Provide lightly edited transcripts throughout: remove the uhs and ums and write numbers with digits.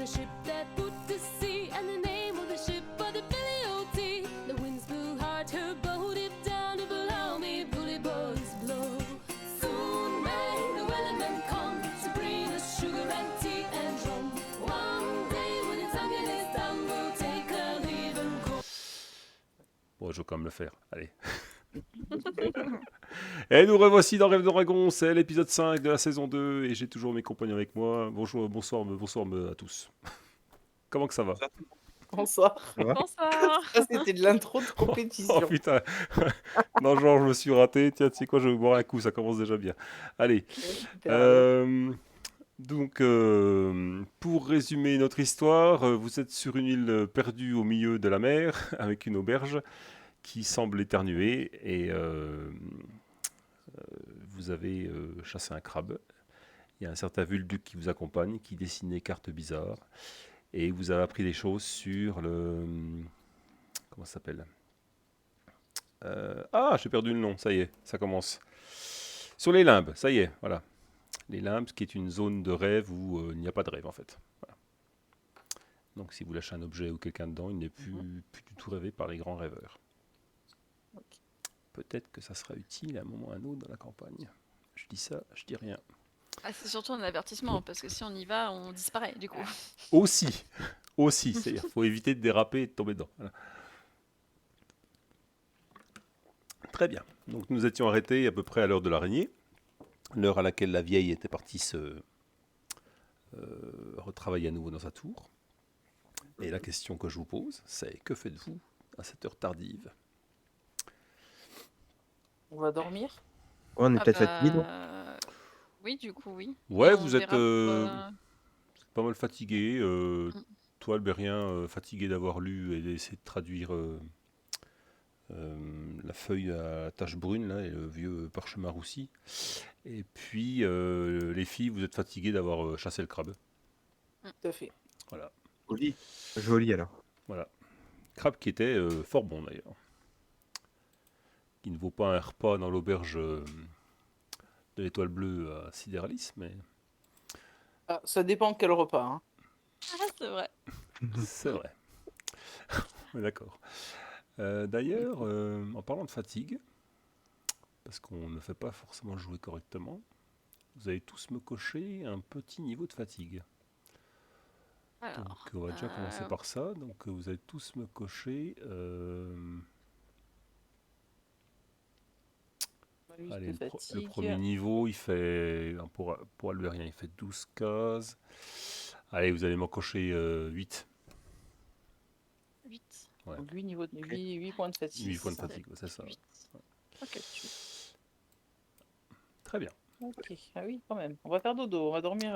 the ship that put to sea, and the name of the ship was the Billy O.T. The winds blew hard, her boat dipped down to below me, bully boys blow. Soon may the wellerman come to bring us sugar and tea and rum. One day when it's tongue in his tongue, we'll take a leave and go. Bon, je vais quand même le faire. Allez. Et nous revoici dans Rêve de Dragon, c'est l'épisode 5 de la saison 2 et j'ai toujours mes compagnons avec moi. Bonjour, bonsoir à tous. Comment que ça va? Bonsoir. Ça va? Bonsoir. Ça, c'était de l'intro de Oh compétition. putain. Non, genre je me suis raté. Tiens, tu sais quoi, je vais boire un coup, ça commence déjà bien. Allez. Donc, pour résumer notre histoire, vous êtes sur une île perdue au milieu de la mer avec une auberge qui semble éternuer et vous avez chassé un crabe. Il y a un certain Vulduc qui vous accompagne, qui dessine des cartes bizarres et vous avez appris des choses sur le... Comment ça s'appelle? Ah, j'ai perdu le nom, ça y est, ça commence. Sur les limbes, ça y est, voilà. Les limbes, qui est une zone de rêve où il n'y a pas de rêve en fait. Voilà. Donc si vous lâchez un objet ou quelqu'un dedans, il n'est plus du tout rêvé par les grands rêveurs. Ok. Peut-être que ça sera utile à un moment ou à un autre dans la campagne. Je dis ça, je dis rien. Ah, c'est surtout un avertissement, parce que si on y va, on disparaît du coup. Aussi, c'est-à-dire faut éviter de déraper et de tomber dedans. Voilà. Très bien. Donc nous étions arrêtés à peu près à l'heure de l'araignée, l'heure à laquelle la vieille était partie se retravailler à nouveau dans sa tour. Et la question que je vous pose, c'est que faites-vous à cette heure tardive? On va dormir. Ouais, on est Ah peut-être fatigué, non? Oui, du coup, oui. Ouais, Et on vous êtes verra pour, pas mal fatigué. Toi, Albérien, fatigué d'avoir lu et d'essayer de traduire la feuille à tache brune là, et le vieux parchemin roussi. Et puis, les filles, vous êtes fatiguées d'avoir chassé le crabe. Tout à fait. Voilà. Joli. Joli alors. Voilà. Crabe qui était fort bon d'ailleurs. Qui ne vaut pas un repas dans l'auberge de l'Étoile Bleue à Sidéralis, mais Ah, ça dépend quel repas. Hein. Ah, c'est vrai. c'est vrai. On est d'accord. D'ailleurs, en parlant de fatigue, parce qu'on ne fait pas forcément jouer correctement, vous allez tous me cocher un petit niveau de fatigue. Alors, Donc on va déjà commencer par ça. Donc vous allez tous me cocher... Malus Allez, de le fatigue. premier niveau, il fait, pour Albérien, il fait 12 cases. Allez, vous allez m'en cocher 8. 8. Ouais. Donc 8 niveaux de 8 points de fatigue. 8 points de c'est ça. fatigue, ouais, c'est ça. 8. Ok. Très bien. Ok. Ah oui, quand même. On va faire dodo. On va dormir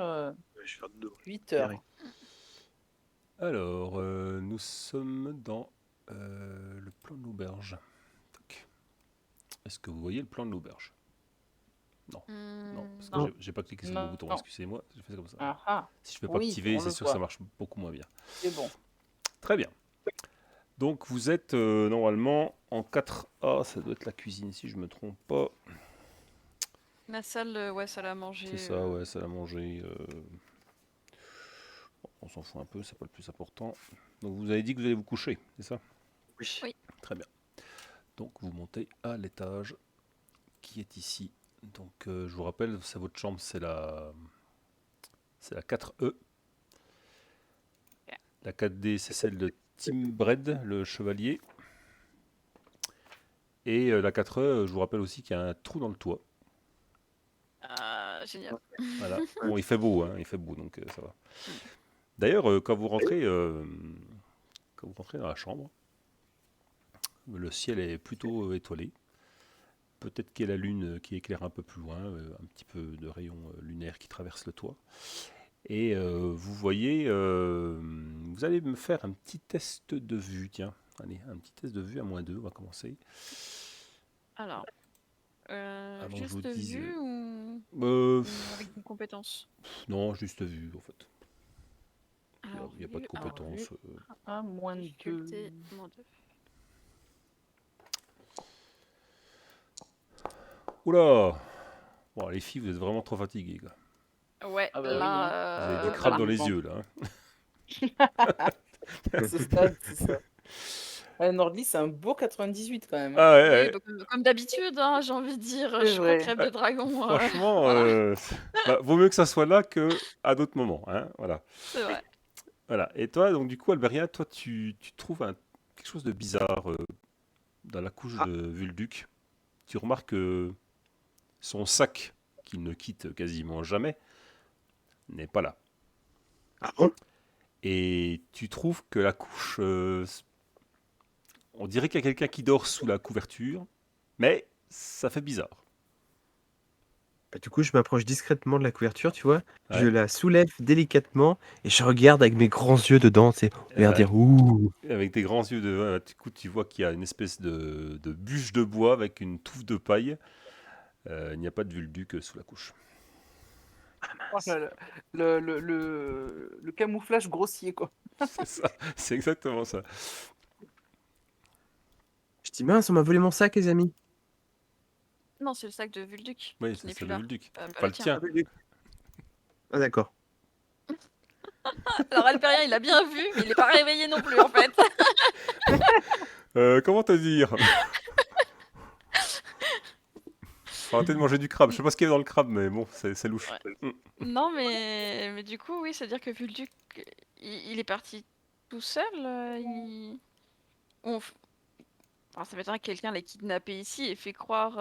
Je vais faire dodo. 8 heures. Alors, nous sommes dans le plan de l'auberge. Tac. Est-ce que vous voyez le plan de l'auberge? Non, parce que Non. j'ai pas cliqué sur Non. le bouton, Non. excusez-moi, j'ai fait ça comme ça. Ah ah. Si je ne fais pas Oui, activer, on c'est le sûr voit. que ça marche beaucoup moins bien. C'est bon. Très bien. Donc vous êtes normalement en 4A, ça doit être la cuisine si je me trompe pas. La salle, ouais, salle à manger. C'est ça, ouais, salle à manger. Bon, on s'en fout un peu, c'est pas le plus important. Donc vous avez dit que vous allez vous coucher, c'est ça? Oui. Oui. Très bien. Donc vous montez à l'étage qui est ici. Donc je vous rappelle, c'est votre chambre, c'est la 4E. La 4D, c'est celle de Tim Bred, le chevalier. Et la 4E, je vous rappelle aussi qu'il y a un trou dans le toit. Ah, génial. Voilà. Bon, il fait beau, donc ça va. D'ailleurs, quand vous rentrez dans la chambre, le ciel est plutôt étoilé. Peut-être qu'il y a la lune qui éclaire un peu plus loin, un petit peu de rayons lunaires qui traversent le toit. Et vous voyez, vous allez me faire un petit test de vue, tiens. Allez, un petit test de vue à -2, on va commencer. Alors, Avant que je juste vous dise, vue ou avec une compétence? Non, juste vue, en fait. Alors, Il n'y a pas de vue, alors, compétence. Ah, moins de 2. difficulté, -2. Oula! Bon, les filles, vous êtes vraiment trop fatiguées, quoi. Ouais, Ah bah là, Vous avez du oui. crabe dans voilà. les yeux, là. Hein. Ce stade, c'est ça. Ouais, Nordly, c'est un beau 98 quand même. Hein. Ah ouais, Oui, ouais. bah, comme d'habitude, hein, j'ai envie de dire, C'est je suis pas vrai. crêpe de dragon. Franchement, voilà, bah, vaut mieux que ça soit là que à d'autres moments, hein, voilà. c'est vrai. Voilà. Et toi, donc du coup, Albérien, toi, tu trouves quelque chose de bizarre dans la couche Ah, de Vulduc. Tu remarques que son sac, qu'il ne quitte quasiment jamais, n'est pas là. ah bon? Et tu trouves que la couche, on dirait qu'il y a quelqu'un qui dort sous la couverture, mais ça fait bizarre. Bah, du coup, je m'approche discrètement de la couverture, tu vois. Je Ouais. la soulève délicatement et je regarde avec mes grands yeux dedans, tu sais. L'air Ouais. dire ouh. Avec des grands yeux de, ouais, du coup, tu vois qu'il y a une espèce de bûche de bois avec une touffe de paille. Il n'y a pas de Vulduc sous la couche. Oh là là, le camouflage grossier, quoi. C'est ça, c'est exactement ça. Je dis mince, on m'a volé mon sac, les amis. Non, c'est le sac de Vulduc Oui, qui c'est n'est ça plus de là, Vulduc. pas Pas le le tien. tien. Ah d'accord. Alors Alperien, il a bien vu, mais il n'est pas réveillé non plus en fait. Comment te dire? Faut arrêter de manger du crabe. Je sais pas ce qu'il y a dans le crabe, mais bon, c'est louche. Ouais. Mm. Non, mais du coup, oui, c'est-à-dire que Vulduc, il est parti tout seul. On f- enfin, ça m'étonnerait que quelqu'un l'ait kidnappé ici et fait croire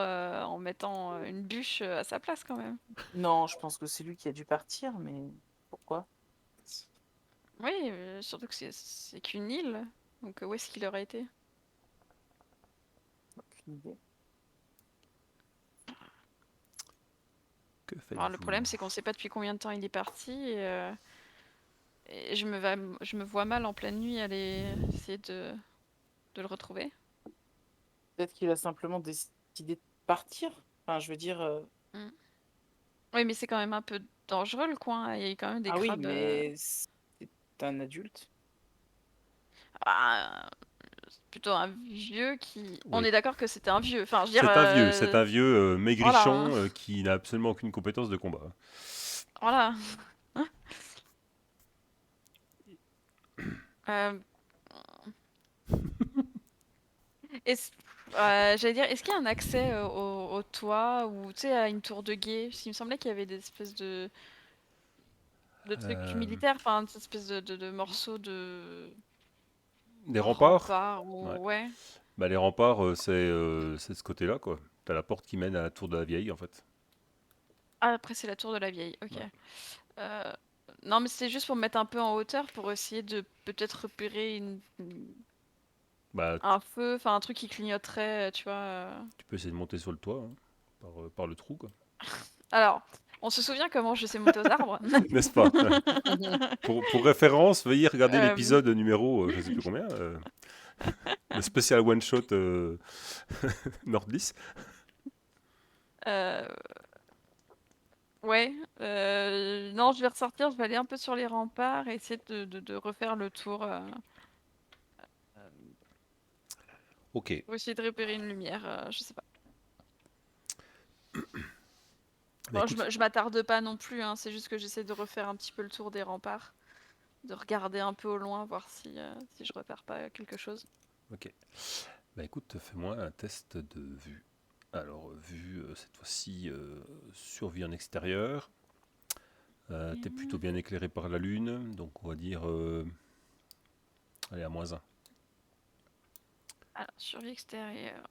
en mettant une bûche à sa place quand même. Non, je pense que c'est lui qui a dû partir, mais pourquoi? Oui, surtout que c'est qu'une île. Donc où est-ce qu'il aurait été? Aucune idée. Que Alors, le faites-vous? problème, c'est qu'on sait pas depuis combien de temps il est parti. Et je me vois mal en pleine nuit aller essayer de le retrouver. Peut-être qu'il a simplement décidé de partir. Enfin, je veux dire. Mm. Oui, mais c'est quand même un peu dangereux le coin. Il y a eu quand même des Ah oui, crabes. mais c'est un adulte. Ah, plutôt un vieux qui. On Oui. est d'accord que c'était un vieux. Enfin, je veux dire. C'est un vieux Voilà. Hein. maigrichon qui n'a absolument aucune compétence de combat. Voilà. Euh, j'allais dire, est-ce qu'il y a un accès au toit ou tu sais à une tour de guet? Parce qu'il me semblait qu'il y avait des espèces de trucs Euh, militaires, enfin, des espèces de morceaux de des remparts? remparts Ouais. ou ouais. Bah, les remparts, c'est de ce côté-là, quoi. T'as la porte qui mène à la tour de la vieille, en fait. Ah, après c'est la tour de la vieille. Ok. Ouais. Euh, non, mais c'était juste pour me mettre un peu en hauteur pour essayer de peut-être repérer Bah, un feu, enfin un truc qui clignoterait, tu vois. tu peux essayer de monter sur le toit, hein, par le trou, quoi. Alors, on se souvient comment je sais monter aux arbres? N'est-ce pas? Pour référence, veuillez regarder Euh, l'épisode numéro, je ne sais plus combien, le spécial one-shot Nordlys. euh, Ouais, non, je vais ressortir, je vais aller un peu sur les remparts et essayer de refaire le tour Ok. pour essayer de repérer une lumière, je sais pas. Bah, Bon, écoute, je m'attarde pas non plus, hein, c'est juste que j'essaie de refaire un petit peu le tour des remparts, de regarder un peu au loin, voir si je repère pas quelque chose. ok. Bah, écoute, fais-moi un test de vue. Alors, vue, cette fois-ci, survie en extérieur. T'es plutôt bien éclairé par la lune, donc on va dire... allez, à -1. Alors, survie extérieure,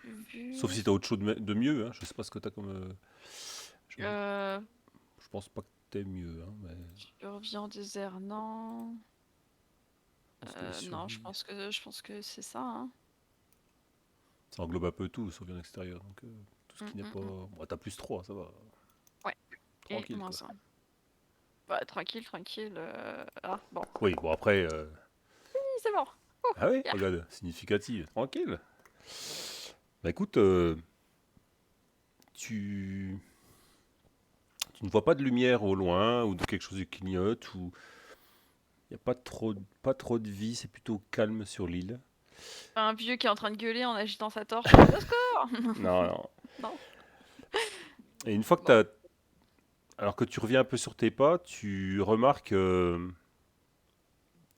vue... Sauf si t'as autre chose de mieux, hein. Je sais pas ce que t'as comme... je, Euh, je pense pas que t'aies mieux, hein, mais... survie en désert, non. Parce que les Non, survies, je pense que c'est ça, hein. ça englobe un peu tout, survie en extérieur. Donc, tout ce qui n'est Mm. pas... Bon, t'as +3, ça va. Ouais. Et Tranquille, moins quoi. un. Bah, tranquille, tranquille. Ah, bon. Oui, bon, après... Oui, c'est bon. Oh, Ah oui, yeah. regarde, significative. Tranquille. Bah écoute, tu... tu ne vois pas de lumière au loin ou de quelque chose qui clignote ou il n'y a pas trop de vie, c'est plutôt calme sur l'île. Un vieux qui est en train de gueuler en agitant sa torche. Au secours. Non, non. Non. Et une fois que alors que tu reviens un peu sur tes pas, tu remarques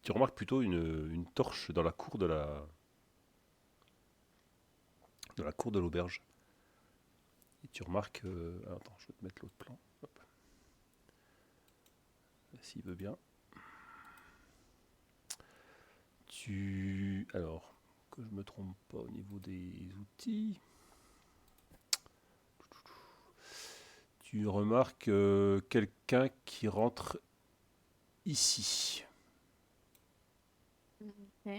Tu remarques plutôt une torche dans la cour de la cour de l'auberge. Et tu remarques. Attends, je vais te mettre l'autre plan. Hop. S'il veut bien. Alors, que je me trompe pas au niveau des outils. Tu remarques quelqu'un qui rentre ici. Ok.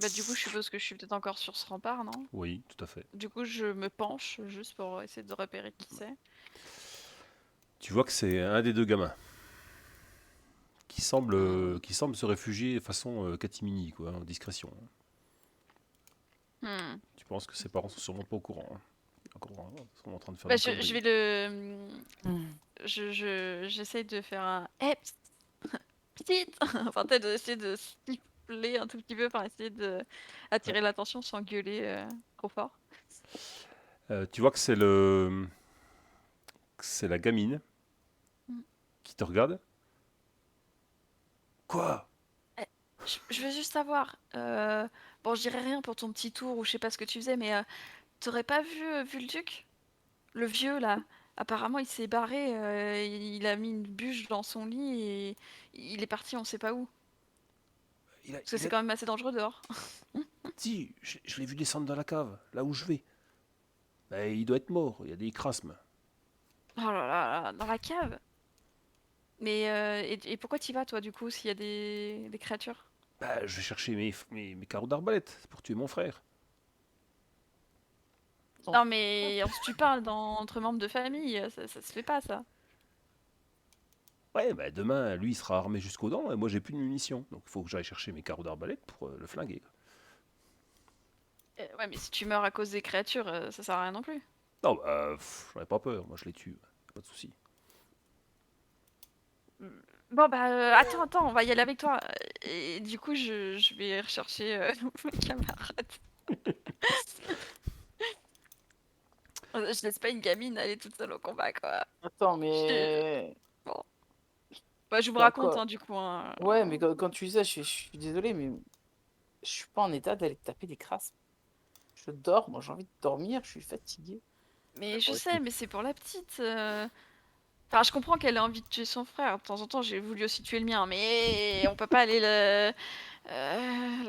Bah, du coup, je suppose que je suis peut-être encore sur ce rempart, non? Oui, tout à fait. Du coup, je me penche juste pour essayer de repérer qui c'est. Tu vois que c'est un des deux gamins qui semble se réfugier de façon catimini, quoi, en discrétion. Hmm. Tu penses que ses parents sont sûrement pas au courant. Hein. Ils sont en train de faire Bah, des je conneries. vais le. J'essaye de faire un. Eh, petite! Enfin, peut-être d'essayer de siffler un tout petit peu, enfin, essayer de attirer l'attention sans gueuler trop fort. Tu vois que c'est la gamine Mm. qui te regarde. Quoi? Je veux juste savoir. Bon, je dirais rien pour ton petit tour ou je sais pas ce que tu faisais, mais t'aurais pas vu le duc? Le vieux là? Apparemment, il s'est barré, il a mis une bûche dans son lit et il est parti, on sait pas où. Il a, Parce que il c'est a- quand même assez dangereux dehors. Si, je l'ai vu descendre dans la cave, là où je vais. Ben, il doit être mort, il y a des crasmes. Oh là là, dans la cave. Mais et pourquoi t'y vas toi du coup s'il y a des créatures? Ben, je vais chercher mes carreaux d'arbalète pour tuer mon frère. Non mais on se tue pas entre membres de famille, ça se fait pas ça. Ouais, ben demain, lui, il sera armé jusqu'aux dents et moi, j'ai plus de munitions. Donc, il faut que j'aille chercher mes carreaux d'arbalète pour le flinguer. Ouais mais si tu meurs à cause des créatures, ça sert à rien non plus. Non, bah, j'en ai pas peur, moi, je les tue. Pas de souci. Bon bah attends, on va y aller avec toi. Et du coup je vais rechercher mes camarades. Je laisse pas une gamine aller toute seule au combat quoi. Attends, Je- mais. Bon. Bah je vous Quand- raconte quand- hein, du coup. Hein. Ouais, mais quand tu dis ça, je suis désolé, mais je suis pas en état d'aller taper des crasses. Je dors, moi j'ai envie de dormir, je suis fatigué. Mais je moi sais, aussi. mais c'est pour la petite. Enfin, je comprends qu'elle ait envie de tuer son frère. De temps en temps, j'ai voulu aussi tuer le mien, mais on peut pas aller la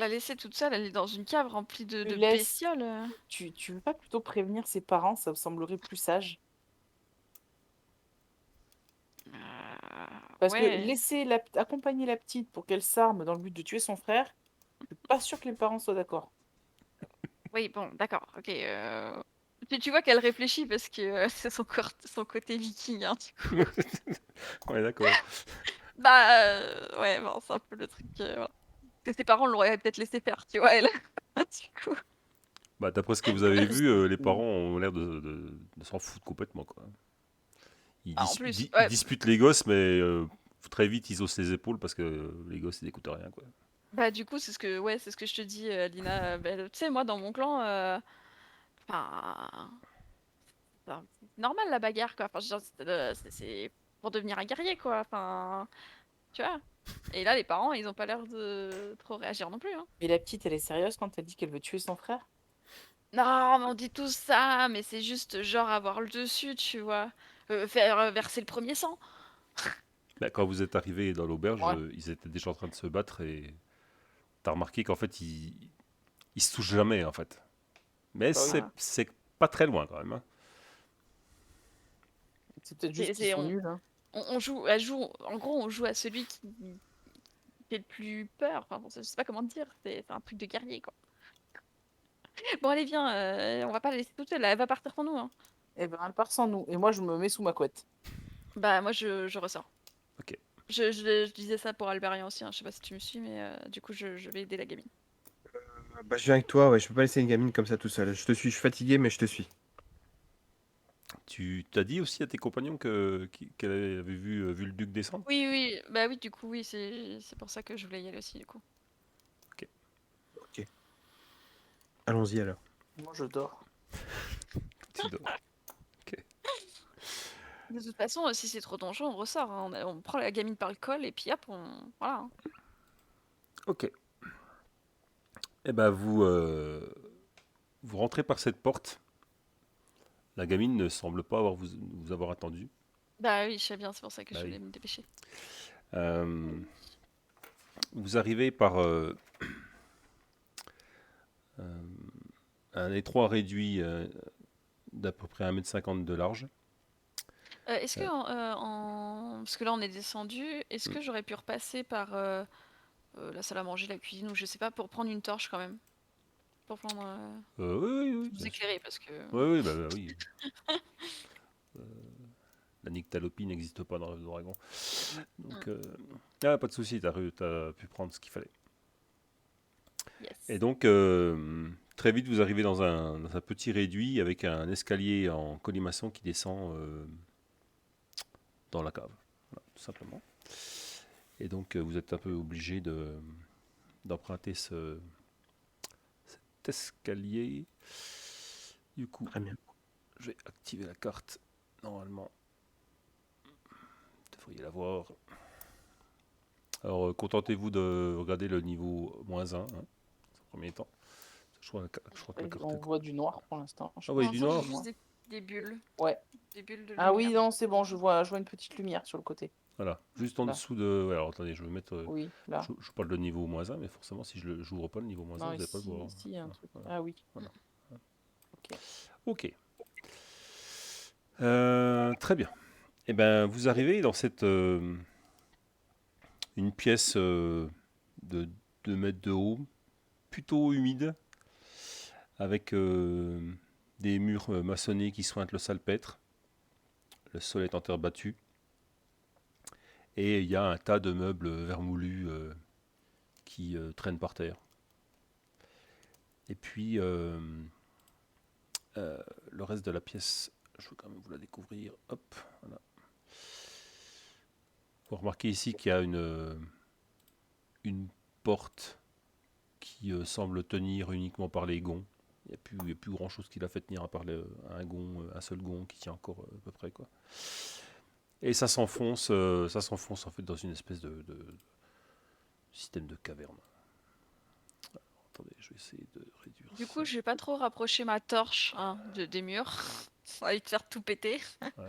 laisser toute seule. Elle est dans une cave remplie Tu de laisses. bestioles. Tu veux pas plutôt prévenir ses parents, ça me semblerait plus sage. Parce que Ouais. laisser accompagner la petite pour qu'elle s'arme dans le but de tuer son frère, je suis pas sûr que les parents soient d'accord. Oui, bon, d'accord. Ok. Tu vois qu'elle réfléchit parce que c'est son côté viking, hein, du coup. Ouais, d'accord. Bah, ouais, bon, c'est un peu le truc. Voilà. Que ses parents l'auraient peut-être laissé faire, tu vois, elle. Du coup. Bah, d'après ce que vous avez vu, les parents ont l'air de s'en foutre complètement, quoi. Ah, en plus, Ils ouais. disputent les gosses, mais très vite, ils haussent les épaules parce que les gosses, ils n'écoutent rien, quoi. Bah, du coup, c'est ce que je te dis, Lina. Bah, tu sais, moi, dans mon clan, enfin, c'est normal la bagarre, quoi. Enfin, je veux dire, c'est pour devenir un guerrier, quoi. Enfin, tu vois. Et là, les parents, ils ont pas l'air de trop réagir non plus, hein. Mais la petite, elle est sérieuse quand elle dit qu'elle veut tuer son frère? Non, mais on dit tout ça, mais c'est juste genre avoir le dessus, tu vois. Faire verser le premier sang. Bah, quand vous êtes arrivé dans l'auberge, Ouais. ils étaient déjà en train de se battre et t'as remarqué qu'en fait, ils se touchent jamais, en fait. Mais Bah oui. Voilà. c'est pas très loin, quand même. Hein. C'est peut-être juste qu'ils sont nuls, hein. En gros, on joue à celui qui fait le plus peur. Enfin, bon, je sais pas comment te dire. C'est un truc de guerrier, quoi. Bon, allez, viens, on va pas la laisser toute seule, elle va partir sans nous, hein. Eh ben, elle part sans nous. Et moi, je me mets sous ma couette. Bah, moi, je ressors. Ok. Je disais ça pour Albérien aussi, hein. Je sais pas si tu me suis, mais du coup, je vais aider la gamine. Bah, je viens avec toi, ouais, je peux pas laisser une gamine comme ça tout seul. Je te suis, je suis fatigué, mais je te suis. Tu t'as dit aussi à tes compagnons qu'elle avait vu le duc descendre? Oui, oui, bah oui, du coup, oui, c'est pour ça que je voulais y aller aussi, du coup. Ok. Allons-y alors. Moi, je dors. Tu dors. De toute façon, si c'est trop dangereux, on ressort, hein. On prend la gamine par le col et puis hop, voilà. Hein. Ok. Eh ben, vous rentrez par cette porte. La gamine ne semble pas vous avoir attendu. Bah oui, je sais bien, c'est pour ça que Bah je oui. voulais me dépêcher. Euh, vous arrivez par euh, un étroit réduit d'à peu près 1,50 m de large. Est-ce que Euh, parce que là on est descendu, est-ce mm. que j'aurais pu repasser par la salle à manger, la cuisine, ou je sais pas, pour prendre une torche quand même? Pour prendre, Oui, oui, oui, vous bien sûr. éclairer, parce que... Oui, oui, bah oui. La nyctalopie n'existe pas dans le dragon. Donc, pas de souci, t'as pu prendre ce qu'il fallait. Et Yes. donc, très vite, vous arrivez dans un petit réduit avec un escalier en colimaçon qui descend dans la cave, voilà, tout simplement. Et donc, vous êtes un peu obligé d'emprunter cet escalier. Du coup, Très bien. je vais activer la carte. Normalement, vous devriez la voir. Alors, contentez-vous de regarder le niveau -1, hein, dans un premier temps. Je crois que la Et carte. on voit du noir pour l'instant. Je sais Ah pas oui, Pour si du c'est l'instant, j'ai du noir. juste noir. des bulles. Ouais. Des bulles de Ah lumière. oui, non, c'est bon, je vois une petite lumière sur le côté. Voilà, juste en Là. dessous de. Ouais, alors attendez, je vais mettre. Oui, là. Je parle de niveau -1, mais forcément, si j'ouvre pas le niveau -1, vous Non, n'allez pas le ici, voir. ici, il y a un Voilà, truc. voilà, Ah oui, voilà. ok. Ok. Très bien. Eh ben, vous arrivez dans une pièce de 2 mètres de haut, plutôt humide, avec des murs maçonnés qui sointent le salpêtre. Le sol est en terre battue. Et il y a un tas de meubles vermoulus qui traînent par terre. Et puis, le reste de la pièce, je veux quand même vous la découvrir. Hop, voilà. Vous remarquez ici qu'il y a une porte qui semble tenir uniquement par les gonds. Il n'y a plus grand chose qui la fait tenir à part un seul gond qui tient encore à peu près, quoi. Et ça s'enfonce en fait dans une espèce de système de caverne. Alors, attendez, je vais essayer de réduire Du ça. coup, je vais pas trop rapprocher ma torche, hein, des murs. Ça va te faire tout péter. Ouais,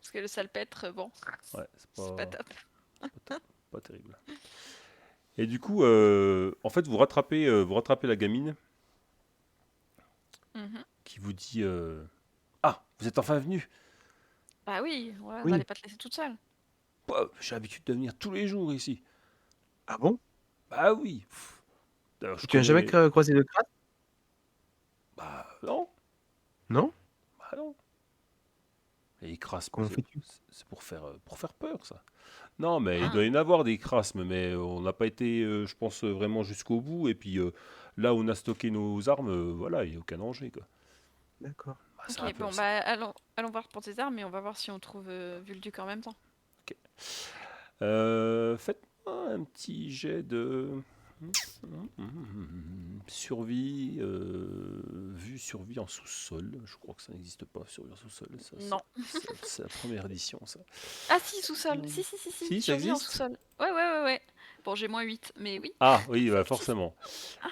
Parce que le salpêtre, bon, ouais, c'est pas top. pas terrible. Et du coup, en fait, vous rattrapez la gamine Mhm. qui vous dit Ah, vous êtes enfin venu. Bah oui, ouais, on Oui. n'allait pas te laisser toute seule. Bah, j'ai l'habitude de venir tous les jours ici. Ah bon? Bah oui. D'ailleurs, je Et tu n'as jamais connais. croisé de crasse? Bah non, Non? bah non. Et les crasmes, Comment fais-tu? c'est pour faire peur, ça. Non, mais il Ah, doit y en avoir des crasmes, mais on n'a pas été, je pense, vraiment jusqu'au bout. Et puis là où on a stocké nos armes, voilà, il n'y a aucun danger, quoi. D'accord. Bah, c'est un ok, peu. bon, bah allons voir pour tes armes, et on va voir si on trouve Vulduc en même temps. Ok. Faites-moi un petit jet de survie, survie en sous-sol. Je crois que ça n'existe pas, survie en sous-sol. Non. C'est la première édition, ça. Ah si, sous-sol. Hmm. Si, Si, ça survie en existe? sous-sol. Ouais. Bon, j'ai -8, mais oui, Ah oui, ça bah, existe. forcément.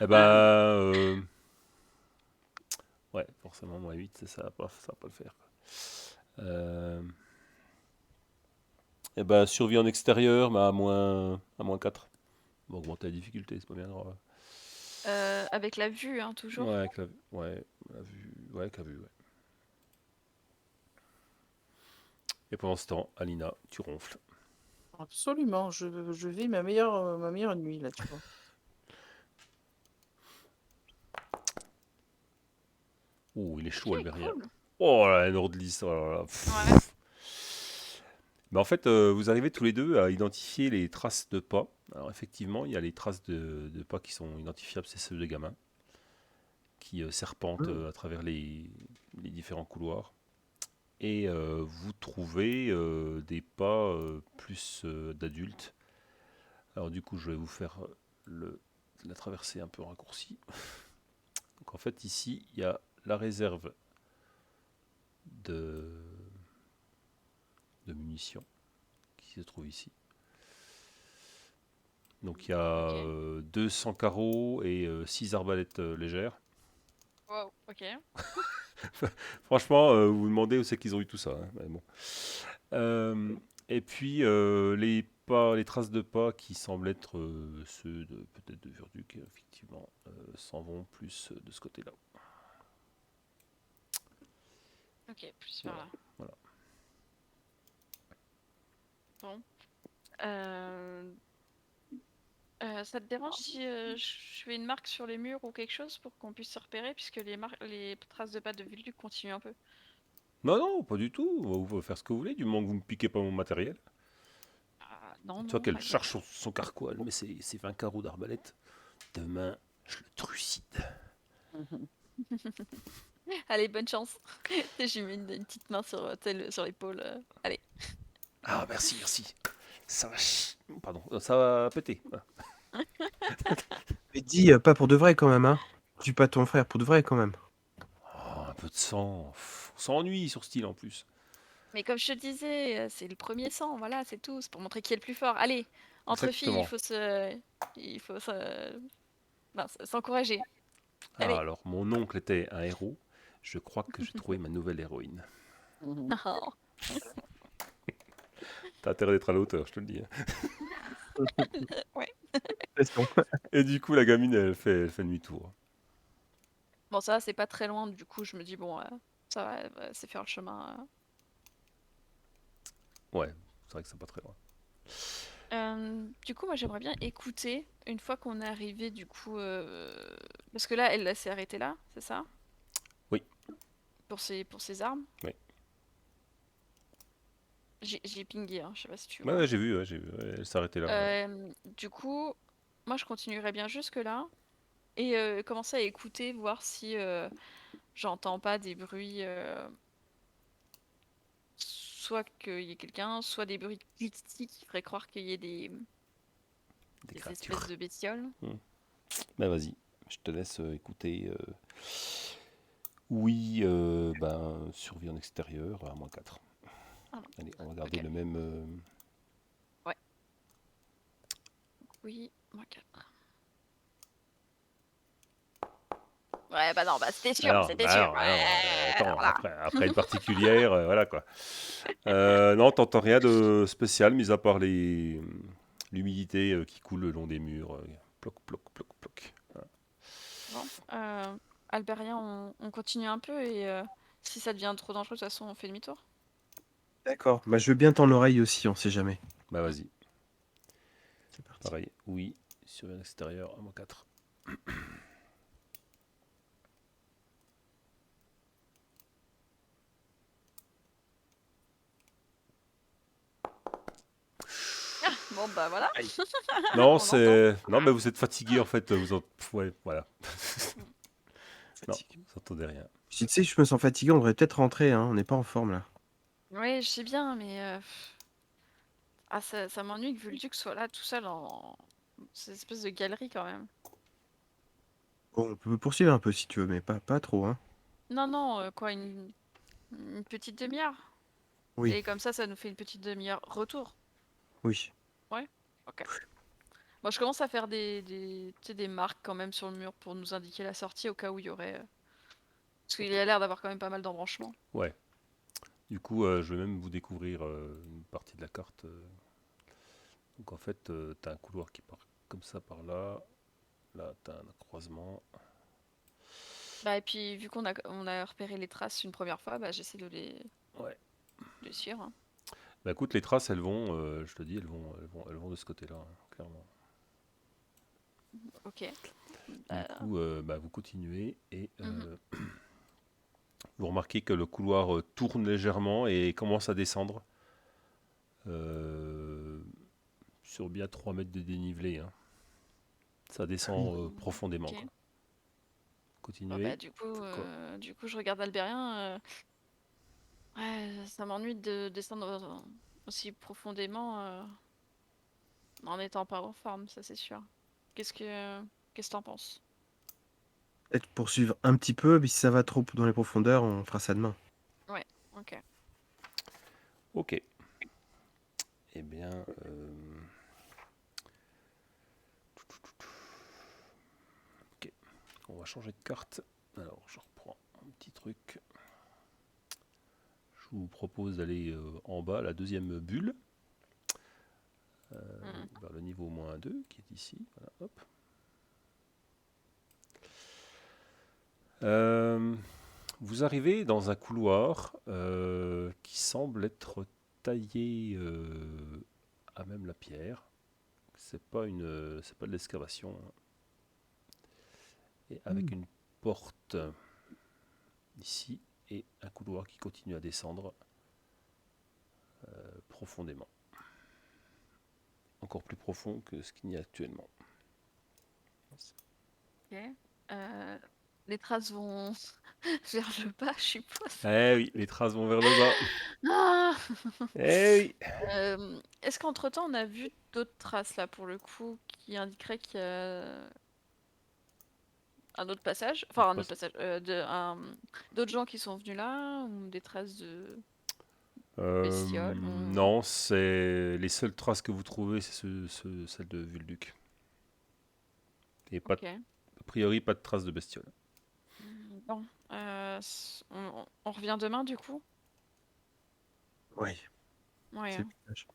Eh ben, ouais, forcément, -8, ça va pas le faire, quoi. Eh ben, survie en extérieur, mais à moins 4. Bon, augmenter la difficulté, c'est pas bien grave. Avec la vue, hein, toujours. Ouais, la vue, ouais, avec la vue, ouais. Et pendant ce temps, Alina, tu ronfles. Absolument, je vis ma meilleure nuit là, tu vois. Oh, il est chaud, Ok, Albérien. cool. Oh là, la Nordlis, oh là là. Ouais. Mais en fait, vous arrivez tous les deux à identifier les traces de pas. Alors effectivement, il y a les traces de pas qui sont identifiables, c'est ceux des gamins, qui serpentent à travers les différents couloirs. Et vous trouvez des pas plus d'adultes. Alors du coup, je vais vous faire la traversée un peu raccourcie. Donc en fait, ici, il y a la réserve de munitions qui se trouve ici. Donc il y a Ok. 200 carreaux et 6 arbalètes légères. Wow, ok. Franchement, vous vous demandez où c'est qu'ils ont eu tout ça, hein, mais bon. Et puis les traces de pas qui semblent être ceux de peut-être de Burduc, effectivement, s'en vont plus de ce côté-là. Ok, plus vers Voilà, là. voilà. Bon. Euh, ça te dérange si je fais une marque sur les murs ou quelque chose pour qu'on puisse se repérer, puisque les traces de pas de Vulduc continuent un peu. Non, non, pas du tout. Vous pouvez faire ce que vous voulez, du moment que vous ne me piquez pas mon matériel. Ah, non, Tu vois non, qu'elle t'inquiète. charge son carquois, elle met ses 20 carreaux d'arbalète. Demain, je le trucide. Allez, bonne chance. J'ai mis une petite main sur, sur l'épaule. Allez. Ah, merci, merci. Ça va... Pardon, ça va péter. Voilà. Mais dis, pas pour de vrai quand même, hein. Tue pas ton frère pour de vrai quand même. Oh, un peu de sang. On s'ennuie sur ce style en plus. Mais comme je te disais, c'est le premier sang, voilà, c'est tout. C'est pour montrer qui est le plus fort. Allez, entre filles, Exactement. il faut non, s'encourager. Ah, Allez. alors, mon oncle était un héros. Je crois que j'ai trouvé ma nouvelle héroïne. Oh. T'as intérêt d'être à la hauteur, je te le dis, hein. Ouais. Pression. Et du coup, la gamine, elle fait demi-tour. Bon, ça, c'est pas très loin, du coup, je me dis, bon, ça va, c'est faire le chemin. Ouais, c'est vrai que c'est pas très loin. Du coup, moi, j'aimerais bien écouter, une fois qu'on est arrivé, du coup, parce que là, elle s'est arrêtée là, c'est ça? Oui, Pour ses armes. oui. J'ai pingé, hein, je sais pas si tu Ouais, vois. ouais, j'ai vu, ouais, elle s'arrêtait là. Ouais. Du coup, moi, je continuerais bien jusque-là et commencer à écouter, voir si j'entends pas des bruits, soit qu'il y ait quelqu'un, soit des bruits critiques qui feraient croire qu'il y ait Des des espèces créatures. de bestioles. Ben vas-y, je te laisse écouter. Oui, ben, survie en extérieur à -4. Ah non, Allez, on va garder ok. le même. Ouais. Oui, moins 4. Ouais, bah non, bah c'était sûr, Ah non, c'était sûr. bah non, Ouais, attends, voilà. après une particulière, voilà quoi. Non, t'entends rien de spécial, mis à part l'humidité qui coule le long des murs. Ploc, ploc, ploc, ploc. Voilà. Bon, Albérien, on continue un peu et si ça devient trop dangereux, de toute façon, on fait demi-tour. D'accord. Bah, je veux bien ton oreille aussi, on sait jamais. Bah vas-y, C'est parti. pareil, oui, survie en extérieur à -4. Ah, bon, bah voilà, Aïe. Non, on entend. Non, mais vous êtes fatigué en fait. Ouais, voilà. Non, Fatigue. vous entendez rien. Tu sais, je me sens fatigué, on devrait peut-être rentrer, hein. On n'est pas en forme là. Oui, je sais bien, mais ah, ça m'ennuie que Vulduc soit là tout seul en cette espèce de galerie quand même. Bon, on peut poursuivre un peu si tu veux, mais pas trop, hein. Non, non, quoi, une petite demi-heure. Oui, Et comme ça nous fait une petite demi-heure retour. oui. Ouais, ok. Bon, je commence à faire tu sais, des marques quand même sur le mur pour nous indiquer la sortie au cas où il y aurait. Parce qu'il a l'air d'avoir quand même pas mal d'embranchements. Ouais. Du coup, je vais même vous découvrir une partie de la carte. Donc en fait, tu as un couloir qui part comme ça par là. Là, tu as un croisement. Bah, et puis, vu on a repéré les traces une première fois, bah, j'essaie Ouais. de les suivre, hein. Bah écoute, les traces, elles vont, je te dis, elles vont de ce côté-là, hein, clairement. Ok. Du Bah, coup, bah, vous continuez et mhm. vous remarquez que le couloir tourne légèrement et commence à descendre euh, sur bien 3 mètres de dénivelé, hein. Ça descend profondément, Ok. quoi. Bon, bah, Continuez. Quoi? du coup, je regarde Albérien. Ouais, ça m'ennuie de descendre aussi profondément en n'étant pas en forme, ça c'est sûr. Qu'est-ce que t'en penses? Peut-être poursuivre un petit peu, mais si ça va trop dans les profondeurs, on fera ça demain. Ouais, ok. Ok. Eh bien, va changer de carte. Alors, je reprends un petit truc. Je vous propose d'aller en bas, la deuxième bulle, vers le niveau -2, qui est ici. Voilà, hop. Vous arrivez dans un couloir qui semble être taillé à même la pierre. C'est pas de l'excavation, hein. Et avec une porte ici et un couloir qui continue à descendre profondément. Encore plus profond que ce qu'il y a actuellement. Ok. Les traces vont vers le bas, je suppose. Eh oui, les traces vont vers le bas. Ah Eh oui. Est-ce qu'entre-temps, on a vu d'autres traces là pour le coup qui indiqueraient qu'il y a un autre passage, enfin un autre passage, d'autres gens qui sont venus là ou des traces de bestioles ou- Non, c'est les seules traces que vous trouvez, c'est celles de Vulduc. Et pas, Ok. a priori, pas de traces de bestioles. Bon, on revient demain du coup? Ouais. Ouais. C'est Hein. dommage.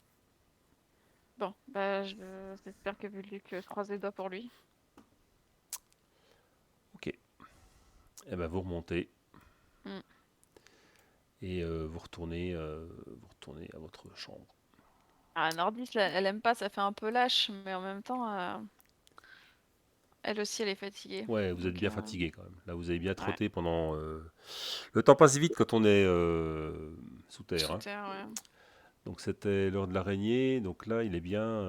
Bon, bah j'espère que Vulduc croise les doigts pour lui. Ok. Eh ben, vous remontez. Mm. Et vous retournez à votre chambre. Ah, Nordis, elle aime pas, ça fait un peu lâche, mais en même temps, elle aussi, elle est fatiguée. Ouais, vous êtes Donc, bien fatigué quand même. Là, vous avez bien ouais. trotté pendant... Le temps passe vite quand on est sous terre, Sous hein. terre, ouais. Donc c'était l'heure de l'araignée. Donc là, il est bien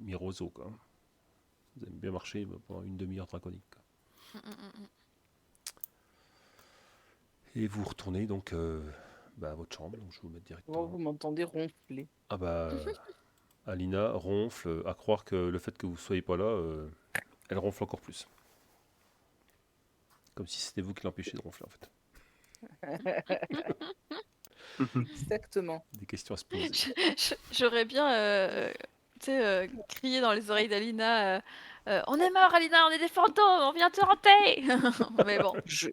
miroso, quoi. Vous avez bien marché pendant une demi-heure draconique, quoi. Et vous retournez donc à votre chambre. Donc je vais vous mettre Comment directement. vous m'entendez ronfler? Ah bah, Alina ronfle. À croire que le fait que vous soyez pas là, elle ronfle encore plus. Comme si c'était vous qui l'empêchiez de ronfler, en fait. Exactement. Des questions à se poser. J'aurais bien, tu sais, crié dans les oreilles d'Alina, on est mort, Alina, on est des fantômes, on vient te hanter. Mais bon, Je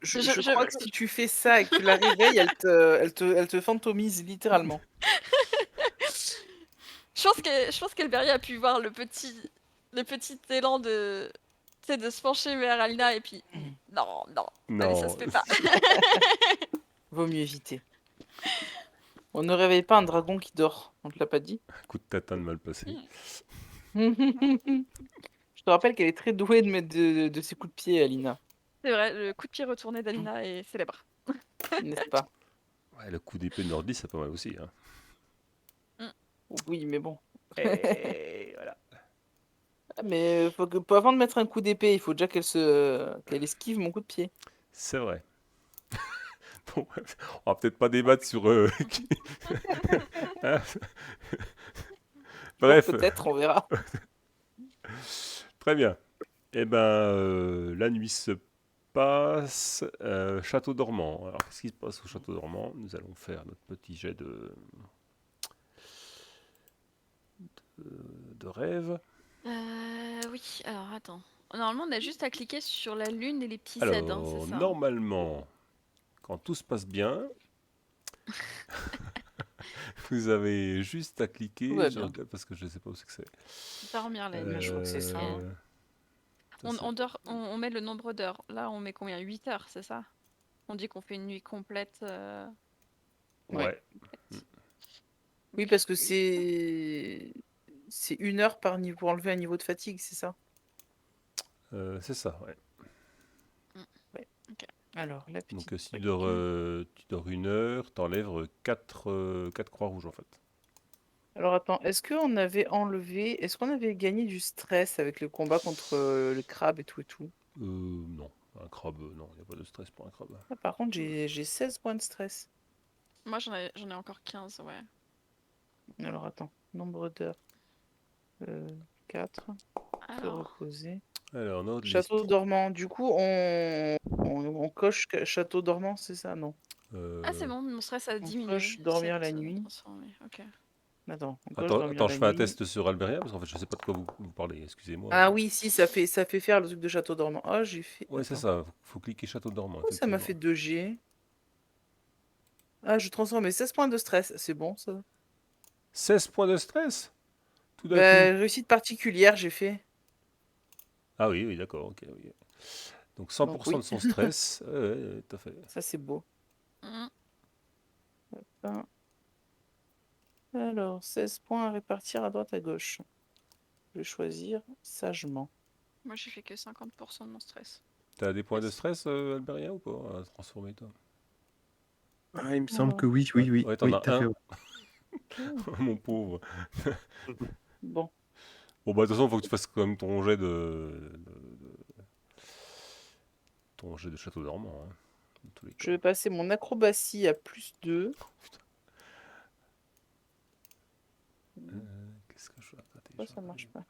crois que si tu fais ça et que tu la réveilles, elle te fantomise littéralement. je pense qu'Elberia a pu voir le petit élan de, tu sais, de se pencher vers Alina et puis, non, allez, ça Non, se fait pas. Vaut mieux éviter. On ne réveille pas un dragon qui dort, on te l'a pas dit? coup de tatane mal passé. Je te rappelle qu'elle est très douée de mettre de ses coups de pied, Alina, C'est vrai, le coup de pied retourné d'Alina est célèbre. n'est-ce pas? Ouais, le coup d'épée de Nordis, c'est pas mal aussi, hein. Oui, mais bon. Et voilà. Mais avant de mettre un coup d'épée, il faut déjà qu'elle esquive mon coup de pied. C'est vrai. Bon, on va peut-être pas débattre sur... Hein. Bref, Peut-être, on verra. très bien. Eh ben, la nuit se passe. Château dormant. Alors, qu'est-ce qui se passe au château dormant? Nous allons faire notre petit jet de rêve. Oui, alors attends. Normalement, on a juste à cliquer sur la lune et les petits Z, hein, Alors, c'est ça? Hein. normalement, quand tout se passe bien, vous avez juste à cliquer. Tout va Je bien. regarde parce que je ne sais pas où c'est que c'est. Dormir la nuit. Je crois que c'est ça, hein. Ça, c'est- On met le nombre d'heures. Là, on met combien? 8 heures, c'est ça? On dit qu'on fait une nuit complète. Ouais. Oui, parce que c'est 1 heure par niveau pour enlever un niveau de fatigue, c'est ça? C'est ça, ouais. Alors, la petite Donc, si truc. tu dors 1 heure, t'enlèves 4 croix rouges, en fait. Alors attends, est-ce qu'on avait gagné du stress avec le combat contre le crabe et tout et tout? Non. Un crabe, non, il n'y a pas de stress pour un crabe. Ah, par contre, j'ai 16 points de stress. Moi, j'en ai encore 15, ouais. Alors attends, nombre d'heures. 4. Se Alors, reposer. Alors, notre Château liste. dormant. Du coup, on coche château dormant, c'est ça? Non. c'est bon, mon stress a On diminué. coche dormir la 7, nuit. transformé, ok. Attends, encore je Attends, dormir attends, la je fais un nuit. test sur Alberia parce qu'en fait, je sais pas de quoi vous parlez. Excusez-moi. Ah oui, si, ça fait faire le truc de château dormant. Oh, j'ai fait. Ouais, c'est Attends. ça. Faut cliquer Château dormant, Pourquoi ça m'a effectivement. fait 2G? Ah, je transforme mes 16 points de stress. C'est bon, ça. 16 points de stress, tout d'un coup. Bah, réussite particulière, j'ai fait. Ah oui, oui, d'accord, ok. Oui. Donc Donc 100% de oui, son stress. Ouais, ouais, tout à fait. ça c'est beau. Mm. Hein. Alors, 16 points à répartir à droite à gauche. Je vais choisir sagement. Moi, j'ai fait que 50% de mon stress. T'as des points de Yes. stress, Alberia, ou pas, à transformer, toi? Ah, il me semble Alors, que oui, Ouais, oui, ouais, t'en oui, as tout à fait. un, ouh, mon pauvre. bon, Bon, bah, de toute façon, faut que tu fasses quand même ton jet de château dormant, hein, dans tous les je cas. vais passer mon acrobatie à +2. Qu'est-ce que je fais Pourquoi ça marche pas?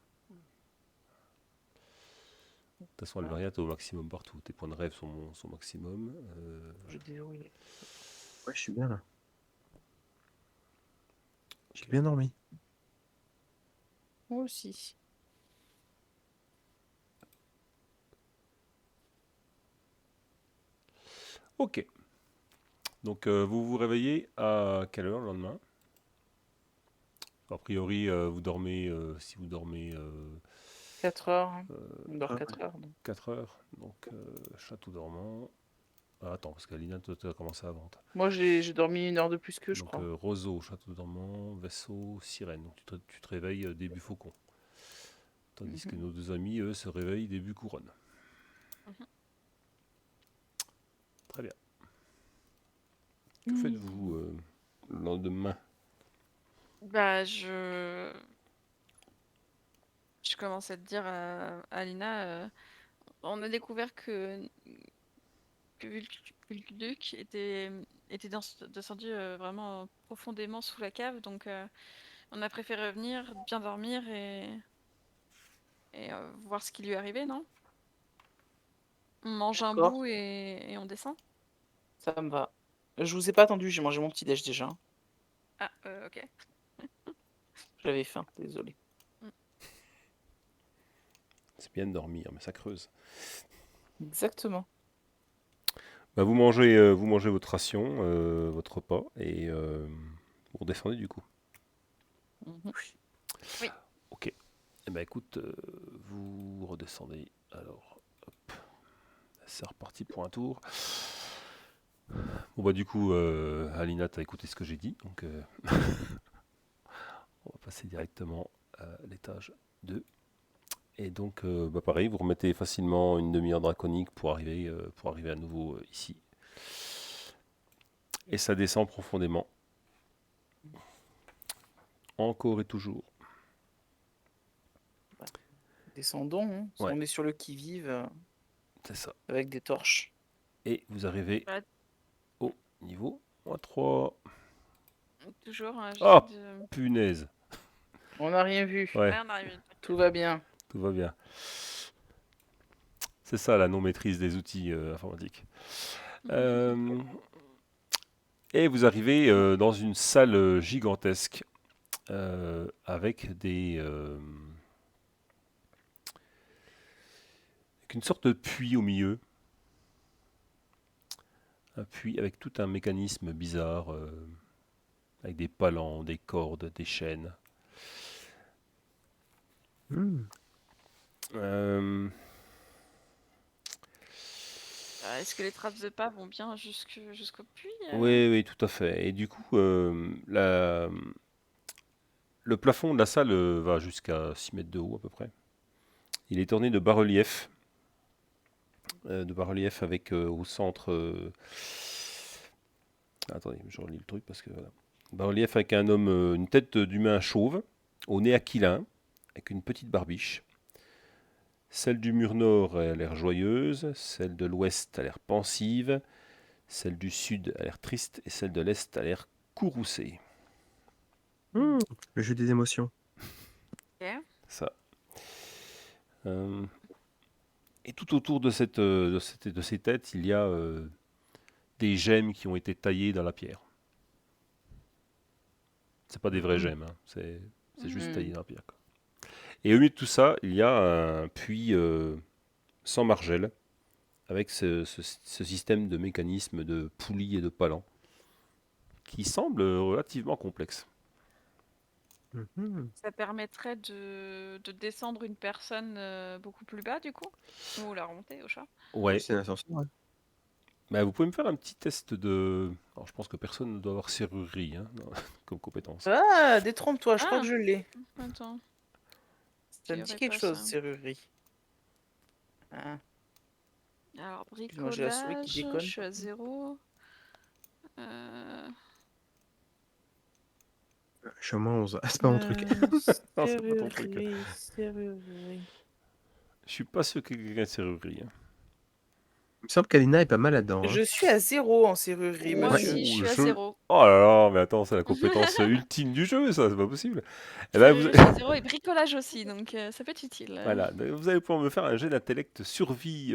De toute façon, Alberia, t'es au maximum partout. Tes points de rêve sont maximum. Je déverrouille. Ouais, je suis bien là. J'ai bien dormi. Moi aussi. Ok. Donc, vous vous réveillez à quelle heure le lendemain? A priori, vous dormez, si vous dormez 4 heures. Hein. On dort Ah, 4 heures. Donc. 4 heures, donc château dormant. Ah, attends, parce qu'Alina, toi, tu as commencé avant. Moi, j'ai dormi 1 heure de plus que je Donc, crois. roseau, château dormant, vaisseau, sirène. Donc, tu te réveilles début faucon. Tandis que nos deux amis, eux, se réveillent début couronne. Mhm. Très bien. Que faites-vous le lendemain? Bah, je commence à te dire à Lina, on a découvert que Vulduc était descendu vraiment profondément sous la cave, donc on a préféré revenir, bien dormir et voir ce qui lui arrivait, non? On mange un D'accord, bout et on descend? ça me va. Je vous ai pas attendu, j'ai mangé mon petit déj déjà. Ah, ok. J'avais faim, désolé. C'est bien de dormir, mais ça creuse. Exactement. Bah, vous mangez votre ration, votre repas, et vous redescendez du coup. Mhm. Oui. Ok. Eh ben écoute, vous redescendez. Alors, hop, c'est reparti pour un tour. Bon bah du coup, Alina, t'as écouté ce que j'ai dit, donc on va passer directement à l'étage 2. Et donc, bah pareil, vous remettez facilement une demi-heure draconique pour arriver à nouveau ici. Et ça descend profondément. Encore et toujours. Descendons, hein. Ouais. On est sur le qui-vive C'est ça. avec des torches. Et vous arrivez Bah, au niveau -3. toujours, Oh, j'essaie de... punaise. On n'a rien vu. Ouais, Ouais, on arrive. Tout va bien. tout va bien. C'est ça la non-maîtrise des outils informatiques. Euh, et vous arrivez dans une salle gigantesque avec avec une sorte de puits au milieu. Un puits avec tout un mécanisme bizarre, avec des palans, des cordes, des chaînes. Hmm. Est-ce que les traces de pas vont bien jusqu'au puits? Oui, oui, tout à fait. Et du coup, le plafond de la salle va jusqu'à 6 mètres de haut à peu près. Il est orné de bas-reliefs, avec au centre. Attendez, je relis le truc parce que voilà. Bas-relief avec un homme, une tête d'humain chauve, au nez aquilin, avec une petite barbiche. Celle du mur nord a l'air joyeuse, celle de l'ouest a l'air pensive, celle du sud a l'air triste et celle de l'est a l'air courroucée. Hmm. Le jeu des émotions. Ok. Ça. Et tout autour de ces têtes, il y a des gemmes qui ont été taillées dans la pierre. C'est pas des vrais Mhm. gemmes, hein. C'est juste Mhm. taillé dans la pierre, quoi. Et au milieu de tout ça, il y a un puits sans margelle, avec ce système de mécanisme de poulies et de palans, qui semble relativement complexe. Mhm. Ça permettrait de descendre une personne beaucoup plus bas, du coup? Ou la remonter au chat? Oui, Ouais, c'est un ascenseur. Ouais. bah, vous pouvez me faire un petit test de... Alors, je pense que personne ne doit avoir serrurerie, hein, comme compétence. Ah, détrompe-toi, je crois Ah, que je l'ai. attends, Ça j'y me dit aurais quelque pas chose, ça. serrurerie. Ah, Alors, excuse-moi, j'ai la souris qui bricolage, je déconne. suis à 0. Euh, Je suis à moins 11. Ah, c'est pas mon truc. Non, c'est pas ton truc. Serrurerie, serrurerie. Je suis pas sûr que quelqu'un ait serrurerie, hein. Il me semble qu'Alina est pas mal là-dedans. Hein. Je suis à 0 en serrurerie, Moi monsieur. aussi, je suis à je- 0. Oh là là, mais attends, c'est la compétence ultime du jeu, ça, c'est pas possible. Eh ben, Je suis à 0 et bricolage aussi, donc ça peut être utile. Voilà, donc vous allez pouvoir me faire un jet d'intellect survie,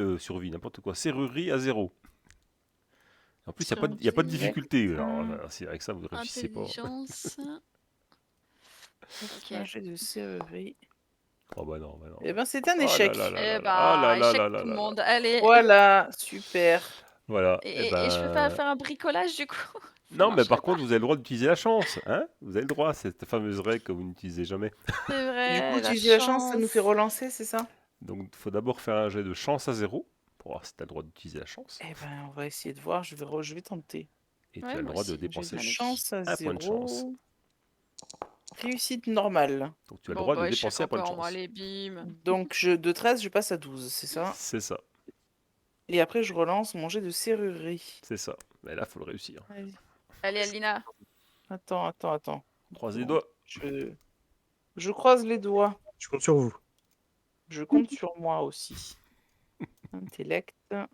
n'importe quoi, serrurerie à 0. En plus, il n'y a pas de Survie, difficulté. Alors, c'est avec ça, vous ne réussissez pas. intelligence. Ok. Un jet de serrurerie. Oh bah non, bah non. Eh ben, c'est un Oh là échec. là là Eh là là, oh là bah, là échec là là tout le là là. monde. Allez. Voilà, super. Voilà, Et je peux pas faire un bricolage du coup? Ça Non, mais marcherait par pas. contre, vous avez le droit d'utiliser la chance, hein. Vous avez le droit, cette fameuse règle que vous n'utilisez jamais. C'est Du vrai, coup, la utiliser la chance, ça nous fait chance. relancer, c'est ça? Donc, il faut d'abord faire un jet de chance à 0 pour voir si tu as le droit d'utiliser la chance. Eh ben, on va essayer de voir, je vais tenter. Et tu Ouais, as le moi droit de aussi, dépenser De allez. chance à un point de chance. 0. Réussite normale. Donc, tu as le Bon, droit de bah, échec dépenser un point de encore, moi, chance. allez, bim. Donc, de 13, je passe à 12, c'est ça? C'est ça, Et après, je relance mon jet de serrurerie. c'est ça. Mais là, il faut le réussir. Allez. Allez, Alina. Attends. Croise les Bon, doigts. je croise les doigts. Je compte sur vous. Je compte sur moi aussi. Intellect. Attends,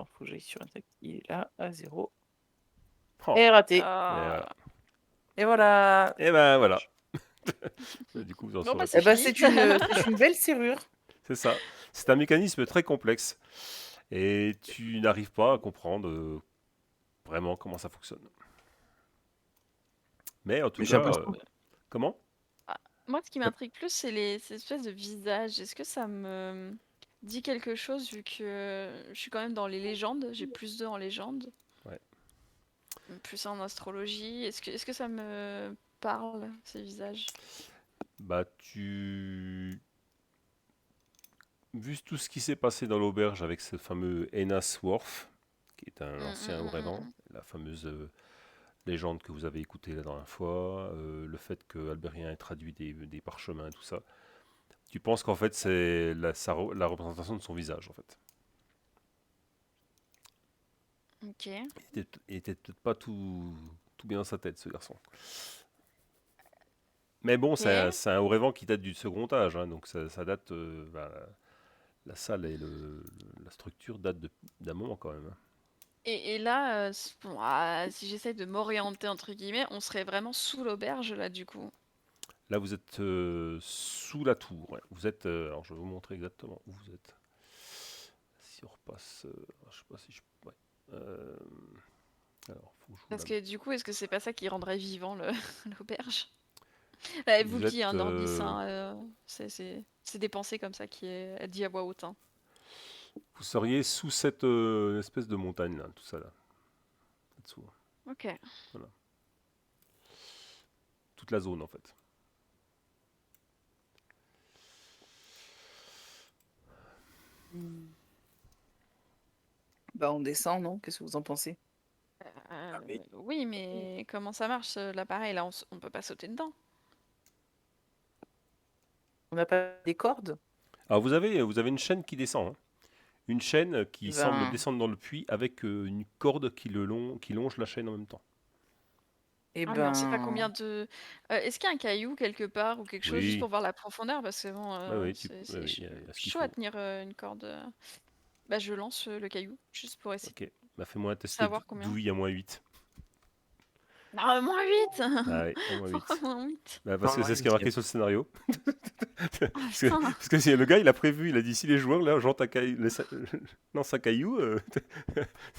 faut que j'aille sur intellect. Il est là, à 0. Oh. Et raté. Ah. Et voilà. Et ben voilà. Du coup, vous en Bon, saurez bah, plus. c'est Eh ben, fini. c'est une belle serrure. C'est ça. C'est un mécanisme très complexe. Et tu n'arrives pas à comprendre vraiment comment ça fonctionne. Mais en tout Mais j'ai cas, l'impression- comment? Moi, ce qui m'intrigue plus, c'est ces espèces de visages. Est-ce que ça me dit quelque chose vu que je suis quand même dans les légendes? J'ai plus 2 en légende. Ouais. Plus en astrologie. Est-ce que ça me parle, ces visages? Bah, vu tout ce qui s'est passé dans l'auberge avec ce fameux Enas Worf, qui est un ancien Orevan, la fameuse légende que vous avez écoutée la dernière fois, le fait que Albérien ait traduit des parchemins, tout ça, tu penses qu'en fait c'est la représentation de son visage, en fait. Ok. Il était peut-être pas tout bien dans sa tête, ce garçon. Mais bon, Ok. c'est un Orevan qui date du second âge, hein, donc ça date... la salle et la structure datent d'un moment quand même, hein. Et là, bon, si j'essaye de m'orienter, entre guillemets, on serait vraiment sous l'auberge, là, du coup. Là, vous êtes sous la tour. Ouais. Vous êtes. Alors, je vais vous montrer exactement où vous êtes. Si on repasse. Je sais pas si je. Ouais. Alors, faut que je vous Parce la- que du coup, est-ce que c'est pas ça qui rendrait vivant l'auberge? Elle vous Vous le dit, êtes, hein, Nordis, hein, c'est des pensées comme ça qui est dit à voix haute, hein. Vous seriez sous cette espèce de montagne là, tout ça là. Là-dessous, hein. Ok. Toute la zone en fait. Bah, on descend, non? Qu'est-ce que vous en pensez? mais- Oui, mais comment ça marche, l'appareil, là, on peut pas sauter dedans. On n'a pas des cordes? Alors, vous avez une chaîne qui descend, hein. Une chaîne qui Ben- semble descendre dans le puits avec une corde qui longe la chaîne en même temps. Eh Ah, mais on sait pas ben, combien de... Est-ce qu'il y a un caillou quelque part ou quelque chose juste Oui. pour voir la profondeur? Parce que bon, Ouais, oui, c'est il y a ce qu'il chaud à faut. tenir une corde. Bah, je lance le caillou, juste pour essayer. Ok. Bah, fais-moi un test Savoir combien. douille à -8. Non, moins 8! Ah ouais, à -8. Pourquoi moins 8? Bah, parce que c'est ce qui est marqué sur le scénario. Parce que, putain. parce que le gars, il a prévu, il a dit si les joueurs là, lance un caillou.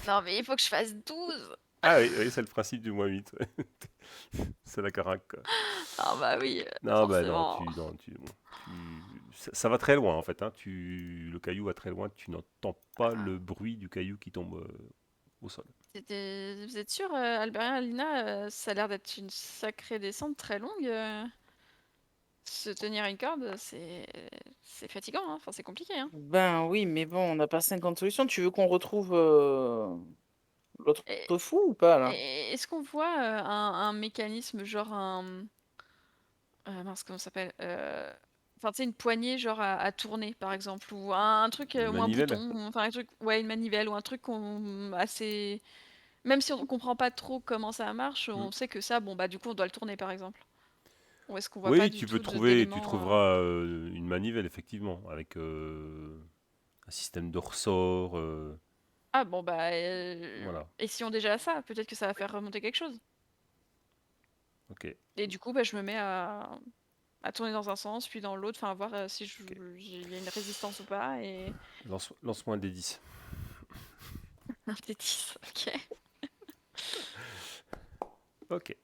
Non, mais il faut que je fasse 12! Ah oui, oui, c'est le principe du -8. C'est la caraque, quoi. Ah bah oui, Non, bah non, forcément. ça va très loin en fait, hein. Le caillou va très loin, tu n'entends pas Ah. le bruit du caillou qui tombe au sol. Vous êtes sûr, Albérien, Alina, ça a l'air d'être une sacrée descente très longue. Se tenir une corde, c'est fatigant, hein. Enfin, c'est compliqué, hein. Ben oui, mais bon, on n'a pas 50 solutions. Tu veux qu'on retrouve l'autre Et, fou ou pas là? est-ce qu'on voit un mécanisme, genre mince, comment ça s'appelle? Enfin, tu sais, une poignée, genre à tourner, par exemple, ou un truc, Une ou un manivelle? bouton, enfin un truc, ouais, une manivelle, ou un truc qu'on assez. Même si on comprend pas trop comment ça marche, Hmm. on sait que ça, bon, bah, du coup, on doit le tourner, par exemple. Ou est-ce qu'on voit pas Oui, du tu peux tout trouver, tu d'éléments. trouveras une manivelle effectivement, avec un système de ressort, Ah, bon, bah, voilà. essayons déjà ça, peut-être que ça va faire remonter quelque chose. Ok. Et du coup, bah, je me mets à tourner dans un sens, puis dans l'autre, enfin, à voir si Ok. il y a une résistance ou pas, et. Lance-moi un D10. Un petit 10, ok. Ok.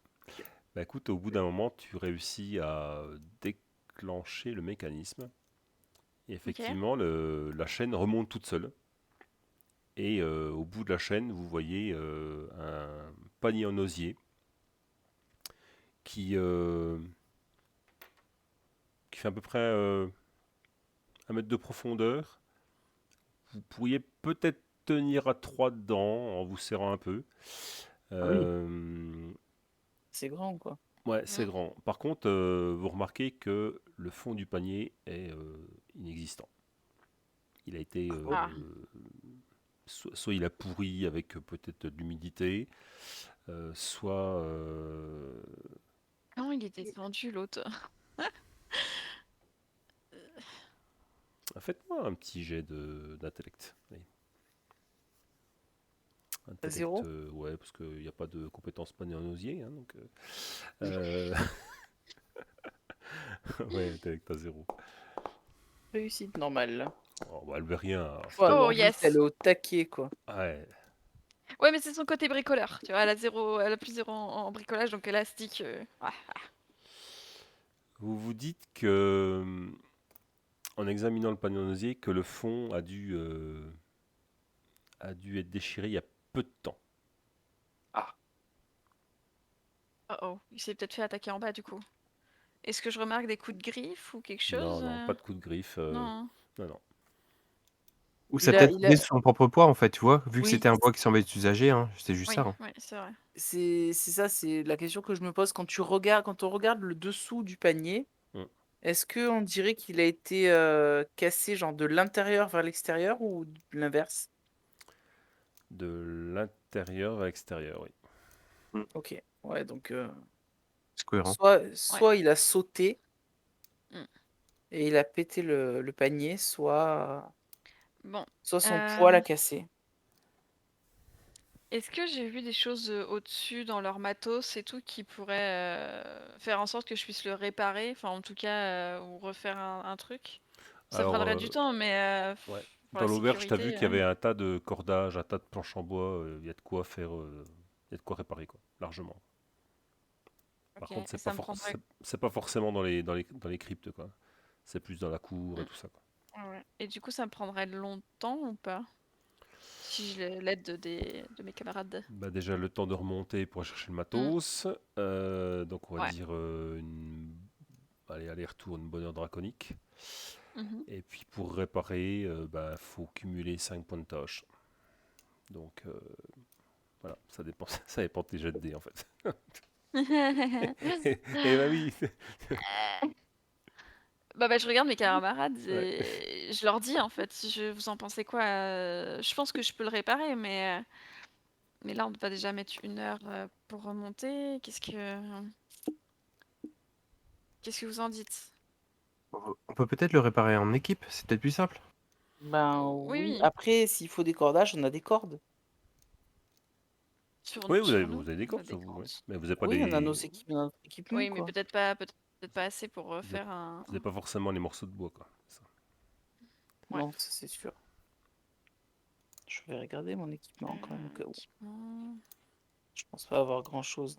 Bah écoute, au bout d'un moment, tu réussis à déclencher le mécanisme. Et Ok. effectivement, la chaîne remonte toute seule. Et au bout de la chaîne, vous voyez un panier en osier qui, euh, qui fait à peu près 1 mètre de profondeur. Vous pourriez peut-être tenir à 3 dedans en vous serrant un peu. Ah oui. C'est grand quoi. Ouais, c'est Mm. grand. Par contre, vous remarquez que le fond du panier est inexistant. Il a été, Ah. soit il a pourri avec peut-être de l'humidité, soit, Non, il était tendu, l'autre. faites-moi un petit jet d'intellect. Allez. Intellect, 0. ouais, parce qu'il n'y a pas de compétences panées en osier, hein, donc. Euh, ouais, intellect à 0. Réussite normale. Oh, bah, Albérien, Ouais, Oh, alors juste, elle yes! est au taquet quoi. ouais. Ouais, mais c'est son côté bricoleur, tu vois, elle a plus 0 en bricolage, donc élastique. Ouais. Vous vous dites que, en examinant le panier en osier, que le fond a dû être déchiré il y a peu de temps. Oh oh, il s'est peut-être fait attaquer en bas, du coup. Est-ce que je remarque des coups de griffe ou quelque Non, chose? non, pas de coup de griffe. Non, hein. Non, non. Ou ça a Il a, peut-être il tombé a... sous son propre poids, en fait, tu vois, vu que Oui, c'était un bois qui semblait être usagé, hein, c'est juste ça. Oui, Hein. oui, c'est vrai. c'est ça, c'est la question que je me pose quand quand on regarde le dessous du panier. Hmm. Est-ce que on dirait qu'il a été cassé genre de l'intérieur vers l'extérieur ou de l'inverse? De l'intérieur à l'extérieur, oui. Ok, ouais, donc C'est cohérent. Ouais. soit il a sauté Mm. et il a pété le panier, Bon. soit son poids Euh, l'a cassé. Est-ce que j'ai vu des choses au-dessus dans leur matos et tout qui pourraient faire en sorte que je puisse le réparer, enfin en tout cas, ou refaire un truc? Ça Alors, prendrait du temps, mais ouais. pour Dans la l'auberge, tu as vu sécurité. qu'il y avait un tas de cordages, un tas de planches en bois. Il y a de quoi faire, il y a de quoi réparer, quoi, largement. Par Ok, contre, et c'est pas, ça me prendrait. c'est pas forcément dans les cryptes, quoi. C'est plus dans la cour et Mm, tout ça, quoi. ouais. Et du coup, ça me prendrait longtemps ou pas? Si j'ai l'aide de mes camarades. Bah déjà, le temps de remonter pour aller chercher le Mm, matos. Donc, on va ouais. dire allez, aller-retour, une bonne heure draconique. Mhm. Et puis, pour réparer, bah, faut cumuler 5 points de tâche. Donc, voilà, ça dépend, ça dépend de tes jets de dés, en fait. Et bah oui, Bah, je regarde mes camarades ouais. et je leur dis en fait, vous en pensez quoi? Je pense que je peux le réparer, mais là on va déjà mettre 1 heure pour remonter. Qu'est-ce que vous en dites? On peut peut-être le réparer en équipe, c'est peut-être plus simple. Ben Oui, oui. oui, Après, s'il faut des cordages, on a des cordes. Oui, vous avez, sur vous nous, avez des on a cordes des sur vous, ouais. cordes. Mais vous n'avez pas Oui, on a des. notre équipement, Oui, mais quoi. peut-être pas assez pour Vous n'avez refaire un. vous avez pas forcément les morceaux de bois, quoi. Ça. Ouais. Non, ça c'est sûr. Je vais regarder mon équipement quand même au cas où. Équipement. Je pense pas avoir grand-chose.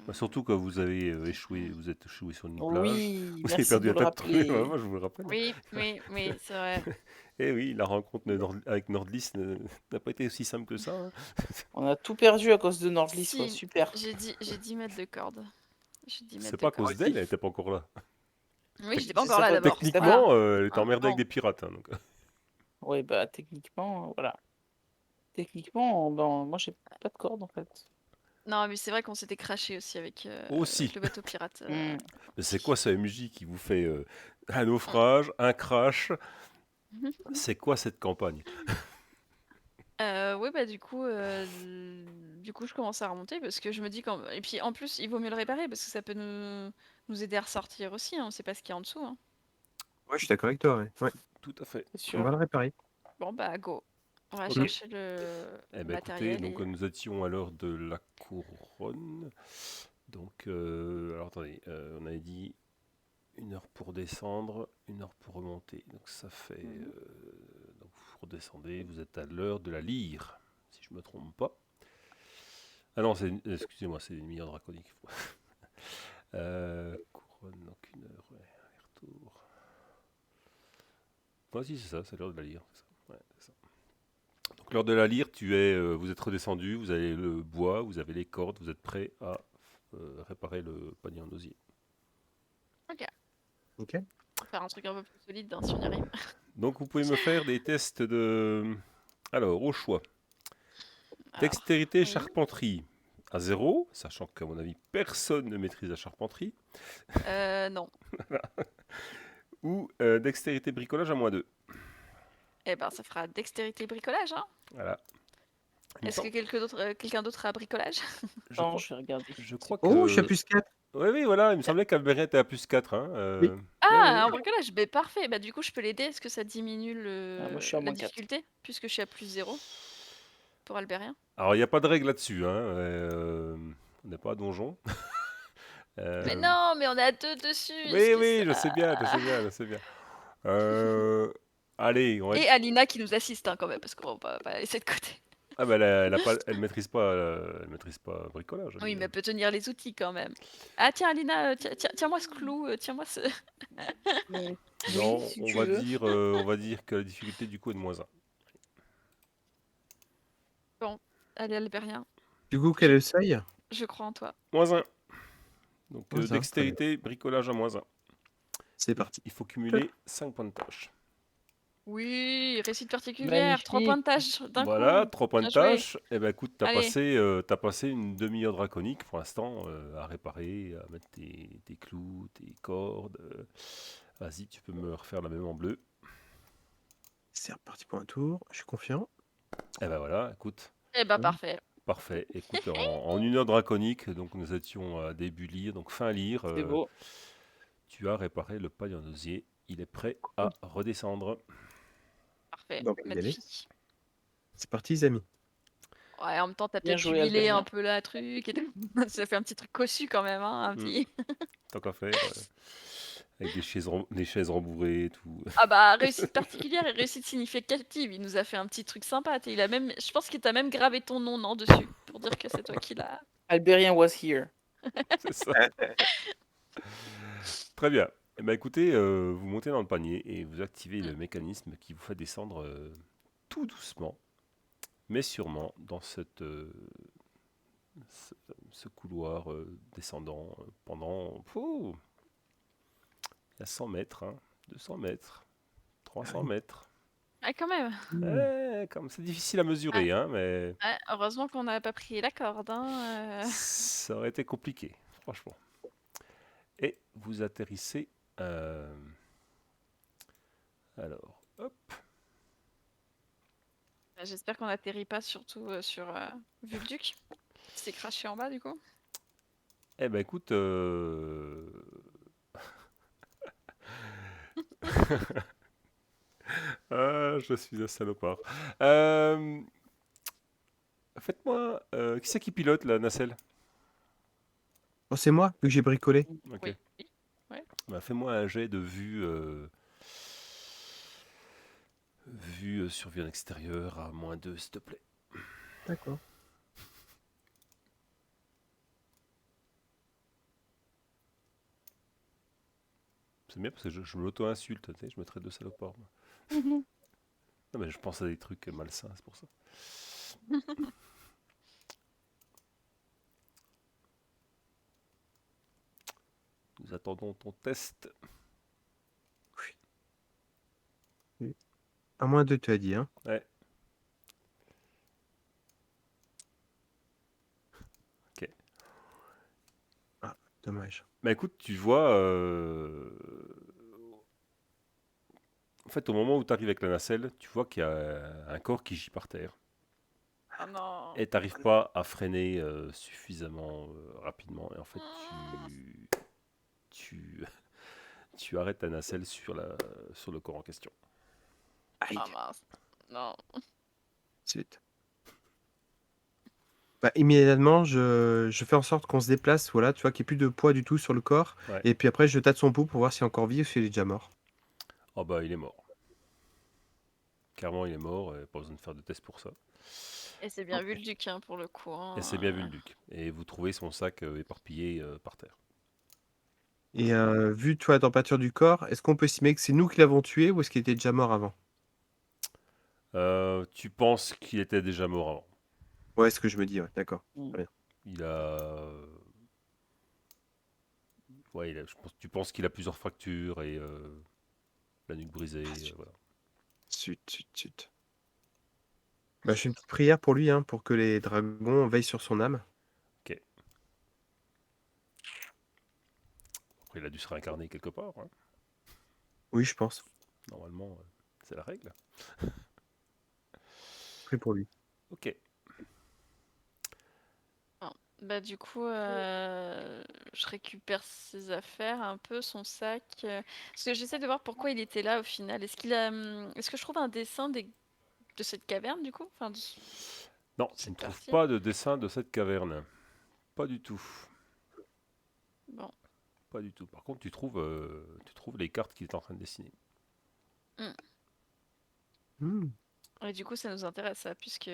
Bah, surtout quand vous avez échoué, vous êtes échoué sur une plage, Oui, vous avez merci perdu de un le tas de trucs, ouais, rappeler. moi je vous le rappelle. Oui, oui, c'est vrai. Et oui, la rencontre avec Nordlys n'a pas été aussi simple que ça, hein. On a tout perdu à cause de Nordlys, quoi. Si, Super. j'ai 10 mètres de corde. J'ai 10 C'est mètres pas de à cause corde. d'elle, elle était pas encore là. Oui, j'étais C'est pas encore sa là faute. d'abord. Techniquement, Voilà. elle était Hein, emmerdée avec non. des pirates, hein, donc. Ouais, bah techniquement, voilà. Techniquement, ben, moi j'ai pas de corde en fait. Non, mais c'est vrai qu'on s'était craché aussi avec Aussi. le bateau pirate. Hmm. Mais c'est quoi ce MJ qui vous fait un naufrage, un crash? C'est quoi cette campagne? Oui, bah du coup, je commence à remonter parce que je me dis quand... Et puis en plus, il vaut mieux le réparer parce que ça peut nous aider à ressortir aussi. Hein. On sait pas ce qu'il y a en dessous. Hein. Ouais, je suis d'accord avec toi. Ouais. Tout à fait. C'est On va sûr. le réparer. Bon, bah go. On va Ok. chercher le Eh ben écoutez, matériel. donc Et... nous étions à l'heure de la couronne. Donc, alors attendez, on avait dit 1 heure pour descendre, 1 heure pour remonter. Donc ça fait, donc vous redescendez, vous êtes à l'heure de la lyre, si je me trompe pas. Ah non, excusez-moi, c'est une demi-heure draconique. Couronne, donc 1 heure, ouais, aller-retour. Ouais, si, c'est ça, c'est l'heure de la lyre. C'est ça. Ouais, c'est ça. Donc l'heure de la lyre, vous êtes redescendu, vous avez le bois, vous avez les cordes, vous êtes prêt à réparer le panier en osier. Ok. Ok. On va faire un truc un peu plus solide hein, si on y arrive. Donc vous pouvez me faire des tests de... Alors, au choix. Alors, Dextérité, oui. charpenterie à 0, sachant qu'à mon avis, personne ne maîtrise la charpenterie. Non. Ou dextérité, bricolage à -2. Eh ben, ça fera dextérité bricolage. Hein. Voilà. Il me Est-ce que semble- quelqu'un d'autre a bricolage? je Non, crois, je vais regarder. je crois Oh, je suis à que... +4. Oui, oui, voilà, il me semblait qu'Albert était à +4. Hein, Oui. Ah, en bricolage, ben parfait. Bah du coup, je peux l'aider. Est-ce que ça diminue Ah, moi je suis à la -4. difficulté puisque je suis à +0 pour Albérien? Alors, il n'y a pas de règle là-dessus. Hein, on n'est pas à donjon. Mais non, mais on est à 2 dessus. Oui, oui, je sais bien, je sais bien, je sais bien. Allez, on va... Et Alina qui nous assiste hein, quand même, parce qu'on va pas la laisser de côté. Ah bah elle maîtrise pas bricolage. Oui, elle. mais elle peut tenir les outils quand même. Ah tiens, Alina, tiens-moi ce clou, tiens-moi ce... Oui, Non, si tu veux. on va dire que la difficulté du coup est de -1. Bon, allez Albérien, Du coup, quel est le seuil? je crois en toi. -1. Donc -1, très bien. dextérité, bricolage à -1. C'est parti. Il faut cumuler 5 points de tâche. Oui, réussite particulière, 3 points de tâche d'un Voilà, coup. 3 points de Bien joué. tâche. Et ben écoute, t'as Allez. passé une demi-heure draconique pour l'instant à réparer, à mettre tes clous, tes cordes. Vas-y, tu peux me refaire la même en bleu. C'est reparti pour un tour. Je suis confiant. Et ben voilà, écoute. Eh ben parfait. Parfait. Écoute, en 1 heure draconique, donc nous étions à début lire, donc fin lire, C'est beau. tu as réparé le palier en osier. Il est prêt à redescendre. Parfait. Donc, on va y aller. Magnifique. C'est parti, les amis. Ouais, en même temps, t'as Bien peut-être joué, huilé Albérien. un peu la truc et tout. Ça fait un petit truc cossu quand même, hein, un petit... Tant qu'à faire. Avec des chaises rembourrées et tout. Ah bah, réussite particulière et réussite significative. Il nous a fait un petit truc sympa. Il a même... Je pense qu'il t'a même gravé ton nom, non, dessus. Pour dire que c'est toi qui l'as... Albérien was here. C'est ça. Très bien. Eh ben, écoutez, vous montez dans le panier et vous activez le mécanisme qui vous fait descendre tout doucement, mais sûrement dans ce couloir descendant pendant... Oh, il y a 100 mètres, hein, 200 mètres, 300 mètres. Ah, quand même. C'est difficile à mesurer, hein, mais Ouais, heureusement qu'on n'a pas pris la corde. Hein. ça aurait été compliqué, franchement. Et vous atterrissez... Alors, hop. J'espère qu'on n'atterrit pas surtout sur Vulduc. C'est craché en bas, du coup. Eh ben écoute, ah, je suis un salopard. Faites-moi... qui c'est qui pilote, là, Nacelle? Oh, c'est moi, vu que j'ai bricolé. Ok. Oui. Bah, fais-moi un jet de vue... vue sur vue en extérieur à -2, s'il te plaît. D'accord. C'est bien parce que je me l'auto-insulte, tu sais, je me traite de salopard. Moi. Non, mais je pense à des trucs malsains, c'est pour ça. Nous attendons ton test. À moins 2, tu as dit, hein. Ouais. Ok. Ah, dommage. Bah écoute, tu vois, en fait, au moment où tu arrives avec la nacelle, tu vois qu'il y a un corps qui gît par terre. Oh non. Et tu n'arrives pas à freiner suffisamment rapidement. Et en fait, tu, tu arrêtes ta nacelle sur le corps en question. Aïe, Ah mince. Non. zut. Bah, immédiatement, je fais en sorte qu'on se déplace, voilà, tu vois, qu'il n'y ait plus de poids du tout sur le corps. Ouais. Et puis après, je tâte son pouls pour voir s'il est encore vif ou s'il est déjà mort. Oh bah, il est mort. Clairement, il est mort. Pas besoin de faire de test pour ça. Et c'est bien Ok. vu le duc hein, pour le coup. Hein. Et c'est bien vu le duc. Et vous trouvez son sac éparpillé par terre. Et vu, tu vois, la température du corps, est-ce qu'on peut estimer que c'est nous qui l'avons tué ou est-ce qu'il était déjà mort avant? Tu penses qu'il était déjà mort avant. Ouais, c'est ce que je me dis, ouais, d'accord. Mm. Très bien. Il a. Ouais, tu penses qu'il a plusieurs fractures et la nuque brisée. Voilà. Zut, zut, zut. Bah, je fais une petite prière pour lui, hein, pour que les dragons veillent sur son âme. Ok. Après, il a dû se réincarner quelque part. Hein. Oui, je pense. Normalement, c'est la règle. Prie pour lui. Ok. Bah du coup, je récupère ses affaires un peu, son sac. Parce que j'essaie de voir pourquoi il était là au final. Est-ce que je trouve un dessin de cette caverne du coup? Enfin, Non, tu ne cette trouves partie? pas de dessin de cette caverne. Pas du tout. Bon. Pas du tout. Par contre, tu trouves les cartes qu'il est en train de dessiner. Hmm. Et du coup, ça nous intéresse ça, puisque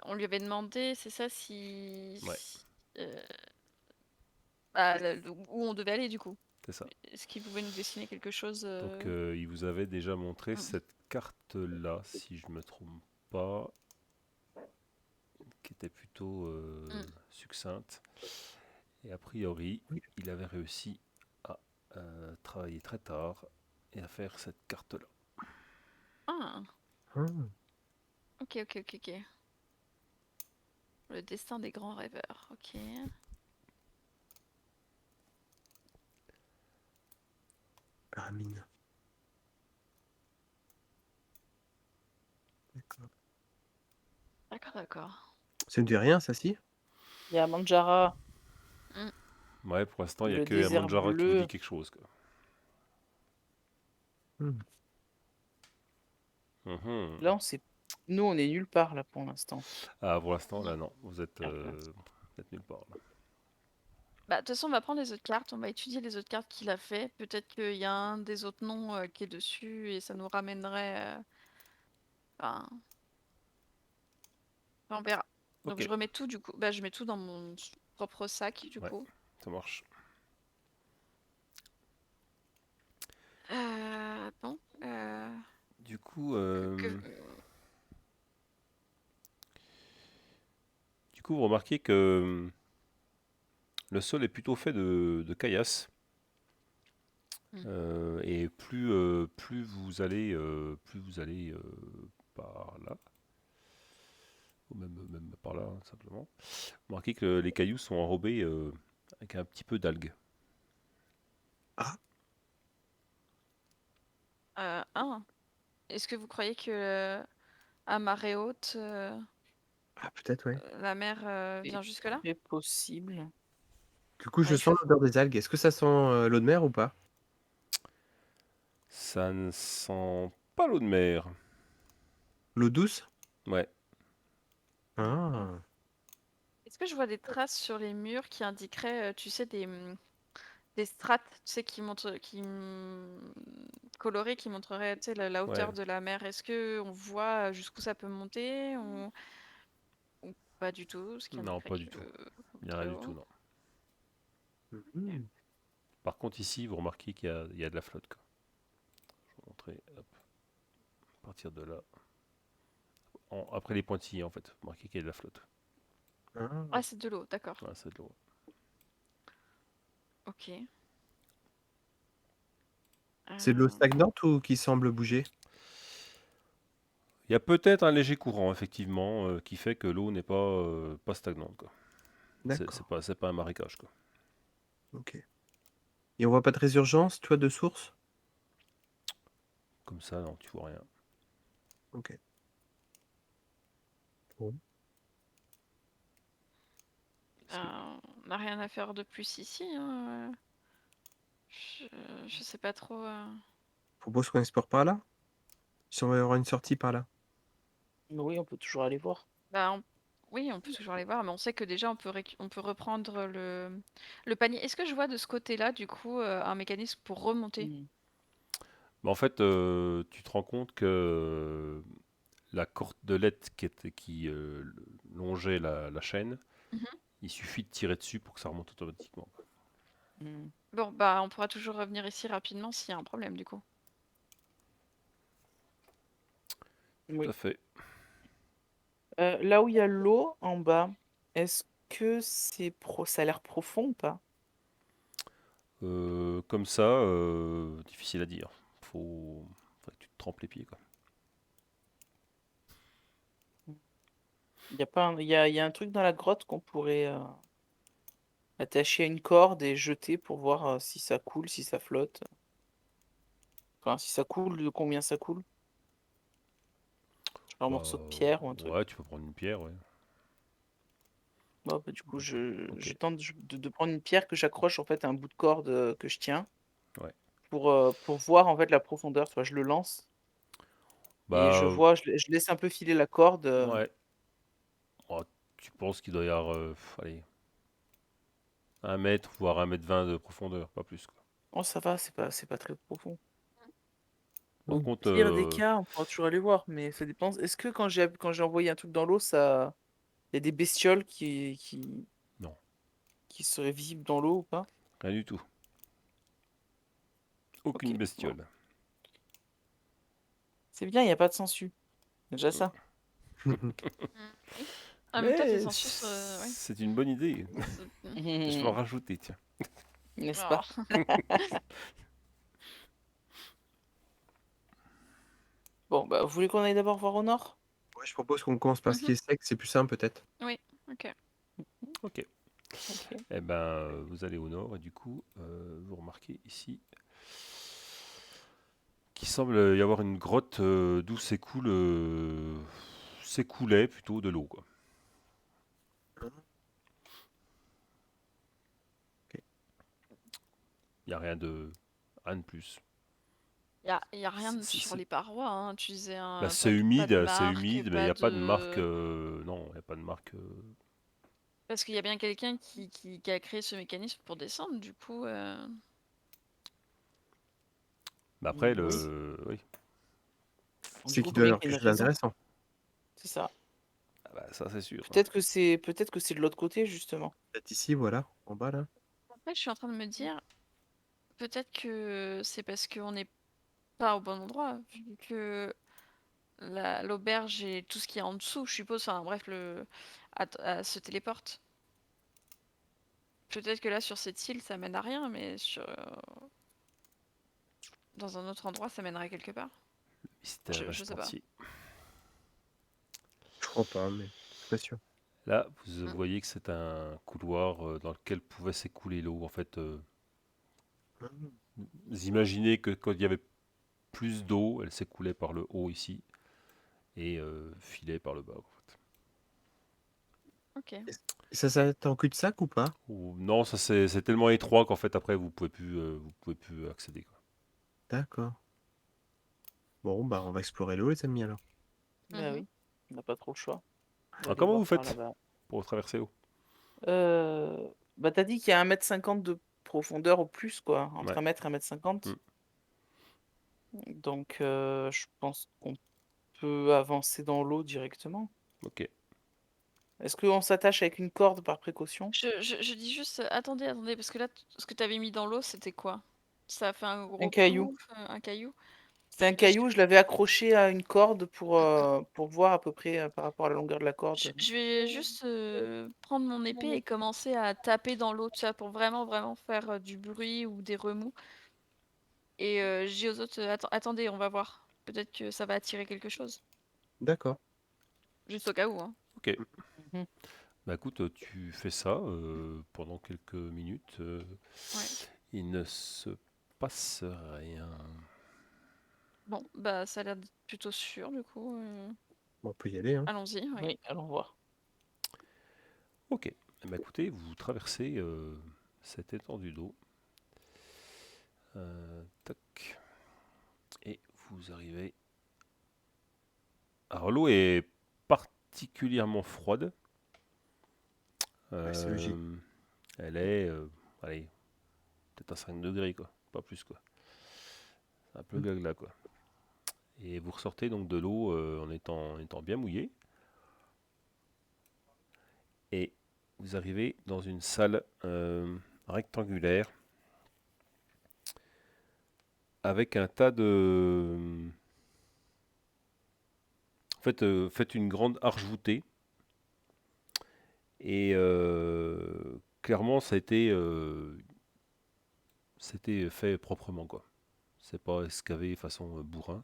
on lui avait demandé, c'est ça, Ouais, euh, où on devait aller du coup. c'est ça. Est-ce qu'il pouvait nous dessiner quelque chose Donc, il vous avait déjà montré cette carte-là, si je me trompe pas, qui était plutôt succincte. Et a priori, il avait réussi à travailler très tard et à faire cette carte-là. Ah, Ah. ok, ok, ok, ok. Le destin des grands rêveurs, ok. Ah, mine. D'accord. D'accord, d'accord. Ça ne dit rien, ça, si? Il y a Manjara, Ouais, pour l'instant, il n'y a le que désert Hermanjara qui vous bleu. dit quelque chose. Quoi. Hmm. Mhm. Là, nous, on est nulle part là pour l'instant. Ah, pour l'instant, là, non. Vous êtes nulle part. Là. Bah, de toute façon, on va prendre les autres cartes, on va étudier les autres cartes qu'il a fait. Peut-être qu'il y a un des autres noms qui est dessus et ça nous ramènerait. Enfin, on verra. Donc Ok, je remets tout du coup. Bah, je mets tout dans mon propre sac du ouais, coup. ça marche. Bon. Du coup, vous remarquez que le sol est plutôt fait de caillasse. Et plus vous allez par là, ou même par là, hein, simplement, vous remarquez que les cailloux sont enrobés avec un petit peu d'algues. Ah. Est-ce que vous croyez que à marée haute, Ah, peut-être, ouais. la mer C'est vient jusque-là? très possible. Du coup, je Ouais, sens l'odeur des algues. Est-ce que ça sent l'eau de mer ou pas? Ça ne sent pas l'eau de mer. L'eau douce? Ouais, Ah. Est-ce que je vois des traces sur les murs qui indiqueraient, tu sais, des strates, tu sais, colorées, qui montreraient, tu sais, la ouais. hauteur de la mer. Est-ce que on voit jusqu'où ça peut monter ou pas du tout, ce qui Non, indiquerait pas qu'il du tout. peut Il n'y a très rien du tout, haut. non. Mhm. Par contre, ici, vous remarquez qu'il y a de la flotte, quoi. Je vais vous montrer, hop, à partir de là. Après les pointillés, en fait, vous remarquez qu'il y a de la flotte. Ah. Ah, c'est de l'eau, d'accord. Voilà, c'est de l'eau. Ok. C'est de l'eau Euh, stagnante ou qui semble bouger? Il y a peut-être un léger courant, effectivement, qui fait que l'eau n'est pas stagnante, quoi. C'est D'accord, c'est pas un marécage, quoi. ok. Et on voit pas de résurgence, toi, de source? Comme ça, non, tu vois rien. Ok. Bon. on n'a rien à faire de plus ici, hein. Je sais pas trop. Propose qu'on explore par là? Si on va y avoir une sortie par là. Oui, on peut toujours aller voir. Bah, oui, on peut toujours aller voir, mais on sait que déjà on peut reprendre le panier. Est-ce que je vois de ce côté-là, du coup, un mécanisme pour remonter? Hmm. Mais en fait, tu te rends compte que la cordelette qui longeait la chaîne, Mhm. il suffit de tirer dessus pour que ça remonte automatiquement. Hmm. Bon, bah, on pourra toujours revenir ici rapidement s'il y a un problème, du coup. Tout Oui. à fait. Là où il y a l'eau en bas, est-ce que ça a l'air profond ou pas? Comme ça, difficile à dire. Faudrait que tu te trempes les pieds, quoi. Il y a pas il y a un truc dans la grotte qu'on pourrait attacher à une corde et jeter pour voir si ça coule, si ça flotte. Enfin, si ça coule, de combien ça coule? Genre un Bah, morceau de pierre ou un ouais, truc. tu peux prendre une pierre, ouais. Du coup, je Ok, tente de prendre une pierre que j'accroche en fait à un bout de corde que je tiens ouais. pour voir en fait la profondeur. Tu vois, je le lance et je Bah, vois, je laisse un peu filer la corde. ouais. Oh, tu penses qu'il doit y avoir, allez, 1 mètre, voire 1,20 m de profondeur, pas plus, quoi. Oh, ça va, c'est pas très profond. Par Au contre, pire des cas, on pourra toujours aller voir, mais ça dépend. Est-ce que quand j'ai envoyé un truc dans l'eau, ça, il y a des bestioles non, qui seraient visibles dans l'eau ou pas? rien du tout. Ok, Aucune bon. bestiole. C'est bien, il n'y a pas de sangsue. Déjà ça. Mm. Oui. En même temps, tes Mais census, oui. c'est une bonne idée. Je vais en rajouter, tiens. N'est-ce Oh. pas? Bon, bah, vous voulez qu'on aille d'abord voir au nord? Ouais, je propose qu'on commence par ce qui Mhm. est sec, c'est plus simple peut-être. Oui, ok. Ok. Ok. Eh ben, vous allez au nord et du coup, vous remarquez ici qu'il semble y avoir une grotte d'où s'écoulait plutôt de l'eau, quoi. Ok. Il n'y a rien de plus. Y a rien C'est- sur c'est- les parois, hein. Tu disais, Bah, hein, pas de c'est marque, humide, mais il n'y pas a pas de marque. de. Non, il n'y a pas de marque. Parce qu'il y a bien quelqu'un qui a créé ce mécanisme pour descendre, du coup. Mais après, Oui. oui. Du C'est coup, qu'il faut doit y bien avoir qu'il y ait quelque une chose raison. d'intéressant. C'est ça. Ah bah, ça, c'est sûr. Peut-être que c'est de l'autre côté, justement. Peut-être ici, voilà, en bas là. Après, je suis en train de me dire, peut-être que c'est parce qu'on n'est pas au bon endroit, vu que l'auberge et tout ce qui est en dessous, je suppose, enfin bref, se téléporte. Peut-être que là, sur cette île, ça mène à rien, mais dans un autre endroit, ça mènerait quelque part. Mystère Je sais pas. Argentier. Je crois pas, mais je suis pas sûr. Là, vous Mm. voyez que c'est un couloir dans lequel pouvait s'écouler l'eau. En fait, vous imaginez que quand il y avait plus d'eau, elle s'écoulait par le haut ici et filait par le bas, en fait. Ok. Et ça s'arrête en cul-de-sac ou pas? Non, ça c'est tellement étroit qu'en fait après vous pouvez plus accéder, quoi. D'accord. Bon, bah on va explorer l'eau les amis alors. Bah Mhm. oui, on n'a pas trop le choix. On va Alors aller comment vous voir par faites là-bas. pour traverser l'eau? Bah, t'as dit qu'il y a 1,50 m de profondeur au plus, quoi. Entre Ouais. 1 m et 1 m Mm. 50. Donc, je pense qu'on peut avancer dans l'eau directement. Ok. Est-ce qu'on s'attache avec une corde par précaution? Je dis juste, attendez, attendez, parce que là, ce que tu avais mis dans l'eau, c'était quoi? Ça a fait un Un gros caillou. plouf, un caillou? C'était un Je caillou, je l'avais accroché à une corde pour voir à peu près par rapport à la longueur de la corde. je vais juste, prendre mon épée et commencer à taper dans l'eau, tu vois? Pour vraiment, vraiment faire, du bruit ou des remous et je dis aux autres: Attendez, on va voir. Peut-être que ça va attirer quelque chose». D'accord. Juste au cas où, hein. Ok. Mhm. Bah écoute, tu fais ça pendant quelques minutes. Ouais. Il ne se passe rien. Bon, bah, ça a l'air d'être plutôt sûr du coup, Bon, on peut y aller, hein. allons-y, oui. Oui, allons voir. Ok. Eh ben, écoutez, vous traversez cette étendue d'eau. Tac. Et vous arrivez. Alors l'eau est particulièrement froide. Ouais, c'est logique. Elle est, allez, peut-être à 5 degrés, quoi. Pas plus, quoi. C'est un peu Mm. gagla, quoi. Et vous ressortez donc de l'eau en étant bien mouillé. Et vous arrivez dans une salle rectangulaire avec un tas de... En fait, faites une grande arche voûtée. Et clairement, c'était fait proprement, quoi. C'est pas excavé façon bourrin.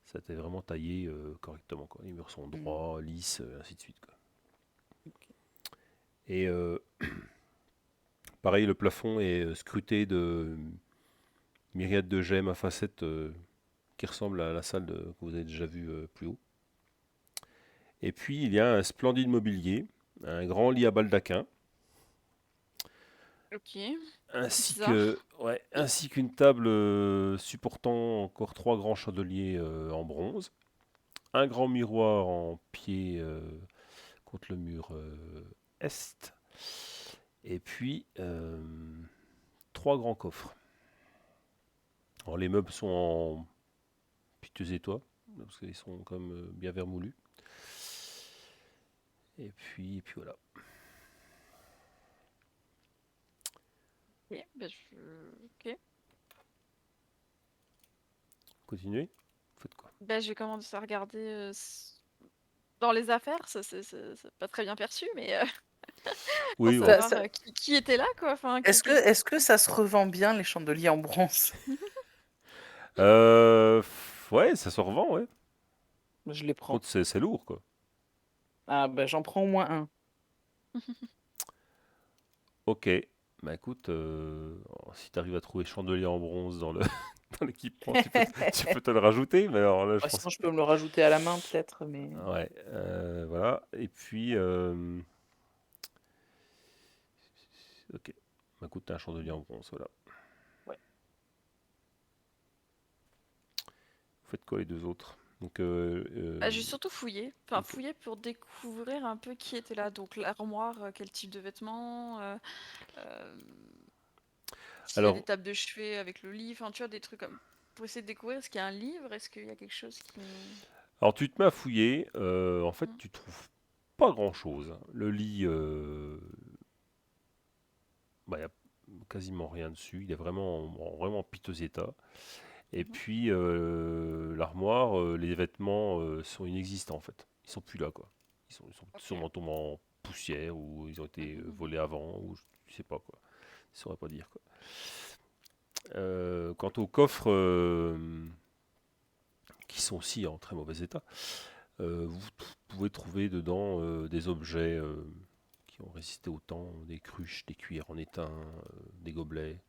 Ça a été vraiment taillé correctement, quoi. Les murs sont droits, lisses, ainsi de suite, quoi. Ok. Et pareil, le plafond est scruté de myriades de gemmes à facettes qui ressemblent à la salle que vous avez déjà vue plus haut. Et puis, il y a un splendide mobilier, un grand lit à baldaquin, OK. ainsi Bizarre. ainsi qu'une table supportant encore 3 grands chandeliers en bronze, un grand miroir en pied contre le mur est, et puis 3 grands coffres. Alors, les meubles sont en piteux étoile, parce qu'ils sont comme bien vermoulus. Et puis voilà. OK, bah, OK. Continuez. Vous faites quoi? Bah, je vais commencer à regarder, dans les affaires, c'est pas très bien perçu, mais pour Oui, bon. savoir, qui était là, quoi, enfin, Est-ce que ça se revend bien les chandeliers en bronze? Ouais, ça se revend, ouais. Je les Par prends. contre, c'est lourd, quoi. Ah bah j'en prends au moins un. Ok. Bah écoute, si tu arrives à trouver chandelier en bronze dans le dans l'équipement, tu peux te le rajouter, mais alors là, je Bah, pense sinon je que... peux me le rajouter à la main peut-être, mais Ouais, voilà. Et puis, ok. Bah écoute, t'as un chandelier en bronze, voilà. ouais. Vous faites quoi les deux autres? Donc, bah, j'ai surtout fouillé, enfin ok. fouillé pour découvrir un peu qui était là. Donc l'armoire, quel type de vêtements, s'il y a des Alors, tables de chevet avec le lit, enfin tu vois des trucs comme pour essayer de découvrir est-ce qu'il y a un livre, est-ce qu'il y a quelque chose qui... alors tu te mets à fouiller. En fait, Mhm. tu trouves pas grand-chose. Le lit, bah, y a quasiment rien dessus. Il est vraiment en vraiment piteux état. Et Mhm. puis l'armoire, les vêtements sont inexistants en fait. Ils sont plus là, quoi. Ils sont Ok. sûrement tombés en poussière ou ils ont été Mhm. volés avant ou je sais pas, quoi. Je saurais pas dire, quoi. Quant aux coffres qui sont aussi en très mauvais état, vous pouvez trouver dedans des objets qui ont résisté au temps, des cruches, des cuillères en étain, des gobelets.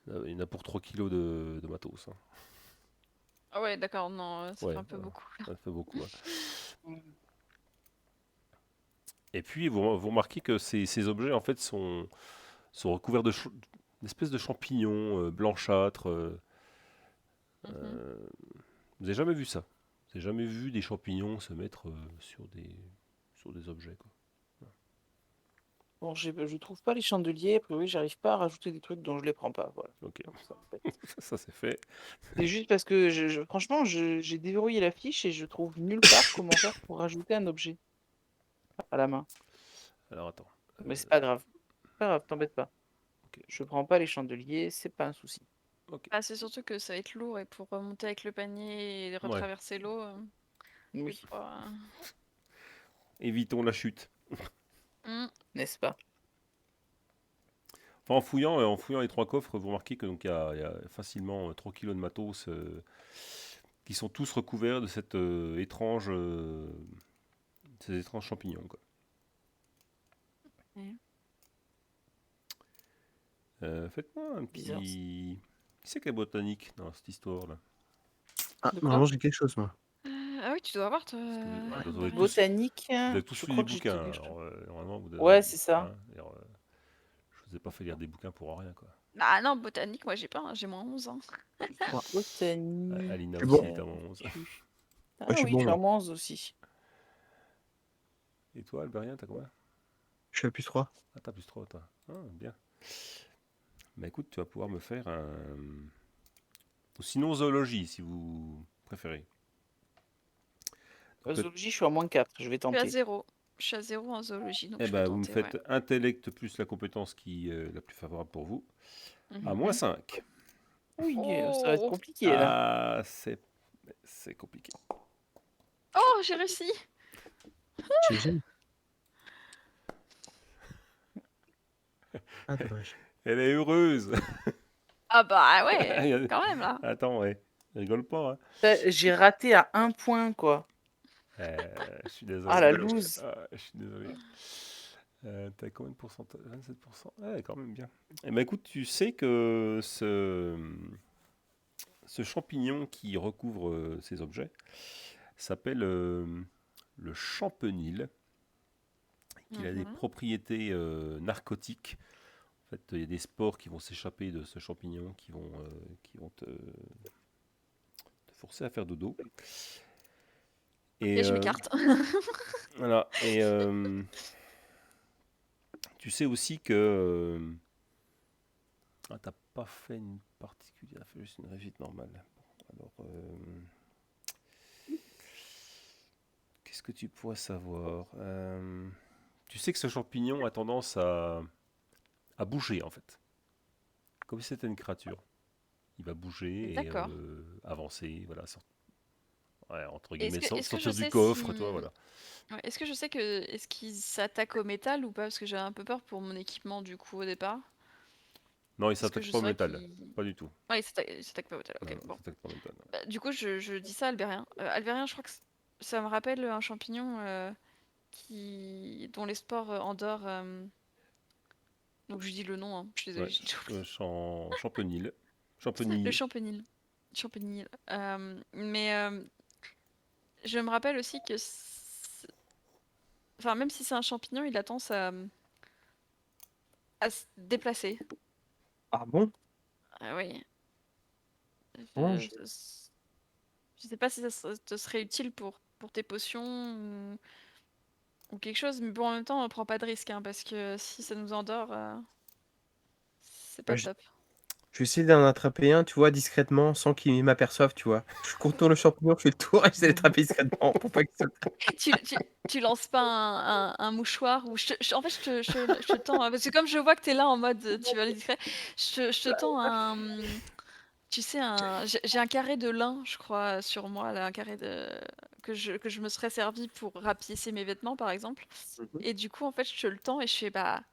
Il y en a pour 3 kilos de matos, hein. Ah ouais, d'accord, non, ça fait Ouais, un peu beaucoup là. ça fait beaucoup, hein. Mm. Et puis vous remarquez que ces objets en fait sont recouverts d'espèces de champignons blanchâtres. Mhm. Vous n'avez jamais vu ça? Vous n'avez jamais vu des champignons se mettre sur des objets, quoi. Bon, je trouve pas les chandeliers, a priori j'arrive pas à rajouter des trucs dont je les prends pas, voilà. Ok, Donc, ça m'embête. ça c'est fait. C'est juste parce que franchement j'ai déverrouillé la fiche et je trouve nulle part comment faire pour rajouter un objet. à la main. Alors attends. Mais c'est pas grave. Pas grave, t'embête pas. Ok. Je prends pas les chandeliers, c'est pas un souci. Ok. Ah, c'est surtout que ça va être lourd et pour remonter avec le panier et retraverser l'eau, Oui, c'est pas. Évitons la chute. n'est-ce pas? Enfin, en fouillant les 3 coffres, vous remarquez que donc il y a facilement 3 kilos de matos qui sont tous recouverts de cette ces étranges champignons, quoi. Ouais. Faites-moi un Bizarre. petit. Qui c'est qui est botanique dans cette histoire-là? Ah, De quoi? normalement, j'ai quelque chose, moi. Ah oui, tu dois avoir, toi. Parce que vous Brian. avez tous, Botanique, vous avez tous je lu crois des que j'ai bouquins. tout quelque chose. Alors, normalement, vous Ouais, c'est ça. d'ailleurs, je vous ai pas fait lire des bouquins pour rien, quoi. Ah non, botanique, moi j'ai pas, hein, j'ai moins 11 ans. Botanique. Alina C'est aussi bon. est à 11. Ah je suis oui, bon, je suis moi. à moins 11 aussi. Et toi, Albérien, t'as combien? Je suis à plus 3. Ah, t'as plus 3, toi. Ah, bien. Bah écoute, tu vas pouvoir me faire un. Ou sinon, zoologie, si vous préférez. Donc, Zoologie, je suis à moins 4, je vais Je suis à tenter. 0. Je suis à 0 en zoologie, donc eh je peux ben, vous me tenter, ouais. faites intellect plus la compétence qui est la plus favorable pour vous, à Mhm. moins 5. Oui, ça va être Oh, compliqué là. Ah, c'est compliqué. oh, j'ai réussi. GG. Ah, dommage. Elle est heureuse. Ah bah ouais, quand même là. Attends, ouais. Rigole pas, hein. J'ai raté à 1 point quoi. Je suis désolé. Ah la loose. Ah, je suis désolé. T'as combien de pourcentage? 27%. Ouais, quand même bien. Eh ben écoute, tu sais que ce champignon qui recouvre ces objets s'appelle le champenil, qu'il a des Mhm. propriétés narcotiques. En fait, il y a des spores qui vont s'échapper de ce champignon qui vont te forcer à faire dodo. Et Et je m'écarte. voilà. Et tu sais aussi que t'as pas fait une particulière, fait juste une réussite normale. Bon, alors, qu'est-ce que tu pourrais savoir? Tu sais que ce champignon a tendance à bouger en fait, comme si c'était une créature. Il va bouger et D'accord. avancer, voilà, ouais, entre Est-ce guillemets, que, est-ce que je sortir du sais coffre, si... toi, voilà. Ouais, est-ce que je sais que... Est-ce qu'il s'attaque au métal ou pas? Parce que j'ai un peu peur pour mon équipement du coup au départ. Non, il Est-ce que s'attaque je pas au saurais métal, qu'il... pas du tout. Ouais, il s'attaque pas au métal. Non, Ok, non, il bon. s'attaque pas au métal. Bah, du coup, je dis ça à Albérien. Albérien, je crois que ça me rappelle un champignon dont les spores endort. Donc je dis le nom, hein. Je suis désolée, Ouais, j'ai déjà oublié. champenil. Le Champenil. champenil. Champenil. Mais je me rappelle aussi que... Enfin, même si c'est un champignon, il a tendance à se déplacer. Ah bon? Ah oui. Orange? Je sais pas si ça te serait utile pour tes potions ou quelque chose, mais bon, en même temps, on prend pas de risque, hein, parce que si ça nous endort, c'est pas Ouais, top. je vais essayer d'en attraper un, tu vois, discrètement, sans qu'il m'aperçoive, tu vois. Je contourne le champignon, je fais le tour et j'essaie d'attraper discrètement pour pas qu'il se... Tu lances pas un mouchoir ou en fait je te tends parce que comme je vois que t'es là en mode tu vas aller discret, je te tends tu sais j'ai un carré de lin je crois sur moi là, un carré de que je me serais servi pour rapiécer mes vêtements par exemple, et du coup en fait je te le tends et je fais bah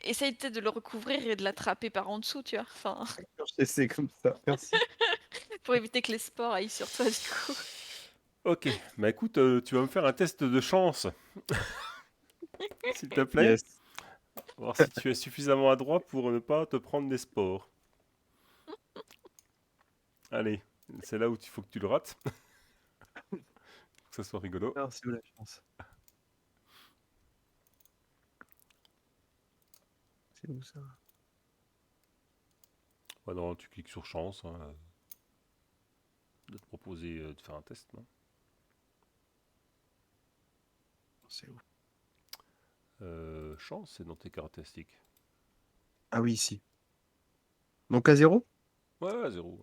essaye peut-être de le recouvrir et de l'attraper par en dessous, tu vois, enfin J'essaie comme ça, merci. pour éviter que les spores aillent sur toi du coup. Ok, bah écoute, tu vas me faire un test de chance, s'il te plaît. Yes. Voir si tu es suffisamment adroit pour ne pas te prendre des spores. Allez, c'est là où il faut que tu le rates. Que ça soit rigolo. Alors, c'est où la chance? C'est où ça? Bah non, tu cliques sur chance, hein, de te proposer de faire un test, non? C'est où? Chance, c'est dans tes caractéristiques. Ah oui, ici. Donc à 0? Ouais, ouais, 0.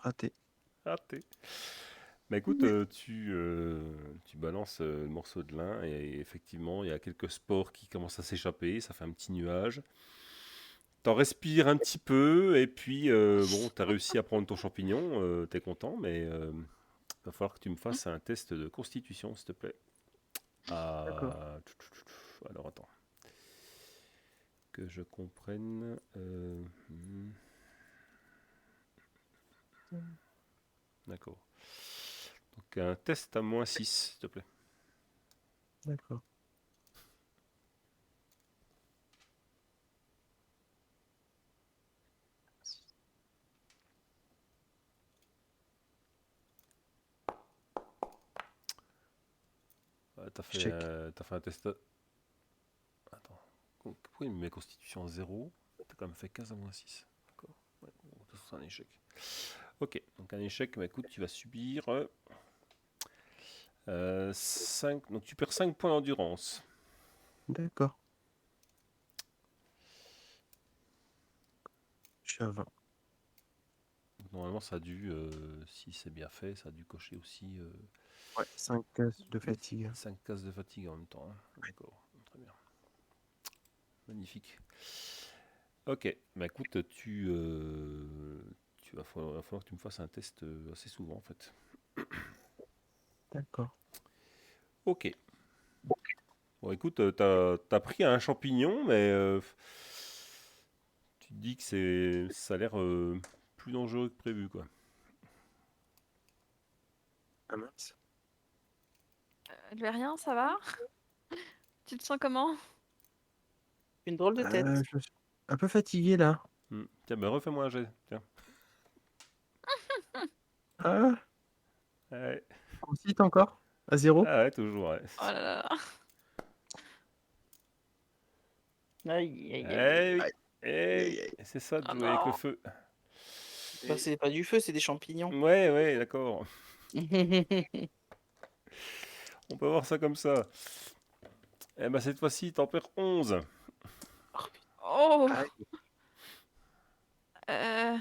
Raté. Raté. Bah écoute, tu balances le morceau de lin et effectivement, il y a quelques spores qui commencent à s'échapper, ça fait un petit nuage. T'en respires un petit peu et puis bon, t'as réussi à prendre ton champignon, t'es content, mais va falloir que tu me fasses un test de constitution, s'il te plaît. D'accord. Alors attends, que je comprenne. D'accord. Donc un test à -6, s'il te plaît. D'accord. T'as fait, Échec. t'as fait un test. Attends. Pourquoi il me met constitution 0? T'as quand même fait 15 à -6. D'accord. Ouais, bon, de toute façon, c'est un échec. Ok, donc un échec, bah écoute, tu vas subir 5. Donc tu perds 5 points d'endurance. D'accord. Je suis à 20. Donc, normalement, ça a dû, si c'est bien fait, ça a dû cocher aussi Ouais, 5 cases de fatigue. 5 cases de fatigue en même temps, hein. D'accord, très bien. Magnifique. Ok, bah écoute, va falloir que tu me fasses un test assez souvent en fait. D'accord. Ok. Bon écoute, t'as pris un champignon, mais tu te dis que ça a l'air plus dangereux que prévu, quoi. Ah mince. Albérien, ça va? Tu te sens comment? Une drôle de tête. Je suis un peu fatigué là. Tiens, bah refais-moi un jet. Tiens. Ah, Ouais. on cite encore? À 0? Ah ouais, toujours, ouais. Oh là là. Aïe, aïe, aïe, Eh aïe. oui, eh oui, Aïe, c'est ça de Oh jouer avec le non. feu. Bah, c'est pas du feu, c'est des champignons. Ouais, ouais, d'accord. On peut voir ça comme ça. Eh ben cette fois-ci, t'en perds 11. Oh. aïe. Euh,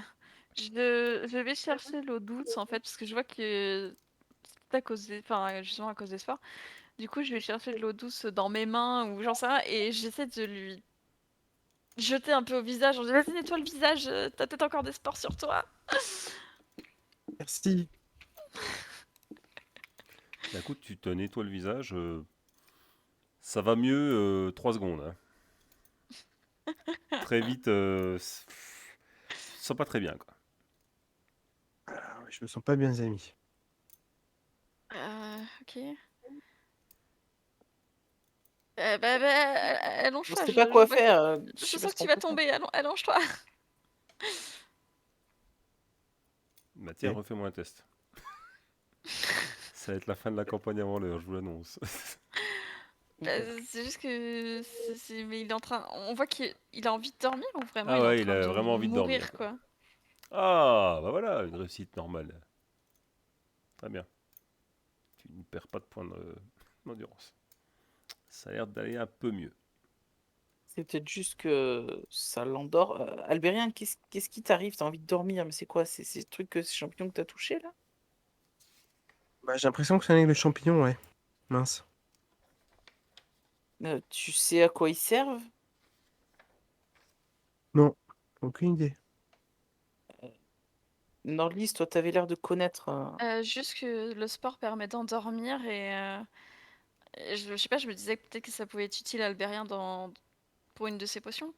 je vais chercher l'eau douce en fait parce que je vois que c'est à cause enfin justement à cause des sports. Du coup, je vais chercher de l'eau douce dans mes mains ou j'en sais rien et j'essaie de lui jeter un peu au visage. On dit vas-y nettoie le visage, t'as peut-être encore des spores sur toi. Merci. Bah, écoute, tu te nettoies le visage. Ça va mieux 3 secondes, hein. Très vite, tu te sens pas très bien, quoi. Ah ouais, je me sens pas bien ami. Ok. On Allonge-toi, sait pas quoi faire. Je je sais pas sens ce que tu qu'on vas peut faire. tomber, allonge-toi. Bah tiens, Ok. refais-moi un test. Ça va être la fin de la campagne avant l'heure, je vous l'annonce. Bah, c'est juste que mais il est en train on voit qu'il a envie de dormir ou vraiment Ah il est en ouais, il train a de vraiment envie de dormir, mourir quoi. quoi. Ah, bah voilà, une réussite normale. Très bien. Tu ne perds pas de points d'endurance. Ça a l'air d'aller un peu mieux. C'est peut-être juste que ça l'endort. Albérien, qu'est-ce qui t'arrive? T'as envie de dormir, mais c'est quoi? C'est ces trucs, ces champignons que t'as touchés là? Bah, j'ai l'impression que c'est avec le champignon, ouais. Mince. Tu sais à quoi ils servent? Non, aucune idée. Norlis, toi, t'avais l'air de connaître. Juste que le sport permet d'endormir et je sais pas, je me disais que peut-être que ça pouvait être utile à Albérien pour une de ses potions.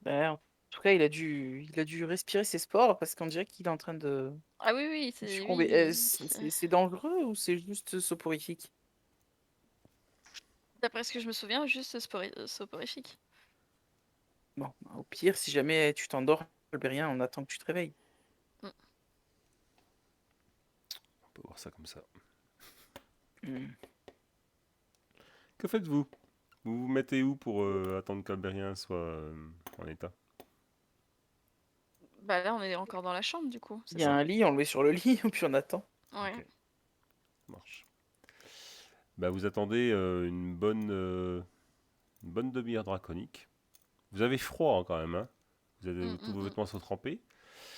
En tout cas, il a dû respirer ses spores parce qu'on dirait qu'il est en train de Ah oui, oui, c'est succomber. oui. C'est dangereux ou c'est juste soporifique? D'après ce que je me souviens, juste soporifique. Bon, au pire, si jamais tu t'endors, Albérien, on attend que tu te réveilles. Mm. On peut voir ça comme ça. Hmm. Que faites-vous? Vous vous mettez où pour attendre qu'Albérien soit en état? Bah là, on est encore dans la chambre du coup, Il c'est y a ça? un lit, on le met sur le lit, puis on attend. Ouais. Ok, ça marche. Bah, vous attendez une bonne demi-heure draconique. Vous avez froid hein, quand même, hein. Tous vos Mm. vêtements sont trempés.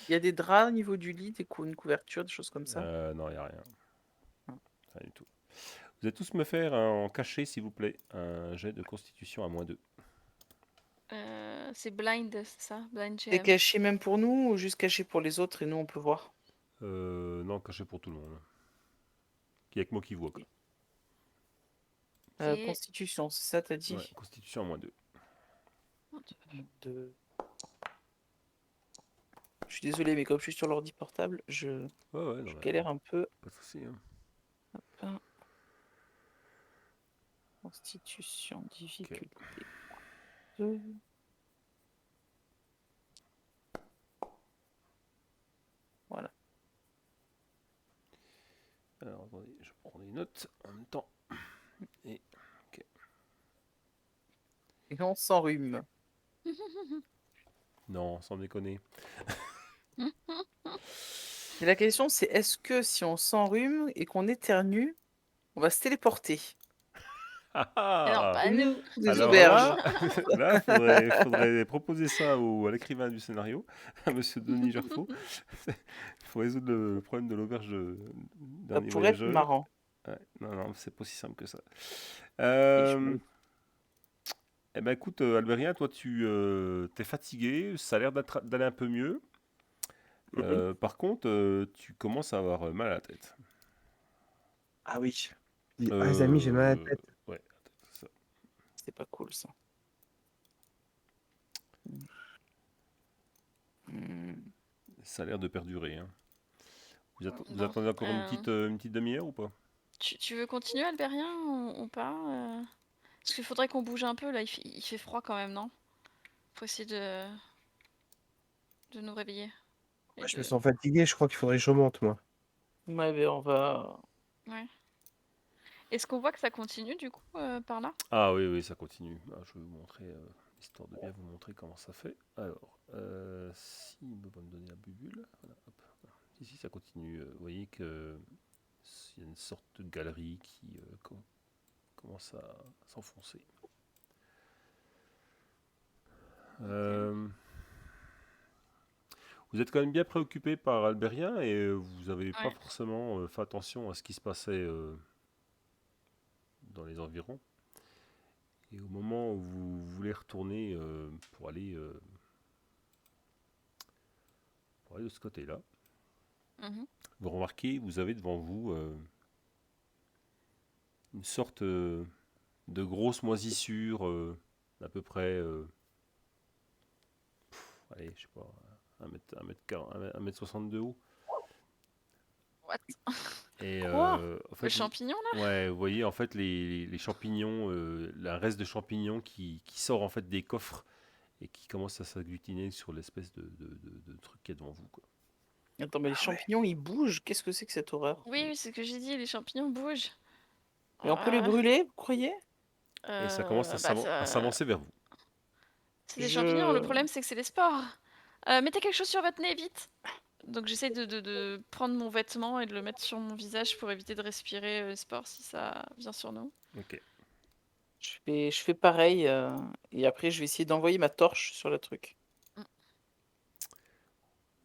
Il y a des draps au niveau du lit, une couverture, des choses comme ça. Non, il n'y a rien. Ah. Rien du tout. Vous allez tous me faire en cachet, s'il vous plaît, un jet de constitution à -2. C'est blind, c'est ça? Blind C'est GM. caché même pour nous ou juste caché pour les autres et nous on peut voir? Non, cachet pour tout le monde. Il n'y a que moi qui vois, quoi. Ok. Constitution, c'est ça t'as dit? Ouais, constitution à -2. De- Je suis désolé, mais comme je suis sur l'ordi portable, Ouais, ouais, non, je mais galère un peu. pas de souci. Hein. Hop. Constitution, difficulté. 2. Voilà. Alors, attendez, je prends des notes en même temps. Et Et on s'enrhume. non, sans déconner. Et la question c'est est-ce que si on s'enrhume et qu'on éternue, on va se téléporter? Mais non, pas nous. Des Alors auberges. là, faudrait proposer ça à l'écrivain du scénario, à Monsieur Denis Gerfaux. Il faut résoudre le problème de l'auberge Ça dernier pourrait être voyageur. marrant. Ouais, non, c'est pas aussi simple que ça. Et je- Eh ben écoute, Albérien, toi tu t'es fatigué, ça a l'air d'aller un peu mieux. Par contre, tu commences à avoir mal à la tête. Ah oui. Ah, les amis, j'ai mal à la tête. Ouais, c'est ça. C'est pas cool ça. Hmm. Ça a l'air de perdurer. Hein. Vous Bon, attendez encore une petite demi-heure ou pas? Tu veux continuer, Albérien, ou pas Parce qu'il faudrait qu'on bouge un peu, là, il fait froid quand même, non? Faut essayer de nous réveiller. Et Moi, je de- me sens fatigué, je crois qu'il faudrait que je remonte, moi. Ouais, mais on va. Ouais. Est-ce qu'on voit que ça continue, du coup, par là? Ah oui, ça continue. Ah, je vais vous montrer, histoire de bien vous montrer comment ça fait. Alors, si il va me donner la bubule, voilà, hop, voilà. Ici ça continue. Vous voyez que il y a une sorte de galerie qui commence à s'enfoncer. Vous êtes quand même bien préoccupé par Albérien et vous n'avez pas Ouais. forcément fait attention à ce qui se passait dans les environs. Et au moment où vous voulez retourner pour aller de ce côté-là, Mhm. vous remarquez, vous avez devant vous une sorte de grosse moisissure d'à peu près, allez, je sais pas, 1 mètre 60 de haut. What? Et Quoi? en fait, Le champignon, là? ouais, vous voyez en fait les champignons, la reste de champignons qui sort en fait des coffres et qui commence à s'agglutiner sur l'espèce de truc qui est devant vous, quoi. Attends, mais les champignons ils bougent. Qu'est-ce que c'est que cette horreur? Oui, c'est ce que j'ai dit, les champignons bougent. Mais on peut les brûler, vous croyez? Et ça commence à Bah, s'avancer vers vous. c'est des champignons, le Je. problème c'est que c'est des spores. Mettez quelque chose sur votre nez, vite! Donc j'essaie de prendre mon vêtement et de le mettre sur mon visage pour éviter de respirer les spores si ça vient sur nous. Ok. Je fais pareil. Et après, je vais essayer d'envoyer ma torche sur le truc.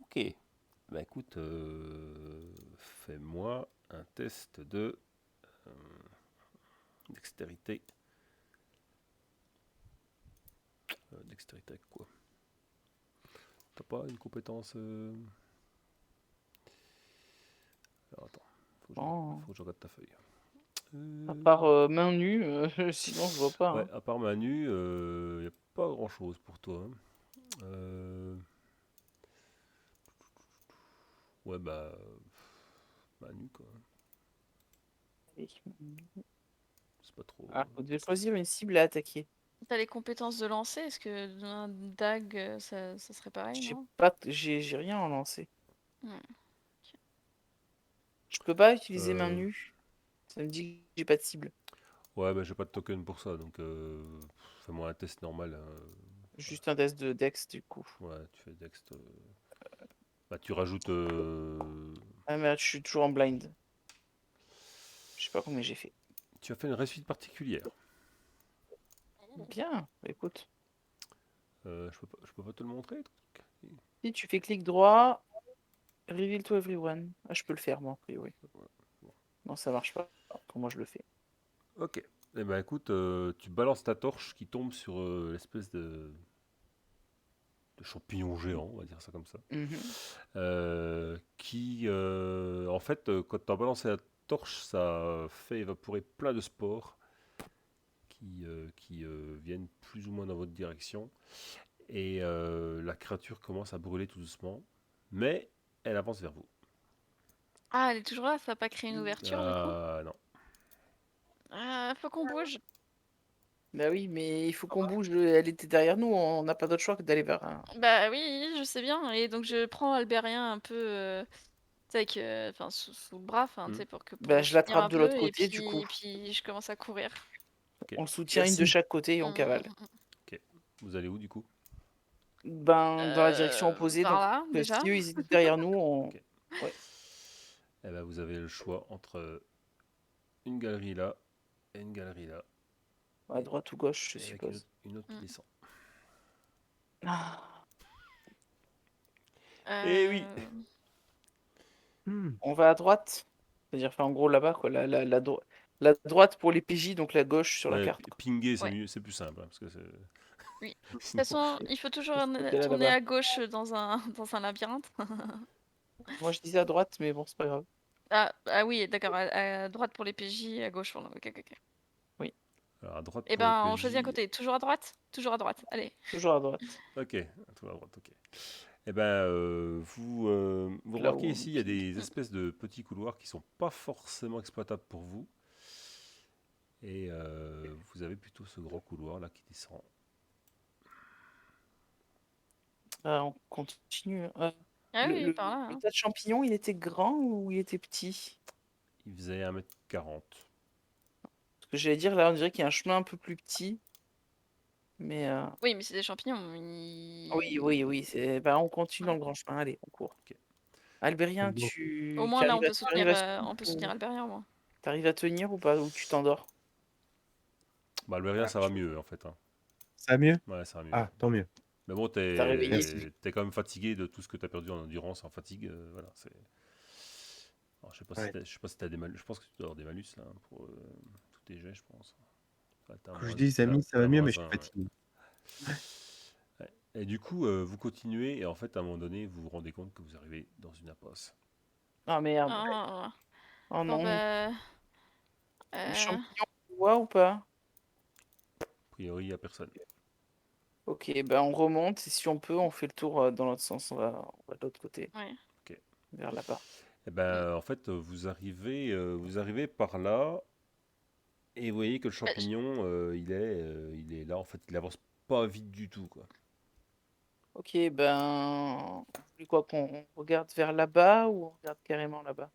Ok. Bah écoute, fais-moi un test de dextérité. Dextérité avec quoi? T'as pas une compétence Alors attends, Oh. faut que je regarde ta feuille. À part main nue, sinon je vois pas. Ouais, Hein. à part Manu, il n'y a pas grand chose pour toi. Hein. Ouais, bah. Manu, quoi. Et- C'est pas trop. Ah, vous devez choisir une cible à attaquer. T'as les compétences de lancer, est-ce que un dague ça serait pareil, J'ai non? pas, j'ai rien à lancer. Ouais. Je peux pas utiliser main Euh, nue. Ça me dit que j'ai pas de cible. Ouais, bah j'ai pas de token pour ça, donc fais-moi un test normal. Hein. Juste un test de Dex du coup. Ouais, tu fais Dex. Bah tu rajoutes. Ah mais là, je suis toujours en blind. Je sais pas combien j'ai fait. Tu as fait une réussite particulière. Bien, bah, écoute. Je peux pas te le montrer. Si tu fais clic droit, reveal to everyone. Ah, je peux le faire, moi, a priori. Non, ça marche pas. Pour moi, je le fais. Ok. Eh ben écoute, tu balances ta torche qui tombe sur l'espèce de champignon géant, on va dire ça comme ça. Mhm. Qui, en fait, quand tu as balancé la torche, ça fait évaporer plein de spores qui viennent plus ou moins dans votre direction. Et la créature commence à brûler tout doucement, mais elle avance vers vous. Ah, elle est toujours là, ça va pas créer une ouverture du coup? Ah non. Ah, faut qu'on bouge. Bah oui, mais il faut qu'on bouge. Elle était derrière nous. On n'a pas d'autre choix que d'aller vers un. Bah oui, je sais bien. Et donc je prends Albérien un peu, tu sais, avec, enfin, sous le bras, enfin, tu Hmm. sais, pour Bah, le je soutenir l'attrape un de peu, l'autre côté, du coup. et puis je commence à courir. Ok. On le soutient une de Merci. chaque côté et Mm, on mm, cavale. mm, mm. Ok. Vous allez où du coup? Ben, dans la direction opposée. Par Donc, là, déjà. si eux, ils étaient derrière nous, on. Ok. Ouais. Eh ben, vous avez le choix entre une galerie là et une galerie là. À droite ou gauche, je Et avec suppose. une autre qui Mm. descend. Ah, Eh oui. Euh, Hmm. on va à droite. C'est-à-dire, enfin, en gros, là-bas, quoi. La droite pour les PJ, donc la gauche sur la Ouais, carte, quoi. pinguer c'est Ouais. mieux, c'est plus simple, hein, parce que Oui. De toute sinon. façon, il faut toujours Faut qu'elle est tourner là-bas. à gauche dans un, dans un labyrinthe. Moi, je disais à droite, mais bon, c'est pas grave. Ah oui, d'accord, à droite pour les PJ, à gauche pour le... Ok, ok, ok. Oui, Alors à droite Eh pour les ben, on choisit un PJ. côté. Toujours à droite? Toujours à droite. Allez. toujours à droite. Ok, tout à droite, ok. Eh ben, vous Là remarquez où on ici, il y a des Mm. espèces de petits couloirs qui sont pas forcément exploitables pour vous. Et vous avez plutôt ce grand couloir là qui descend. on continue. Ah Le, oui, le- par là, le hein. tas de champignons, il était grand ou il était petit? Il faisait 1,40 m. Parce que j'allais dire, là, on dirait qu'il y a un chemin un peu plus petit. Mais Oui, mais c'est des champignons. oui. Bah, on continue dans Ouais. le grand chemin. Allez, on court. Ok. Albérien, Bon. Au tu moins, là, arrives à, on peut soutenir ou Albérien, moi. t'arrives à tenir ou pas? Ou tu t'endors? Bah, Albérien, Ah, ça va mieux en fait, hein. ça va mieux? Ouais, ça va mieux. Ah, tant mieux. Mais bon, T'as réveillé? Merci. t'es quand même fatigué de tout ce que tu as perdu en endurance, en fatigue. Voilà, c'est. Alors, je sais pas si Ouais. je sais pas si t'as des malus. Je pense que tu dois avoir des malus là, hein, pour tous tes jets, je pense. Ouais, Quand je dis amis, ça t'as va mieux, moins mais je suis 1, ouais. fatigué. Ouais. Et du coup, vous continuez, et en fait, à un moment donné, vous vous rendez compte que vous arrivez dans une impasse. Ah merde. Ah, Oh bon, non. bah... Le euh, champignon, on voit ou pas? A priori, il n'y a personne. Ok, ben on remonte et si on peut, on fait le tour dans l'autre sens. On va de l'autre côté, ouais. Ok. vers là-bas. Et Mm. ben, en fait, vous arrivez par là, et vous voyez que le Bah, champignon, il est là. En fait, il avance pas vite du tout, quoi. Ok, ben, vous voulez quoi qu'on regarde vers là-bas ou on regarde carrément là-bas?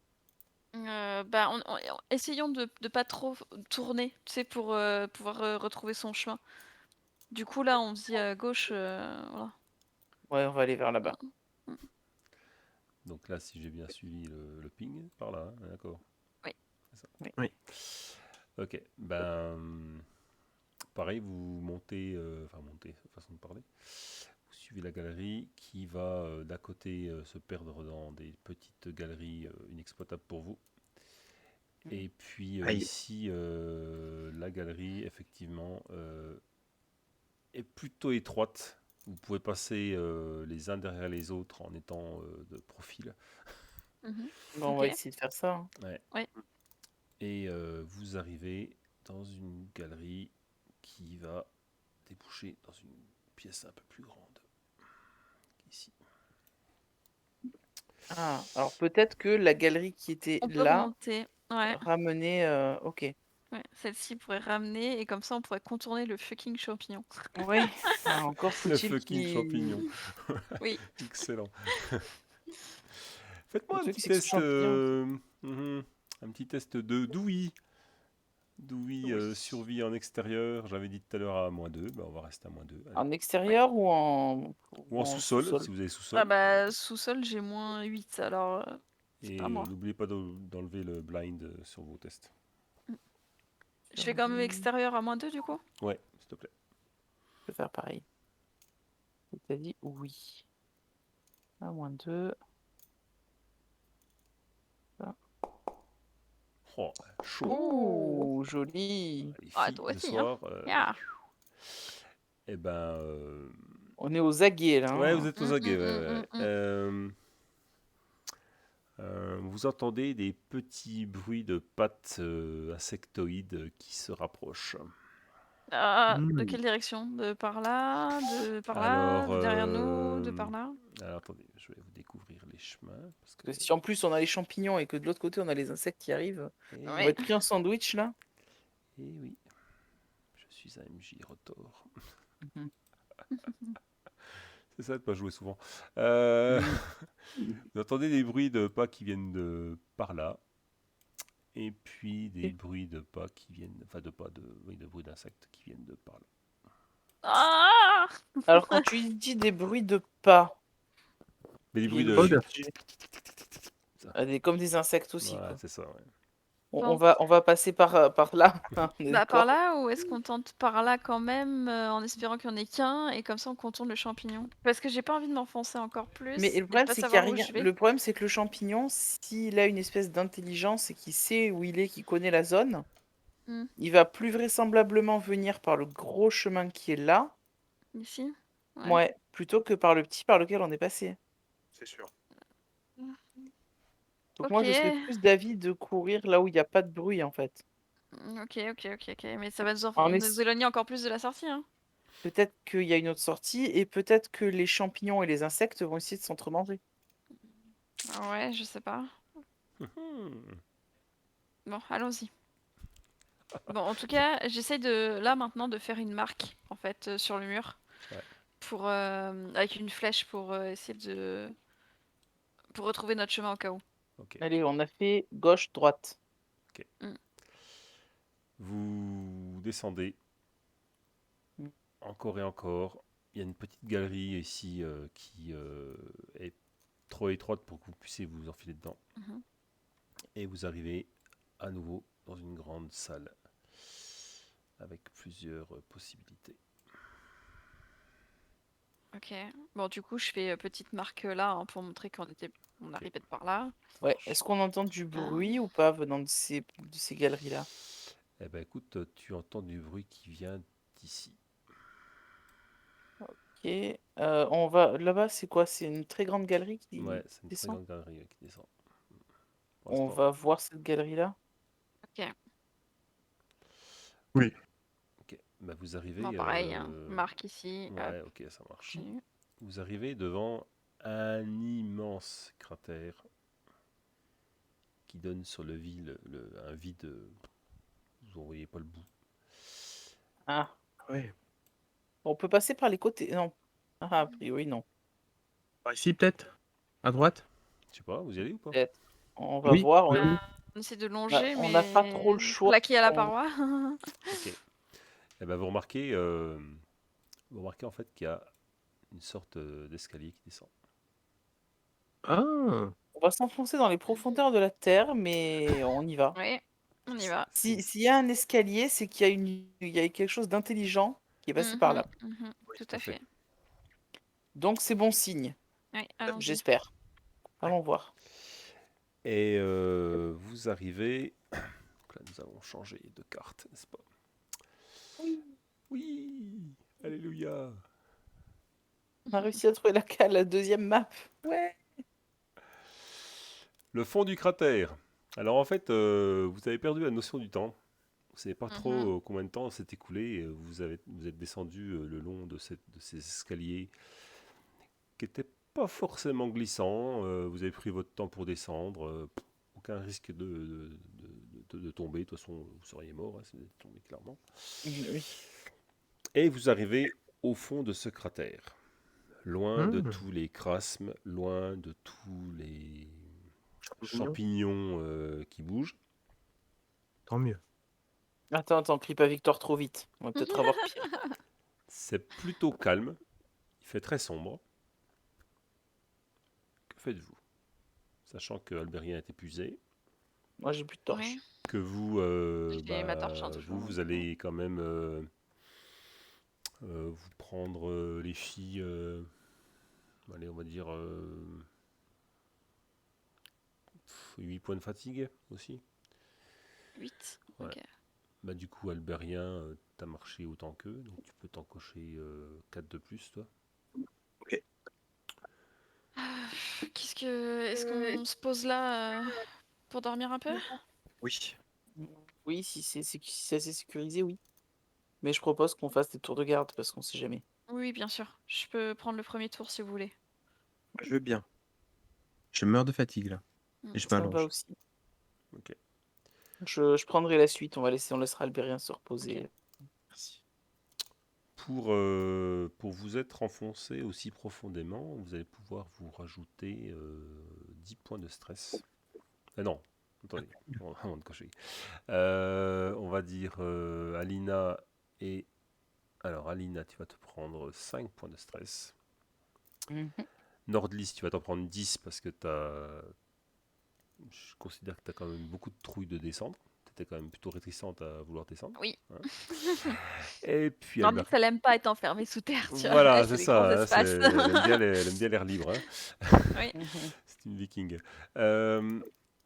bah, essayons de pas trop tourner, tu sais, pour pouvoir retrouver son chemin. Du coup, là, on se dit à gauche, voilà. Ouais, on va aller vers là-bas. Mm. Donc là, si j'ai bien suivi le ping, par là, hein, d'accord. Oui. C'est ça. Oui. Oui. Ok, ben, pareil, vous montez, enfin montez, façon de parler. Vous suivez la galerie qui va d'un côté se perdre dans des petites galeries inexploitables pour vous. Et puis Aïe. ici, la galerie, effectivement, est plutôt étroite. Vous pouvez passer les uns derrière les autres en étant de profil. Mhm. Bon, on Ok. va essayer de faire ça, hein. Ouais. Ouais. Et vous arrivez dans une galerie qui va déboucher dans une pièce un peu plus grande. Ici. Ah, alors peut-être que la galerie qui était On peut là remonter. Ouais. ramenait. Ok. Ouais. Celle-ci pourrait ramener et comme ça, on pourrait contourner le fucking champignon. Oui, encore Le faut-il fucking qu'il. champignon. Oui. Excellent. Faites-moi Le un truc, petit c'est que ce test. champignon. Un petit test de d'ouïe. D'ouïe Oui. survie en extérieur. J'avais dit tout à l'heure à -2. Ben, on va rester à -2. Allez. En extérieur ou en, Ou ou en en sous-sol, sous-sol? si vous avez Ah sous-sol. bah, sous-sol, j'ai -8, alors c'est pas Et moi. n'oubliez pas d'enlever le blind sur vos tests. Je fais quand même extérieur à -2 du coup? Ouais, s'il te plaît. Je vais faire pareil. T'as dit oui. 1, -2. Oh, chaud. Oh, joli. Les Ah, filles, toi ce aussi, hein. soir, Yeah. eh ben, On est aux aguets là. ouais, hein. vous êtes aux aguets. Ouais, ouais. Mm. Vous entendez des petits bruits de pattes insectoïdes qui se rapprochent. Ah, de Mmh. quelle direction? De par là, Alors, de derrière nous, de par là? alors, attendez, je vais vous découvrir les chemins. Parce que... Parce que si en plus on a les champignons et que de l'autre côté on a les insectes qui arrivent, Eh on Oui. va être pris en sandwich là. oui, je suis un MJ Rotor. Mhm. C'est ça de pas jouer souvent. Mmh. Vous entendez des bruits de pas qui viennent de par là. Et puis des bruits de pas qui viennent, enfin de pas de, oui, de bruits d'insectes qui viennent de par là. Ah! Alors quand tu dis des bruits de pas, Mais des il y a bruits une de. Code. chute, comme des insectes aussi Voilà, quoi. c'est ça. Ouais. On Bon. va passer par là. hein, on est Bah, par d'accord. là ou est-ce qu'on tente par là quand même, en espérant qu'il y en ait qu'un et comme ça on contourne le champignon? Parce que j'ai pas envie de m'enfoncer encore plus Mais le et de problème pas c'est qu'il y a savoir où rien. je vais. Le problème c'est que le champignon, s'il a une espèce d'intelligence et qu'il sait où il est, qu'il connaît la zone, Mmh. il va plus vraisemblablement venir par le gros chemin qui est là, Ici? Ouais. ouais, plutôt que par le petit par lequel on est passé. C'est sûr. Donc OK. moi je serais plus d'avis de courir là où il n'y a pas de bruit en fait. OK. Mais ça va En nous éloigner encore plus de la sortie, hein? Peut-être qu'il y a une autre sortie et peut-être que les champignons et les insectes vont essayer de s'entremanger. Ah ouais, je sais pas. Bon, allons-y. Bon, en tout cas, j'essaye là maintenant de faire une marque en fait sur le mur Ouais. pour avec une flèche pour essayer pour retrouver notre chemin au cas où. Ok. Allez, on a fait gauche-droite. Vous descendez Mm. encore et encore. Il y a une petite galerie ici qui est trop étroite pour que vous puissiez vous enfiler dedans. Mhm. Et vous arrivez à nouveau dans une grande salle avec plusieurs possibilités. Ok. Bon, du coup, je fais petite marque là hein, pour montrer on arrivait de par là. Ouais, est-ce qu'on entend du bruit ou pas venant de ces galeries-là? Eh ben écoute, tu entends du bruit qui vient d'ici. Ok. On va là-bas, c'est quoi? C'est une très grande galerie qui Ouais, c'est une très descend. grande galerie qui descend. Pour On l'instant. va voir cette galerie-là. Ok. Oui. Ok, bah vous arrivez. Bon, pareil, hein. Marque ici. Ouais, Hop, ok, ça marche. continue. Vous arrivez devant un immense cratère qui donne sur le vide, un vide. Vous ne voyez pas le bout. Ah, Ouais. on peut passer par les côtés. Non. Ah, a priori, non. Par ici, peut-être? À droite? Je sais pas, vous y allez ou pas? Peut-être. On va Oui. voir. Oui. On essaie de longer, On mais n'a pas trop le choix. plaqué à la On- paroi. Ok. Et ben vous remarquez en fait qu'il y a une sorte d'escalier qui descend. Ah! On va s'enfoncer dans les profondeurs de la terre, mais on y va. Oui, on y va. S'il y a un escalier, c'est qu'il y a il y a quelque chose d'intelligent qui est passé par là. Tout tout à à fait. fait. Donc c'est bon signe, Oui, allons-y. j'espère. Allons voir. Et vous arrivez. Donc là, nous avons changé de carte, n'est-ce pas? Oui. Alléluia. On a réussi à trouver la deuxième map. Ouais. Le fond du cratère. Alors en fait, vous avez perdu la notion du temps. Vous ne savez pas trop combien de temps s'est écoulé. Vous êtes descendu le long de ces escaliers qui n'étaient pas forcément glissants. Vous avez pris votre temps pour descendre. Aucun risque de tomber. De toute façon, vous seriez mort si vous êtes tombé clairement. Oui. Et vous arrivez au fond de ce cratère. Loin de Mmh. tous les crasmes, loin de tous les champignons qui bougent. Tant mieux. Attends, crie pas Victor trop vite. On va peut-être avoir pire. C'est plutôt calme. Il fait très sombre. Que faites-vous? Sachant que Albérien est épuisé, Moi j'ai plus de torche. Ouais. que vous, J'ai ma torche, hein, toujours. vous allez quand même vous prendre les filles Allez, on va dire 8 points de fatigue aussi. 8. Ouais. Ok. Bah, du coup, Albérien, t'as marché autant qu'eux, donc tu peux t'en cocher 4 de plus, toi. Est-ce qu'on se pose là pour dormir un peu? Oui. Oui, si c'est assez sécurisé, oui. Mais je propose qu'on fasse des tours de garde parce qu'on sait jamais. Oui, bien sûr. Je peux prendre le premier tour si vous voulez. Je veux bien. Je meurs de fatigue là. Et je Ça me va m'allonge. aussi. Ok. Je prendrai la suite. On laissera Albérien se reposer. Merci. Pour vous être enfoncé aussi profondément, vous allez pouvoir vous rajouter 10 points de stress. Ah non, attendez, avant de cocher. On va dire Alina et... Alors Alina, tu vas te prendre 5 points de stress. Mhm. Nordlis, tu vas t'en prendre 10 parce que je considère que tu as quand même beaucoup de trouille de descendre. Tu étais quand même plutôt réticente à vouloir descendre. Oui. Hein. Et puis Non, mais Albert. ça l'aime pas être enfermée sous terre, tu vois. Voilà, Elle, c'est c'est les grands ça. Hein, espaces. elle aime bien l'air libre. Hein. Oui. C'est une viking.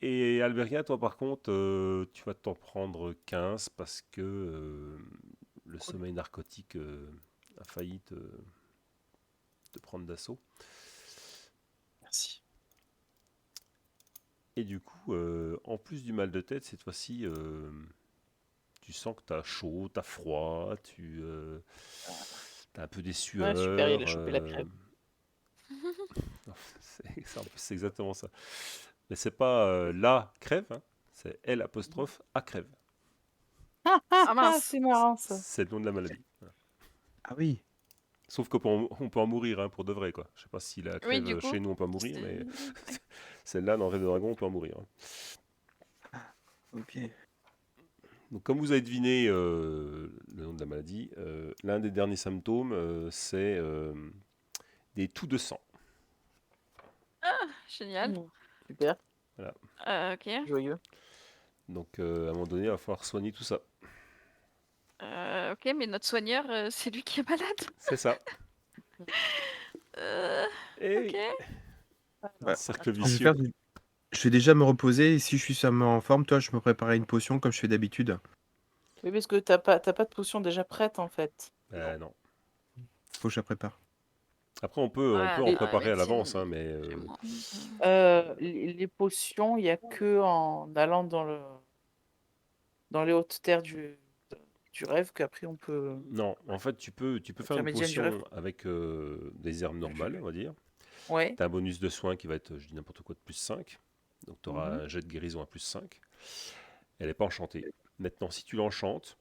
Et Albérien, toi par contre, tu vas t'en prendre 15 parce que le sommeil narcotique a failli te prendre d'assaut. Merci. Et du coup, en plus du mal de tête, cette fois-ci, tu sens que tu as chaud, tu as froid, tu as un peu des Ouais, super, il sueurs. a chopé la crève. C'est exactement ça. Mais c'est pas la crève, hein, c'est L apostrophe A crève. Ah mince. C'est marrant ça. C'est le nom de la maladie. Voilà. Ah oui. Sauf qu'on peut en mourir hein, pour de vrai. Quoi. Je sais pas si la Oui, crève du coup. chez nous on peut en mourir, mais c'est- celle-là dans Rêve de Dragon on peut en mourir. Hein. Ok. Donc comme vous avez deviné le nom de la maladie, l'un des derniers symptômes c'est des toux de sang. Génial. Super, Ok. joyeux. Donc à un moment donné il va falloir soigner tout ça. Ok, mais notre soigneur, c'est lui qui est malade. C'est ça. Et Ok. Bah, cercle je vais vicieux. je vais déjà me reposer et si je suis en forme, toi, je me préparerai une potion comme je fais d'habitude. Oui, parce que t'as pas de potion déjà prête en fait. Non. Faut que je la prépare. Après on peut en Et- préparer à l'avance, hein, mais Chez moi. les potions, il y a que en allant dans les hautes terres du rêve qu'après on peut. non. En fait tu peux faire Faire une médiane du rêve. potion avec des herbes normales, on va dire. Ouais. Tu as un bonus de soin qui va être, je dis n'importe quoi, de plus 5. Donc tu auras Mhm. un jet de guérison à plus 5. Elle n'est pas enchantée. Maintenant, si tu l'enchantes,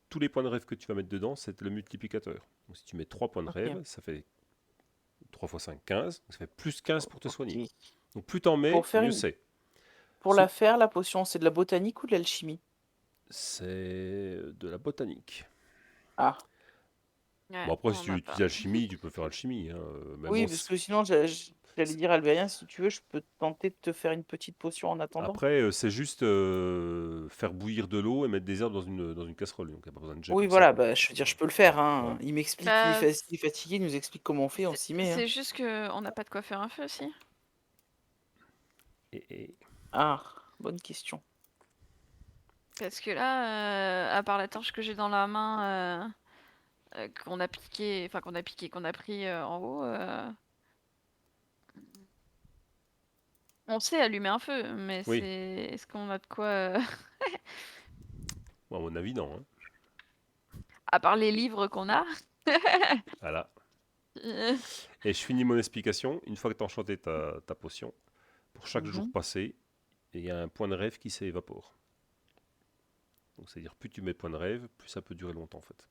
tous les points de rêve que tu vas mettre dedans, c'est le multiplicateur. Donc si tu mets 3 points de Ok. rêve, ça fait 3 x 5, 15. Donc ça fait plus 15 pour te soigner. Ok. Donc plus t'en mets, Pour faire mieux une- c'est. Pour Sauf- la faire, la potion, c'est de la botanique ou de l'alchimie? C'est de la botanique. Ah. Ouais, Bon après, on si en a tu pas. dis alchimie, tu peux faire alchimie. Hein. Mais Oui, bon, parce que sinon, j'allais dire Albérien, si tu veux, je peux tenter de te faire une petite potion en attendant. après, c'est juste faire bouillir de l'eau et mettre des herbes dans une casserole. Donc il n'y a pas besoin de jet Oui, pour ça, voilà, quoi. bah, je veux dire, je peux le faire, Ouais, hein. voilà. Il m'explique, Bah, il est fatigué, il nous explique comment on fait, on s'y met, hein. c'est juste que on n'a pas de quoi faire un feu aussi. Et Ah, bonne question. Parce que là, à part la torche que j'ai dans la main, qu'on a qu'on a pris en haut, on sait allumer un feu, mais oui, est-ce qu'on a de quoi, bon, à mon avis, non. Hein. à part les livres qu'on a. Voilà. euh, Et je finis mon explication. Une fois que tu as enchanté ta potion, pour chaque jour Mhm. passé, il y a un point de rêve qui s'évapore. Donc c'est-à-dire plus tu mets point de rêve, plus ça peut durer longtemps en fait.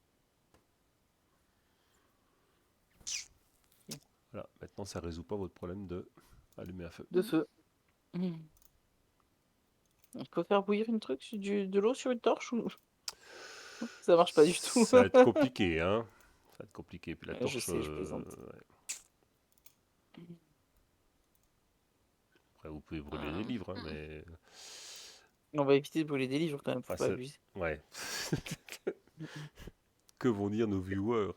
Voilà, maintenant ça résout pas votre problème de allumer un feu. De feu. Mhm. On peut faire bouillir une truc, de l'eau sur une torche ou ça marche pas du tout? Ça va être compliqué, hein. Ça va être compliqué. Puis la Ouais, je torche, sais, je plaisante. ouais. Après vous pouvez brûler des livres, hein, mais On va éviter de brûler des livres quand même, faut ah, pas abuser. ouais. Que vont dire nos viewers?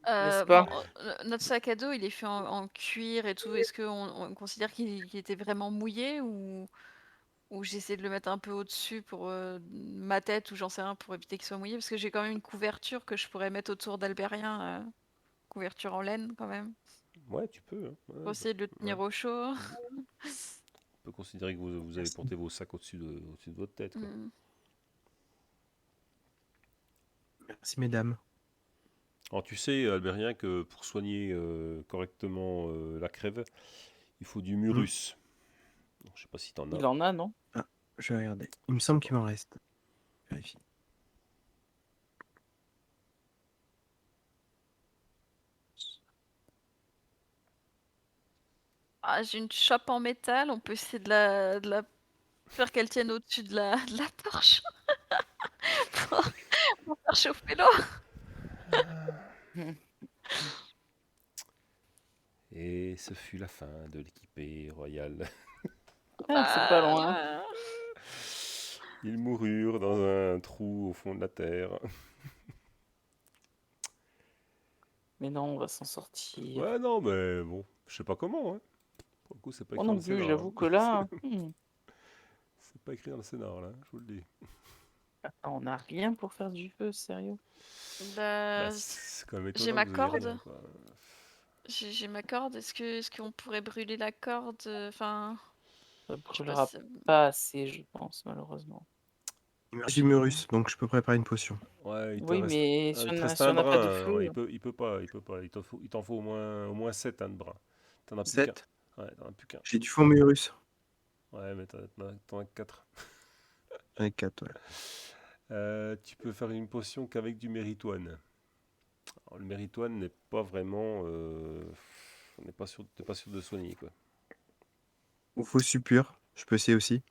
N'est-ce Bon, pas? notre sac à dos, il est fait en cuir et tout. Est-ce qu'on on considère qu'il était vraiment mouillé ou j'essaie de le mettre un peu au-dessus pour ma tête ou j'en sais rien pour éviter qu'il soit mouillé? Parce que j'ai quand même une couverture que je pourrais mettre autour d'Albérien, couverture en laine quand même, Ouais, tu peux. Hein. Ouais, pour essayer de le tenir au chaud. on peut considérer que vous avez Merci. porté vos sacs au-dessus de votre tête. Quoi. Mm. Merci, mesdames. Alors, tu sais, Albérien, que pour soigner correctement la crève, il faut du murus. Je sais pas si t'en as. Il en a, non? Ah, je vais regarder. Il me semble qu'il m'en reste. Vérifie. Ah, j'ai une chope en métal, on peut essayer de la faire qu'elle tienne au-dessus de la torche pour, pour faire chauffer l'eau. Et ce fut la fin de l'équipée royale. Ah, c'est pas loin. Ouais. Ils moururent dans un trou au fond de la terre. Mais non, on va s'en sortir. Ouais, non, mais bon, je sais pas comment. Hein. Pour le coup, c'est pas Moi écrit dans non le plus, scénar. j'avoue Hein. que là, C'est pas écrit dans le scénar, là, je vous le dis. on n'a rien pour faire du feu, sérieux. Bah, Bah, c'est quand même j'ai étonnant ma que vous ayez corde. rien, quoi. J'ai ma corde. Est-ce qu'on pourrait brûler la corde? Enfin, Ça je sais pas. brûlera pas assez, je pense, malheureusement. Il me reste du murus, donc je peux préparer une potion. Ouais, Oui, mais il te reste si un on n'a pas de brin. Hein. Ouais, feu, il peut pas. Il t'en faut au moins 7 hein, de brins. T'en as plus qu'un. 7. Ouais, t'en as plus qu'un. J'ai du fond murus. Ouais, mais t'en as 4. Avec 4, ouais. Tu peux faire une potion qu'avec du méritoine. Alors, le méritoine n'est pas vraiment. On n'est pas sûr, t'es pas sûr de soigner, quoi. Ou faux suppur. Je peux essayer aussi.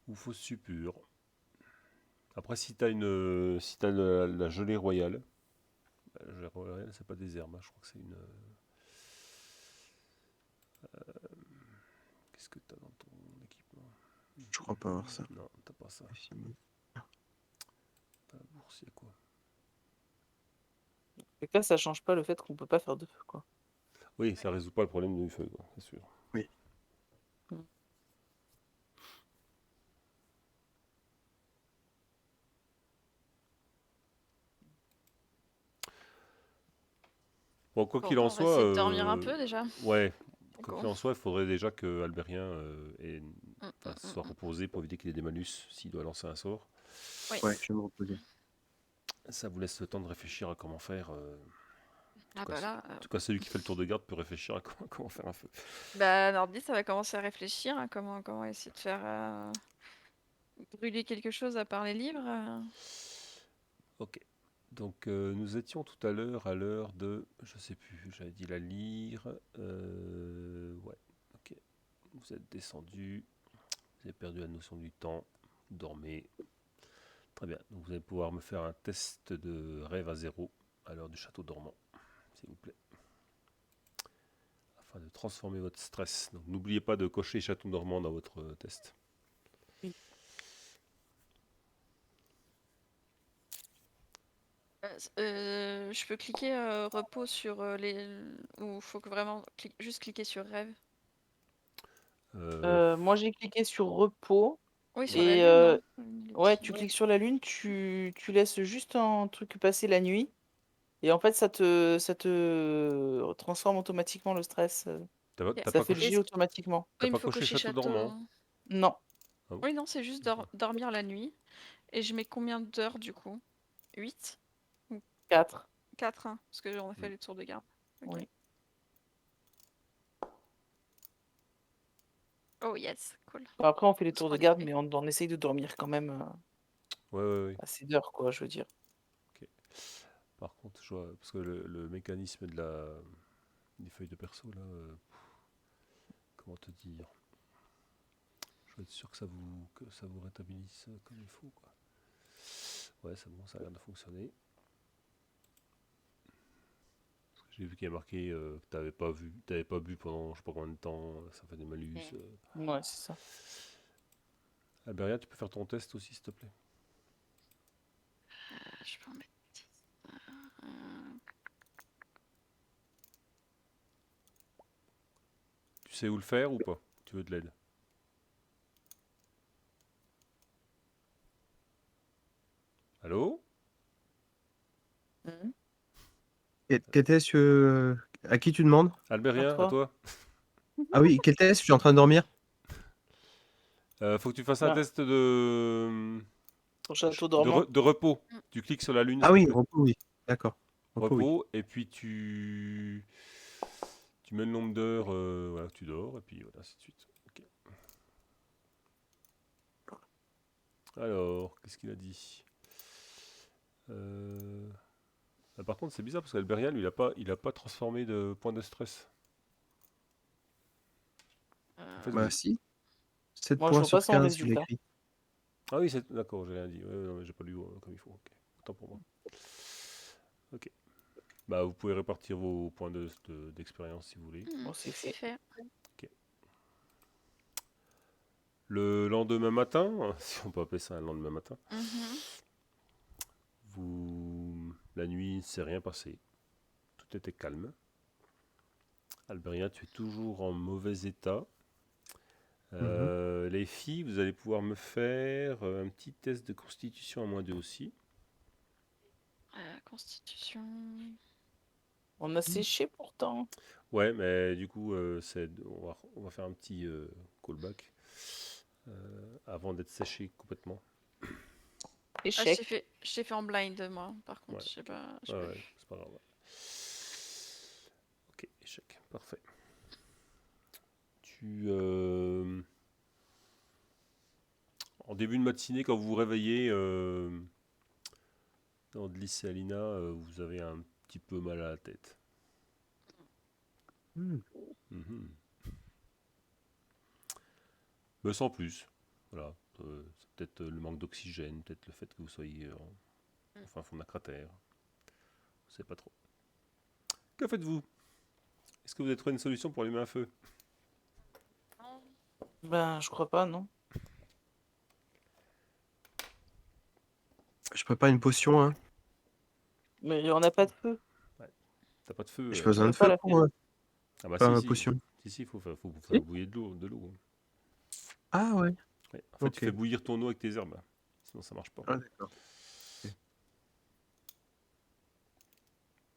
Ou fausse suppure. Après, si t'as la gelée royale, la gelée royale, c'est pas des herbes, hein, je crois que c'est une. Qu'est-ce que t'as dans ton équipement? Je crois pas avoir ça. Non, t'as pas ça. T'as la bourse, y a quoi? Et là, ça change pas le fait qu'on peut pas faire de feu, quoi. Oui, ça résout pas le problème du feu, quoi, c'est sûr. Oui. Bon, quoi Bon, qu'il en on va soit, essayer de dormir un peu déjà. ouais, quoi D'accord. qu'il en soit, il faudrait déjà que Albérien soit Mm. reposé pour éviter qu'il ait des malus s'il doit lancer un sort. Oui. Ouais, je vais me reposer. Ça vous laisse le temps de réfléchir à comment faire. Ah cas, bah là, En tout cas, celui qui fait le tour de garde peut réfléchir à comment faire un feu. bah Nordi, ça va commencer à réfléchir à comment essayer de faire brûler quelque chose à part les livres. Ok. Donc nous étions tout à l'heure à l'heure de, je sais plus, j'avais dit la lyre. Ouais. Ok. Vous êtes descendu. Vous avez perdu la notion du temps. Vous dormez. Très bien. Donc vous allez pouvoir me faire un test de rêve à 0 à l'heure du château dormant, s'il vous plaît. Afin de transformer votre stress. Donc n'oubliez pas de cocher château dormant dans votre test. Je peux cliquer repos sur les... Ou faut que vraiment juste cliquer sur rêve? Moi, j'ai cliqué sur repos. Oui, sur la Et lune, hein. ouais, tu cliques sur la lune, tu laisses juste un truc passer la nuit. Et en fait, ça te transforme automatiquement le stress. T'as Ça pas fait le coché, J automatiquement. t'as Oui, il me pas faut coché cocher château château. dormant? Non, Ah bon? Oui, non, c'est juste dormir la nuit. Et je mets combien d'heures du coup? 8? 4. 4, hein, parce que on a fait les tours de garde. Ok. Oui. Oh yes, cool. Bon, après, on fait les On se tours de prend une garde, idée. mais on essaye de dormir quand même Ouais. assez d'heures, quoi, je veux dire. Par contre, je vois, parce que le mécanisme des feuilles de perso, là, comment te dire? Je veux être sûr que ça vous rétablisse comme il faut, quoi. Ouais, c'est bon, ça a l'air de fonctionner. Parce que j'ai vu qu'il y a marqué que t'avais pas bu pendant je sais pas combien de temps, ça fait des malus. Ouais, c'est ça. Alberia, tu peux faire ton test aussi, s'il te plaît? Je peux en mettre 10. sais où le faire ou pas? Tu veux de l'aide? Allô? Mhm. Quel test à qui tu demandes? À Albérien, à toi. toi? Ah oui, quel test? Je suis en train de dormir. Faut que tu fasses un Là, test de, ton château dormant. de repos. Mm. Tu cliques sur la lune, Ah s'il te oui, plaît. repos, oui. D'accord. Repos, oui. Repos, et puis tu mets le nombre d'heures, voilà, que tu dors, et puis voilà, ainsi de suite. Ok. Alors, qu'est-ce qu'il a dit? Ah, par contre, c'est bizarre parce qu'Alberian, lui, il a pas transformé de point de stress. En fait, Euh, Bah si, 7 Moi, je points vois pas sur son 15, il a résultat. écrit. Ah oui, d'accord, j'ai rien dit. Ouais, non, mais j'ai pas lu comme il faut. Ok, autant pour moi. Ok. Bah, vous pouvez répartir vos points d'expérience si vous voulez. Bon, c'est C'est fait. fait. Ok. Le lendemain matin, si on peut appeler ça un lendemain matin, Mhm. la nuit ne s'est rien passé. Tout était calme. Albérien, tu es toujours en mauvais état. Mhm. Les filles, vous allez pouvoir me faire un petit test de constitution à -2 aussi. Constitution. On a séché pourtant. Ouais, mais du coup, on va faire un petit callback avant d'être séché complètement. Ah, Échec. je t'ai fait en blind, moi, par contre. Ouais, Je sais pas. J'ai ouais, pas ouais, vu. c'est pas grave. Ok, échec, parfait. En début de matinée, quand vous vous réveillez dans de lycée Alina, vous avez un petit peu mal à la tête. Hmm. Mhm. Mais sans plus. Voilà. C'est peut-être le manque d'oxygène, peut-être le fait que vous soyez en fin fond d'un cratère. Je sais pas trop. Que faites-vous? Est-ce que vous avez trouvé une solution pour allumer un feu? Ben, je crois pas, non. Je prépare une potion, hein. Mais on n'a pas de feu. Ouais. T'as pas de feu? J'ai On pas besoin peut de pas feu la pour faire. Ah bah faire si, ma si. potion. Si, il faut faire Si? bouillir de l'eau. Ah ouais, Ouais. En fait, tu ok. fais bouillir ton eau avec tes herbes. Sinon, ça marche pas. Ah d'accord.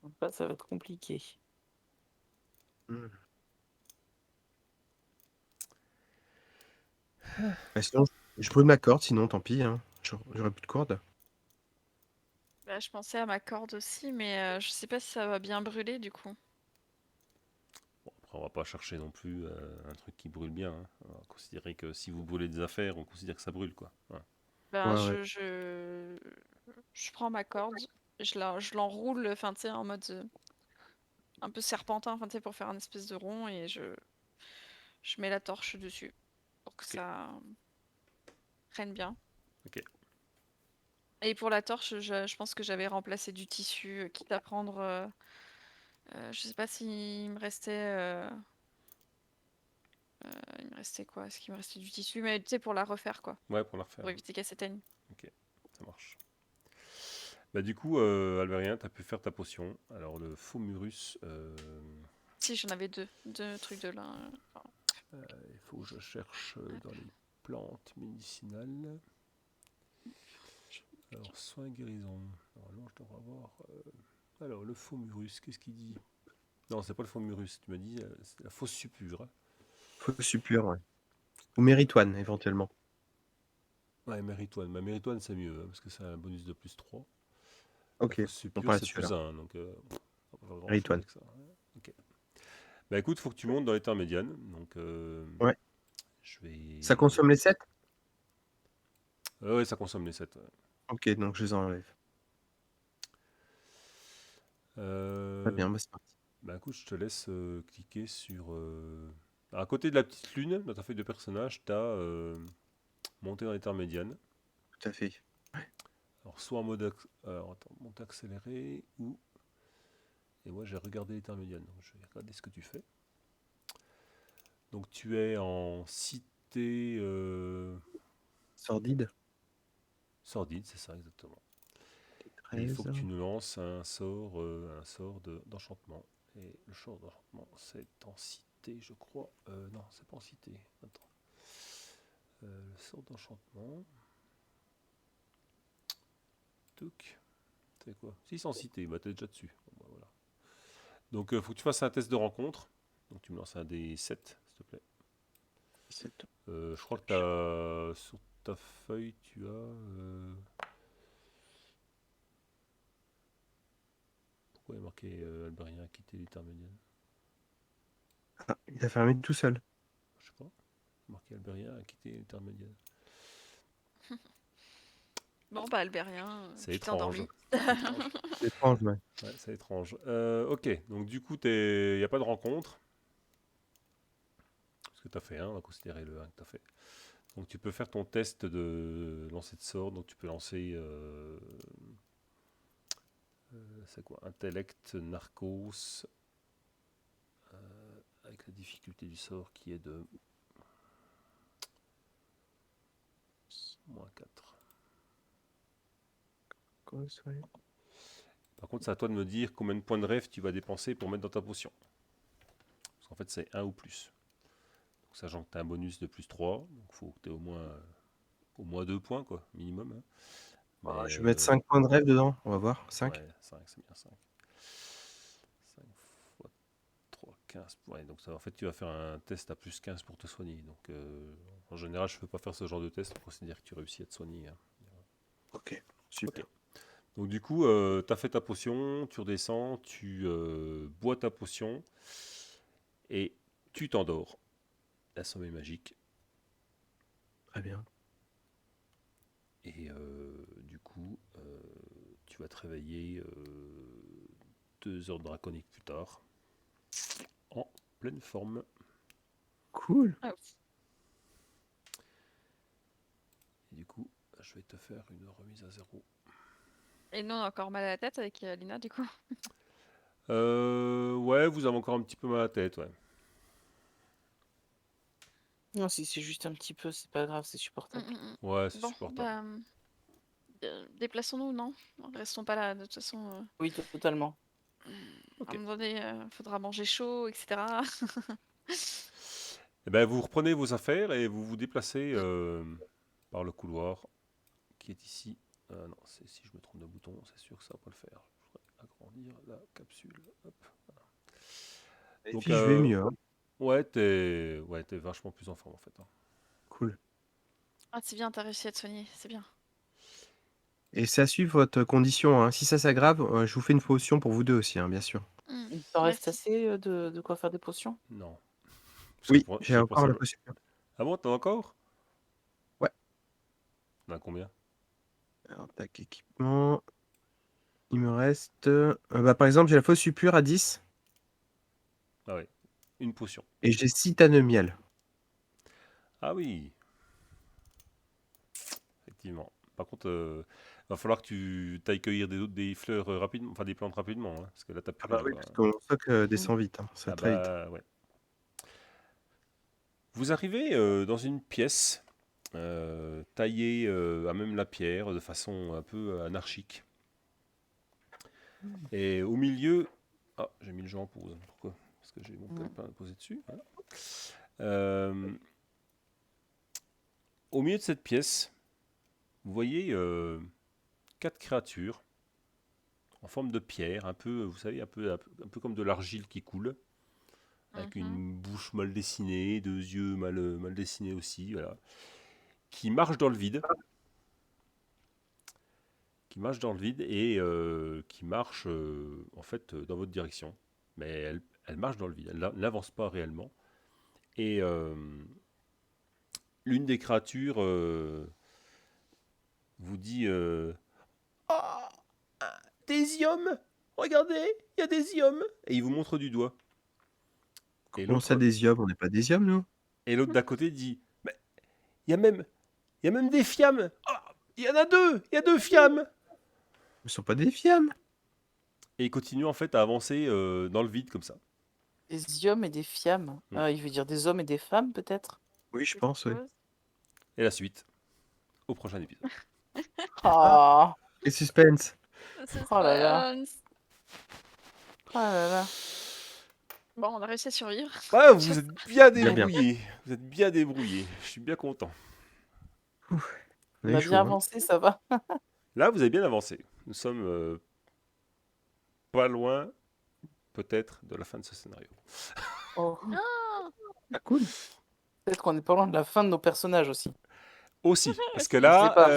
Ok. Ça va être compliqué. Hmm. Bah, sinon, je brûle ma corde, sinon tant pis, hein. J'aurai plus de corde. Bah, je pensais à ma corde aussi, mais je sais pas si ça va bien brûler du coup. Bon, après, on va pas chercher non plus un truc qui brûle bien, hein. On va considérer que si vous brûlez des affaires, on considère que ça brûle, quoi. Voilà. Ben, Ouais, ouais. je prends ma corde, je l'enroule, enfin, tu sais, en mode un peu serpentin, enfin, tu sais, pour faire un espèce de rond, et je mets la torche dessus pour que Ok. ça prenne bien. Ok. Et pour la torche, je pense que j'avais remplacé du tissu, quitte à prendre. Je sais pas s'il me restait. Il me restait quoi? Est-ce qu'il me restait du tissu? Mais tu sais, pour la refaire, quoi. Ouais, pour la refaire. Pour éviter qu'elle s'éteigne. Ok, ça marche. Bah du coup, Albérien, t'as pu faire ta potion. Alors le Fomurus, Si, j'en avais deux trucs de lin. Enfin, il faut que je cherche dans les plantes médicinales. Alors, soin guérison. Normalement, je devrais avoir. Alors, le Fomurus, qu'est-ce qu'il dit? Non, c'est pas le Fomurus, tu m'as dit, c'est la fausse suppure, hein. Faux suppure, ouais. Ou Méritoine, éventuellement. Ouais, Méritoine. Ma Méritoine, c'est mieux, hein, parce que c'est un bonus de +3. La Ok, fausse on suppure, parle c'est dessus alors. +1, donc on va pas faire grand chose Méritoine. avec ça, hein. Ok. Bah écoute, faut que tu montes dans l'état médiane. Donc, Ouais. je vais. Ça consomme les 7? Ouais, ça consomme les 7. Ok, donc je les enlève. Très bien, bah c'est parti. Bah écoute, je te laisse cliquer sur. À côté de la petite lune, dans ta feuille de personnage, tu as monter dans l'état médiane. Tout à fait. Alors, soit en mode. Alors, attends, monter accéléré ou. Et moi, j'ai regardé l'état médiane. Donc, je vais regarder ce que tu fais. Donc, tu es en cité. Sordide. Sordide, c'est ça exactement. Et il faut 13. que tu nous lances un sort d'enchantement. Et le sort d'enchantement, c'est en cité. cité, je crois. Non, c'est pas en cité. Attends. Le sort d'enchantement. Touc. C'est quoi? Si, c'est en cité. Bah, t'es déjà dessus. Bon, bah, voilà. Donc, faut que tu fasses un test de rencontre. Donc, tu me lances un des 7, s'il te plaît. Je crois que sur ta feuille, tu as. Pourquoi il y a marqué Albérien a quitté l'intermédiaire? Ah, il a fermé tout seul. Je sais pas. Marqué Albérien a quitté l'intermédiaire. Bon, bah, Albérien, C'est tu t'es endormi. étrange. C'est étrange. C'est étrange, ouais. Ouais, c'est étrange. Ok, donc du coup, il n'y a pas de rencontre. Parce que tu as fait un, on va considérer le 1 que tu as fait. Donc tu peux faire ton test de lancer de sort. Donc tu peux lancer. C'est quoi? Intellect, Narcos. Avec la difficulté du sort qui est de. -4. Par contre, c'est à toi de me dire combien de points de rêve tu vas dépenser pour mettre dans ta potion. Parce qu'en fait, c'est 1 ou plus. Donc, sachant que tu as un bonus de +3, donc il faut que tu aies au moins 2 points, quoi, minimum. Hein. Mais, Je vais mettre 5 points de rêve dedans, on va voir. 5. Ouais, 5, c'est bien 5. 5 x 3, 15 points. Donc, ça, en fait, tu vas faire un test à +15 pour te soigner. Donc, en général, je ne peux pas faire ce genre de test pour considérer que tu réussis à te soigner. Hein. Ok, super. Ok. Donc du coup, tu as fait ta potion, tu redescends, tu bois ta potion et tu t'endors. La sommeil magique. Très bien. Et du coup, tu vas te réveiller 2 heures draconiques plus tard, en pleine forme. Cool. Ah, Et du coup, je vais te faire une remise à 0. Et nous, on a encore mal à la tête avec Lina, du coup. Ouais, vous avez encore un petit peu mal à la tête, ouais. Non, si c'est juste un petit peu, c'est pas grave, c'est supportable. Ouais, c'est Bon, supportable. bah, déplaçons-nous, non? Restons pas là, de toute façon. Oui, totalement. Ok. À un moment donné, faudra manger chaud, etc. Eh ben, vous reprenez vos affaires et vous vous déplacez par le couloir qui est ici. Non, si je me trompe de bouton, c'est sûr que ça va pas le faire. Je voudrais agrandir la capsule. Hop, voilà. Et Donc, puis je vais mieux. Hein. ouais, t'es vachement plus en forme en fait. Hein. Cool. Ah, c'est bien, t'as réussi à te soigner, c'est bien. Et c'est à suivre votre condition. Hein. Si ça s'aggrave, je vous fais une potion pour vous deux aussi, hein, bien sûr. Il t'en reste Merci. assez de quoi faire des potions? Non. Oui, j'ai encore la potion. Ah bon, t'en as encore? Ouais. T'en as combien? Alors, tac, équipement. Il me reste. Bah, par exemple, j'ai la fausse suppure à 10 Ah ouais, une potion. et j'ai 6 tannes de miel. Ah oui. Effectivement. Par contre, va falloir que tu ailles cueillir des fleurs rapidement, enfin des plantes rapidement, hein, parce que là t'as plus Ah bah rien. oui, Quoi. parce que mon stock descend vite. Hein. Ça va Ah très vite. bah ouais. Vous arrivez dans une pièce taillée à même la pierre de façon un peu anarchique. Et au milieu... Ah, j'ai mis le jeu en pause. Pourquoi? Parce que j'ai mon calepin posé dessus. Voilà. Au milieu de cette pièce, vous voyez 4 créatures en forme de pierre, un peu, vous savez, un peu comme de l'argile qui coule, avec une bouche mal dessinée, 2 yeux mal dessinés aussi, voilà, qui marchent dans le vide. Qui marche dans le vide et qui marche en fait dans votre direction. Mais elle marche dans le vide, elle n'avance pas réellement. Et l'une des créatures vous dit ah, des yums. Regardez, il y a des yums. Et il vous montre du doigt. Et Comment ça, des yums? On n'est pas des yums, nous? Et l'autre d'à côté dit mais il y a même des fiammes. Il y en a 2, il y a 2 fiammes. Ce ne sont pas des fiammes. Et il continue en fait à avancer dans le vide comme ça. Des hommes et des fiammes. Il veut dire des hommes et des femmes, peut-être? Oui, je pense, oui. Et la suite au prochain épisode. Ah, Et suspense. Oh là là. Suspense. oh là là. Bon, on a réussi à survivre. Ouais, vous êtes bien Bien. débrouillés. Vous êtes bien débrouillés. Je suis bien content. On On est a chaud, bien hein. avancé, ça va. Là, vous avez bien avancé. Nous sommes pas loin, peut-être, de la fin de ce scénario. Oh. Ah, Ah, cool. Peut-être qu'on est pas loin de la fin de nos personnages aussi. Aussi, parce que Je sais là, pas.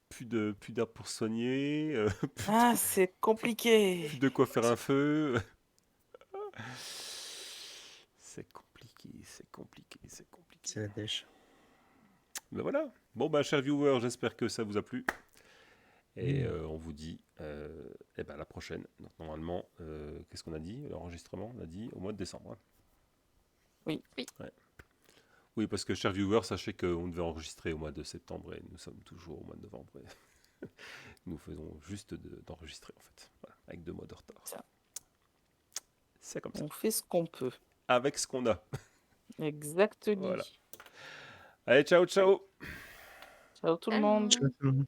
plus d'herbes pour soigner, Ah, c'est compliqué. plus de quoi faire un feu. C'est compliqué, c'est compliqué, c'est compliqué. C'est la dèche. Ben voilà. Bon, bah, chers viewers, j'espère que ça vous a plu. Et on vous dit eh ben, à la prochaine. Donc, normalement, qu'est-ce qu'on a dit? L'enregistrement, on a dit au mois de décembre. Hein. Oui. Oui. Ouais. Oui, parce que, chers viewers, sachez qu'on devait enregistrer au mois de septembre et nous sommes toujours au mois de novembre. Et nous faisons juste d'enregistrer, en fait. Voilà, avec 2 mois de retard. Ça. C'est comme ça. On fait ce qu'on peut. Avec ce qu'on a. Exactement. Voilà. Allez, ciao, ciao! Ciao tout le Salut. monde. Ciao tout le monde.